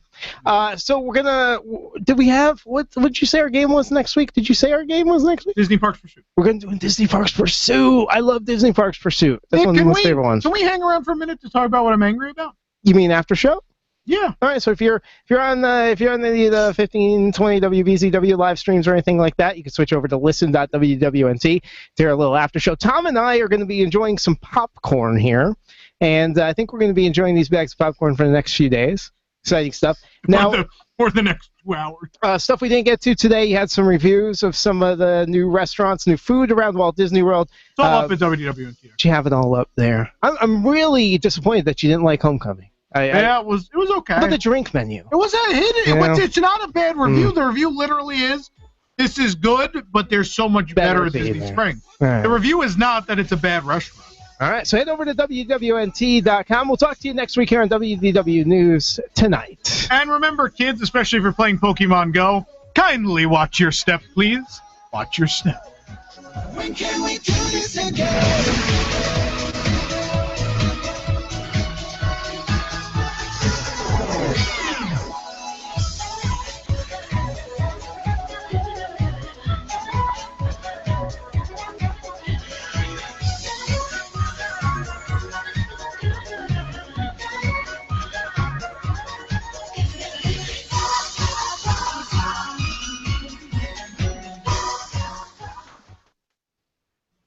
So we're gonna. Did we have what? Did you say our game was next week? Did you say our game was next week? Disney Parks Pursuit. We're gonna do Disney Parks Pursuit. I love Disney Parks Pursuit. That's one of my favorite ones. Can we hang around for a minute to talk about what I'm angry about? You mean after show? Yeah. All right. So if you're on the 1520 WBZW live streams or anything like that, you can switch over to listen.wwnt to hear a little after show. Tom and I are going to be enjoying some popcorn here, and I think we're going to be enjoying these bags of popcorn for the next few days. Exciting stuff. Now, for the next 2 hours. Stuff we didn't get to today. You had some reviews of some of the new restaurants, new food around Walt Disney World. It's all up at WDW. You have it all up there. I'm really disappointed that you didn't like Homecoming. Yeah, it was okay. How about the drink menu? It was a hit. Yeah. It's not a bad review. The review literally is, this is good, but there's so much better at Disney Springs. Right. The review is not that it's a bad restaurant. All right, so head over to WWNT.com. We'll talk to you next week here on WDW News Tonight. And remember, kids, especially if you're playing Pokemon Go, kindly watch your step, please. Watch your step. When can we do this again?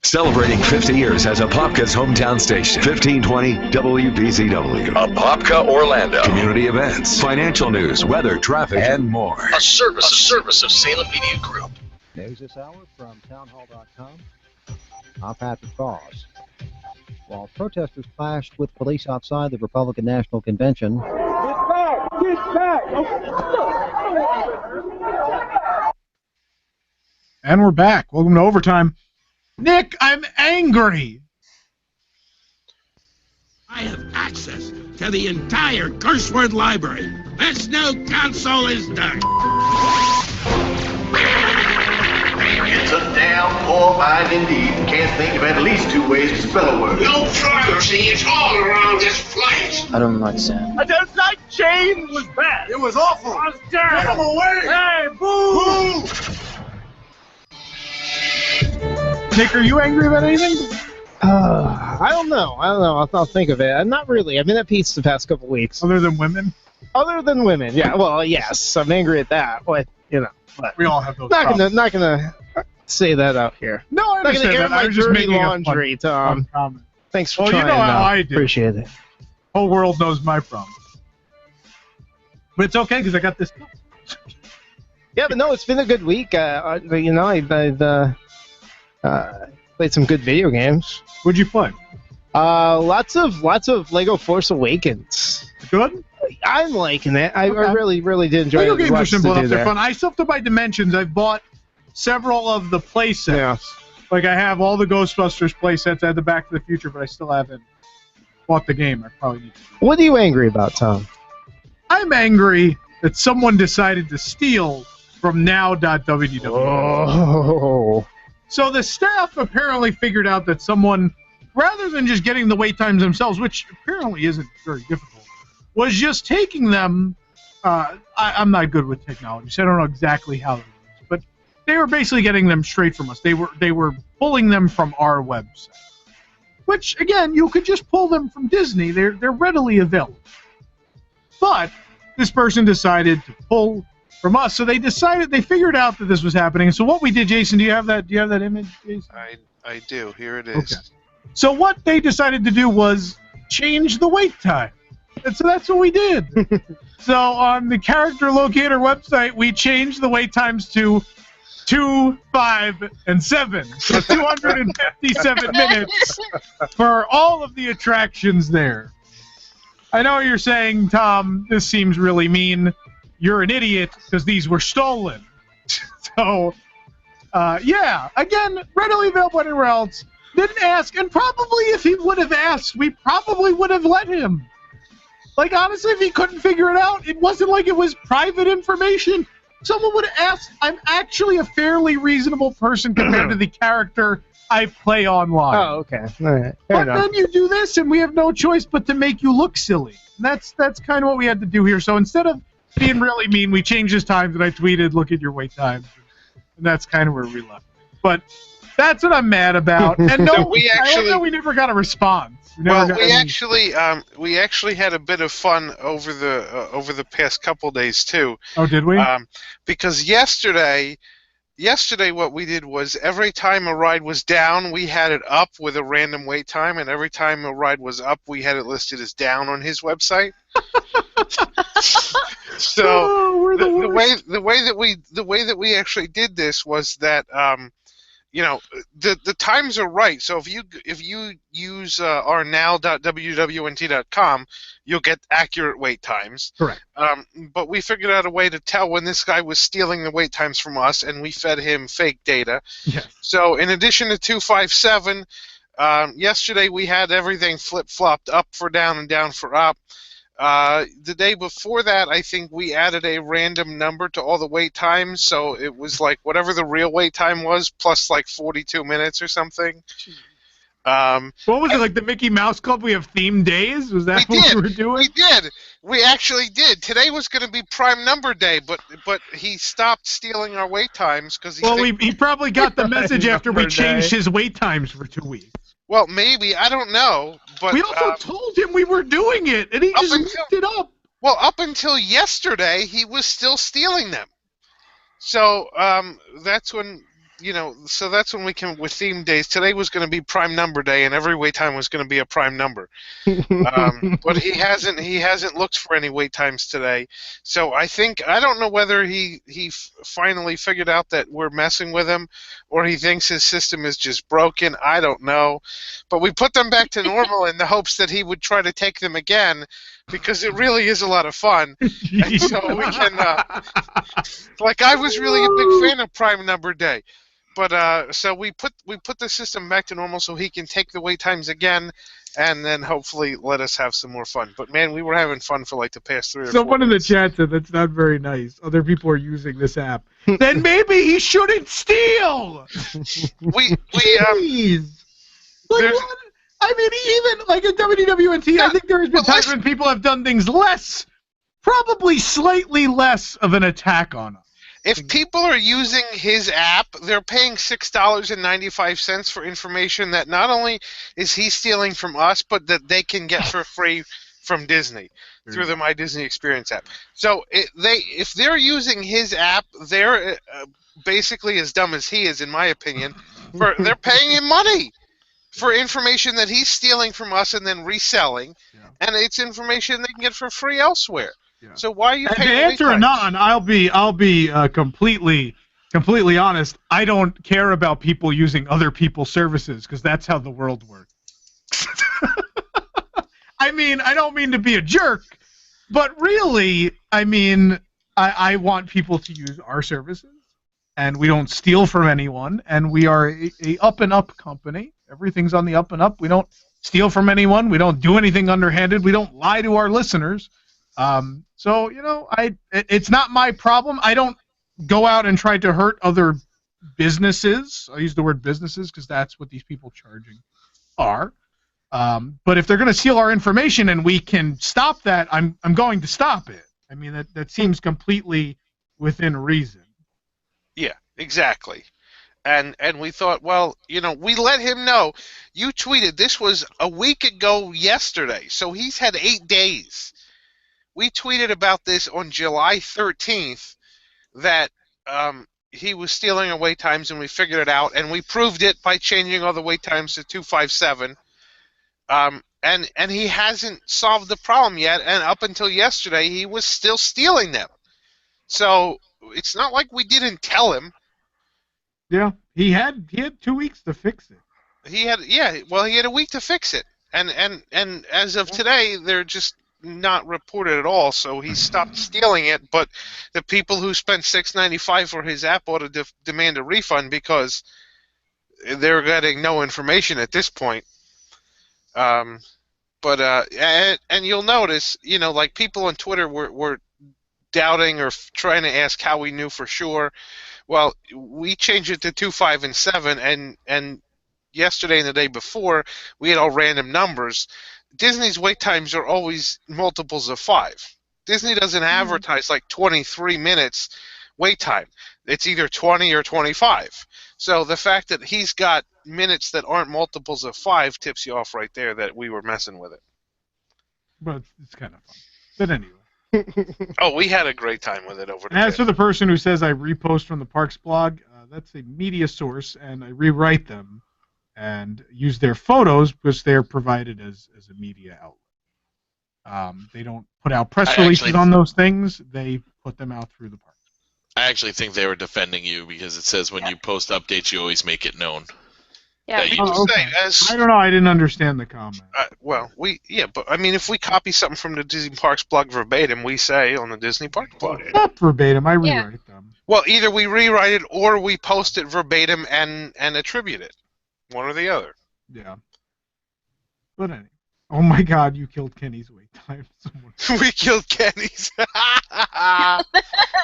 Celebrating 50 years as Apopka's hometown station. 1520 WBZW. Apopka, Orlando. Community events, financial news, weather, traffic, and more. A service of Salem Media Group. News this hour from townhall.com. I'm Patrick Cross. While protesters clashed with police outside the Republican National Convention, Get back! And we're back. Welcome to Overtime. Nick, I'm angry. I have access to the entire Gershword library. This new console is done. It's a damn poor mind indeed. Can't think of at least 2 ways to spell a word. No privacy is all around this place. I don't like Sam. I don't like Jane. Was bad. It was awful. I was terrible. Get him away. Hey, boo! Nick, are you angry about anything? I don't know. I'll think of it. I'm not really. I've been at peace the past couple weeks. Other than women? Other than women, yeah. Well, yes, I'm angry at that. But we all have those. Not gonna say that out here. No, I understand not gonna air that. I my was just dirty making laundry, a fun Tom. comment. Thanks for Well, trying. you know how I do. Appreciate it. Whole world knows my problem. But it's okay because I got this. Yeah, but no, it's been a good week. I've played some good video games. What'd you play? Lots of Lego Force Awakens. Good? I'm liking it. I really did enjoy it. Lego games are simple enough. They're there. fun. I still have to buy Dimensions. I've bought several of the play sets. Yeah. Like I have all the Ghostbusters play sets. I had the Back to the Future, but I still haven't bought the game. I probably need to. What are you angry about, Tom? I'm angry that someone decided to steal from now.wdw. Oh. So the staff apparently figured out that someone, rather than just getting the wait times themselves, which apparently isn't very difficult, was just taking them. I'm not good with technology, so I don't know exactly how it works, but they were basically getting them straight from us. They were pulling them from our website, which again, you could just pull them from Disney. They're readily available. But this person decided to pull from us, so they figured out that this was happening. So what we did, Jason, do you have that image, Jason? I do. Here it is. Okay. So what they decided to do was change the wait time. And so that's what we did. So on the character locator website, we changed the wait times to 2, 5, and 7. So 257 minutes for all of the attractions there. I know you're saying, Tom, this seems really mean. You're an idiot because these were stolen. So, yeah, again, readily available anywhere else. Didn't ask, and probably if he would have asked, we probably would have let him. Like, honestly, if he couldn't figure it out, it wasn't like it was private information. Someone would have asked. I'm actually a fairly reasonable person compared to the character I play online. Oh, okay. All right. But then you do this, and we have no choice but to make you look silly. And that's kind of what we had to do here. So instead of being really mean, we changed his times, and I tweeted, look at your wait times. And that's kind of where we left. But that's what I'm mad about. And no, we never got a response. We actually had a bit of fun over the past couple days too. Oh, did we? Because yesterday what we did was every time a ride was down, we had it up with a random wait time, and every time a ride was up, we had it listed as down on his website. So the way that we actually did this was that the times are right. So if you use our now.wwnt.com, you'll get accurate wait times. Correct. But we figured out a way to tell when this guy was stealing the wait times from us, and we fed him fake data. Yes. So in addition to 257, yesterday we had everything flip-flopped, up for down and down for up. The day before that, I think we added a random number to all the wait times, so it was like whatever the real wait time was, plus like 42 minutes or something. What was it, like the Mickey Mouse Club? We have themed days? Was that what we were doing? We did. We actually did. Today was going to be prime number day, but he stopped stealing our wait times because he probably got the message after we changed his wait times for 2 weeks. Well, maybe. I don't know. But we also told him we were doing it, and he just messed it up. Well, up until yesterday, he was still stealing them. So that's when that's when we came up with theme days. Today was going to be prime number day, and every wait time was going to be a prime number. But he hasn't looked for any wait times today. So I don't know whether he finally figured out that we're messing with him, or he thinks his system is just broken. I don't know. But we put them back to normal in the hopes that he would try to take them again, because it really is a lot of fun. And so we can I was really a big fan of prime number day. But so we put the system back to normal so he can take the wait times again, and then hopefully let us have some more fun. But man, we were having fun for like the past 3 or 4 Someone in the minutes. chat said that's not very nice. Other people are using this app. Then maybe he shouldn't steal. Jeez. Like what? I mean, even like at WDWNT, I think there has been times when people have done things probably slightly less of an attack on us. If people are using his app, they're paying $6.95 for information that not only is he stealing from us, but that they can get for free from Disney through the My Disney Experience app. So if they're using his app, they're basically as dumb as he is, in my opinion. They're paying him money for information that he's stealing from us and then reselling, and it's information they can get for free elsewhere. Yeah. So why are you paying? To answer Anon, I'll be completely honest. I don't care about people using other people's services because that's how the world works. I mean, I don't mean to be a jerk, but really, I mean, I want people to use our services, and we don't steal from anyone, and we are a up and up company. Everything's on the up and up. We don't steal from anyone. We don't do anything underhanded. We don't lie to our listeners. So, it's not my problem. I don't go out and try to hurt other businesses. I use the word businesses because that's what these people charging are. But if they're going to steal our information and we can stop that, I'm going to stop it. I mean, that seems completely within reason. Yeah, exactly. And we thought, well, we let him know. You tweeted this was a week ago yesterday, so he's had 8 days. We tweeted about this on July 13th that he was stealing our wait times, and we figured it out, and we proved it by changing all the wait times to 257. And he hasn't solved the problem yet, and up until yesterday, he was still stealing them. So it's not like we didn't tell him. Yeah, he had 2 weeks to fix it. He had a week to fix it, and as of today, they're just not reported at all, so he stopped stealing it. But the people who spent $6.95 for his app ought to demand a refund because they're getting no information at this point. And you'll notice, like people on Twitter were doubting or trying to ask how we knew for sure. Well, we changed it to 2, 5, and 7, and yesterday and the day before we had all random numbers. Disney's wait times are always multiples of 5. Disney doesn't advertise like 23 minutes wait time. It's either 20 or 25. So the fact that he's got minutes that aren't multiples of 5 tips you off right there that we were messing with it. But it's kind of fun. But anyway. Oh, we had a great time with it over the As for the person who says I repost from the Parks blog, that's a media source, and I rewrite them and use their photos because they're provided as a media outlet. They don't put out press releases on those things. They put them out through the parks. I actually think they were defending you because it says when you post updates, you always make it known. Yeah. That you I don't know. I didn't understand the comment. But I mean, if we copy something from the Disney Parks blog verbatim, we say on the Disney Parks blog. Not verbatim. I rewrite them. Well, either we rewrite it or we post it verbatim and attribute it. One or the other. Yeah. But anyway. Oh my God! You killed Kenny's wait time. We killed Kenny's.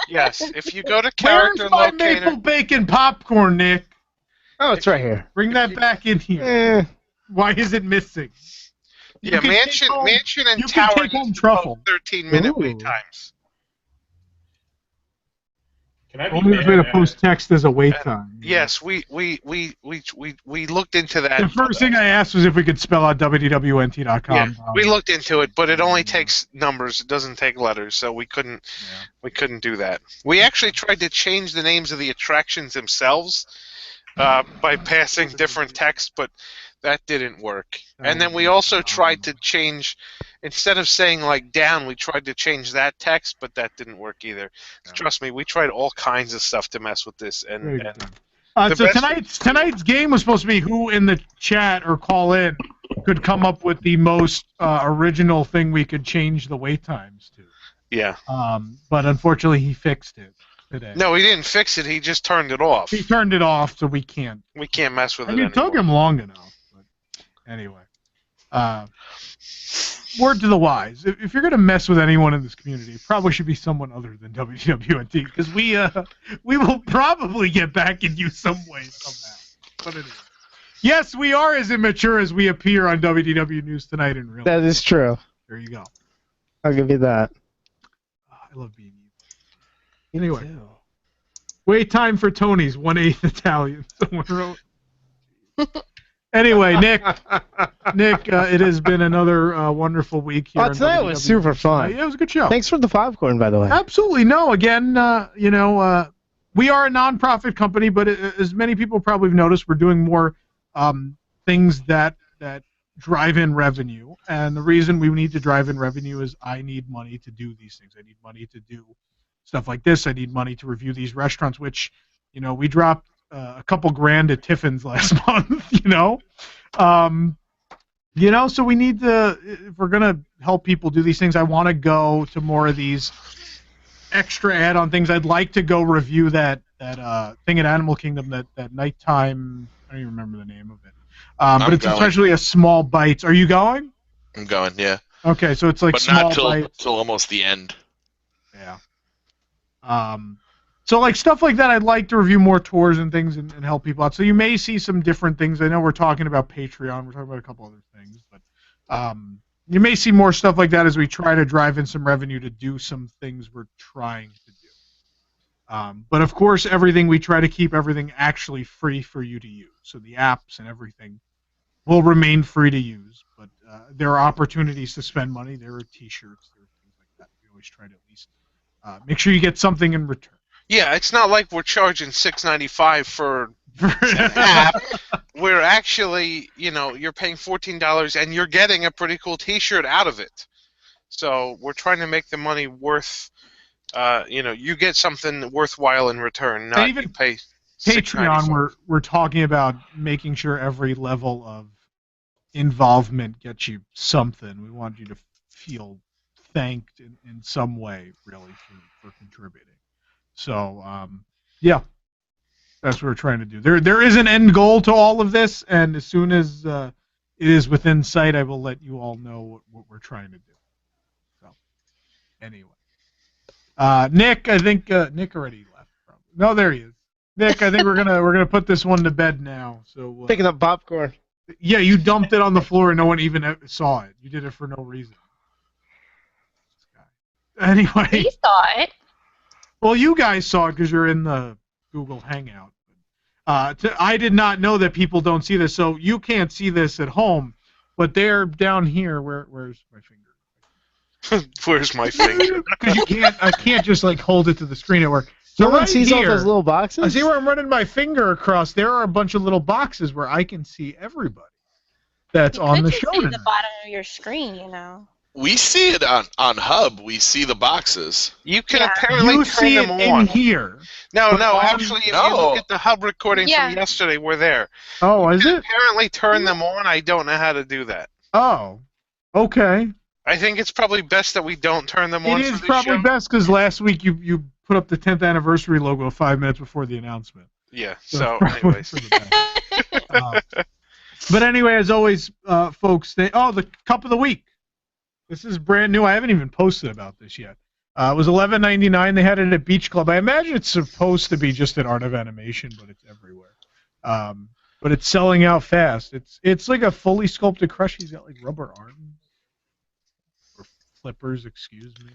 Yes. If you go to Where's character my locator. maple bacon popcorn, Nick? Oh, it's right here. Bring that back in here. Why is it missing? Yeah, Mansion and you Tower can take home truffle. 13-minute wait times. Only way to post text as a wait time. Yes, we looked into that. The first thing I asked was if we could spell out WDWNT.com. Yeah, we looked into it, but it only takes numbers. It doesn't take letters, so we couldn't do that. We actually tried to change the names of the attractions themselves by passing different text, but that didn't work. And then we also tried to change, instead of saying like down, we tried to change that text, but that didn't work either. Trust me, we tried all kinds of stuff to mess with this. So tonight's game was supposed to be who in the chat or call in could come up with the most original thing we could change the wait times to. Yeah. But unfortunately, he fixed it today. No, he didn't fix it. He just turned it off. He turned it off, so we can't. We can't mess with I it mean, anymore. it took him long enough. But anyway. Word to the wise. If you're going to mess with anyone in this community, it probably should be someone other than WWNT, because we will probably get back at you some way, somehow. But anyway. Yes, we are as immature as we appear on WDW News Tonight in real life. That is true. There you go. I'll give you that. I love being evil. Anyway. Wait time for Tony's 1/8 Italian. Someone wrote. Anyway, Nick, it has been another wonderful week here. Today was super fun. Yeah, it was a good show. Thanks for the popcorn, by the way. Absolutely. No, again, we are a non-profit company, but as many people probably have noticed, we're doing more things that drive in revenue. And the reason we need to drive in revenue is I need money to do these things. I need money to do stuff like this. I need money to review these restaurants, which, we dropped a couple grand at Tiffin's last month, so we need to, if we're going to help people do these things, I want to go to more of these extra add-on things. I'd like to go review that thing at Animal Kingdom, that nighttime, I don't even remember the name of it. But it's essentially a small bites. Are you going? I'm going, yeah. Okay, so it's like but small not bites. till almost the end. Yeah. So like stuff like that, I'd like to review more tours and things and help people out. So you may see some different things. I know we're talking about Patreon. We're talking about a couple other things, but you may see more stuff like that as we try to drive in some revenue to do some things we're trying to do. But of course, we try to keep everything actually free for you to use. So the apps and everything will remain free to use. But there are opportunities to spend money. There are T-shirts. There are things like that. We always try to at least make sure you get something in return. Yeah, it's not like we're charging $6.95 for an app. We're actually, you're paying $14 and you're getting a pretty cool T-shirt out of it. So we're trying to make the money worth. You get something worthwhile in return, not even you pay Patreon. We're talking about making sure every level of involvement gets you something. We want you to feel thanked in some way, really, for contributing. So, yeah, that's what we're trying to do. There is an end goal to all of this, and as soon as it is within sight, I will let you all know what we're trying to do. So, anyway. Nick, I think Nick already left. Probably. No, there he is. Nick, I think we're gonna put this one to bed now. So picking up popcorn. Yeah, you dumped it on the floor and no one even saw it. You did it for no reason. Anyway. We saw it. Well, you guys saw it because you're in the Google Hangout. I did not know that people don't see this, so you can't see this at home, but they're down here. Where's my finger? Where's my finger? Because I can't just like hold it to the screen at work. No one sees all those little boxes? I see where I'm running my finger across. There are a bunch of little boxes where I can see everybody that's on the show You could tonight. see the bottom of your screen, We see it on Hub. We see the boxes. You can apparently turn see them it on. in here. No, But actually, if you look at the Hub recording Yeah. from yesterday, we're there. Oh, is it? Apparently turn them on. I don't know how to do that. Oh, okay. I think it's probably best that we don't turn them on. It is probably best because last week you put up the 10th anniversary logo 5 minutes before the announcement. Yeah. So So, it's probably anyways. for the best. But anyway, as always, folks, the Cup of the Week. This is brand new. I haven't even posted about this yet. It was $11.99. They had it at Beach Club. I imagine it's supposed to be just at Art of Animation, but it's everywhere. But it's selling out fast. It's like a fully sculpted crush. He's got like rubber arms or flippers, excuse me.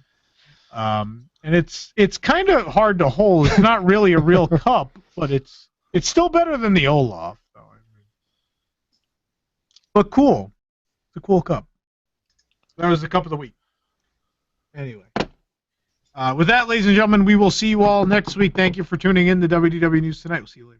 And it's kind of hard to hold. It's not really a real cup, but it's still better than the Olaf, though. But cool. It's a cool cup. That was the Cup of the Week. Anyway. With that, ladies and gentlemen, we will see you all next week. Thank you for tuning in to WDW News Tonight. We'll see you later.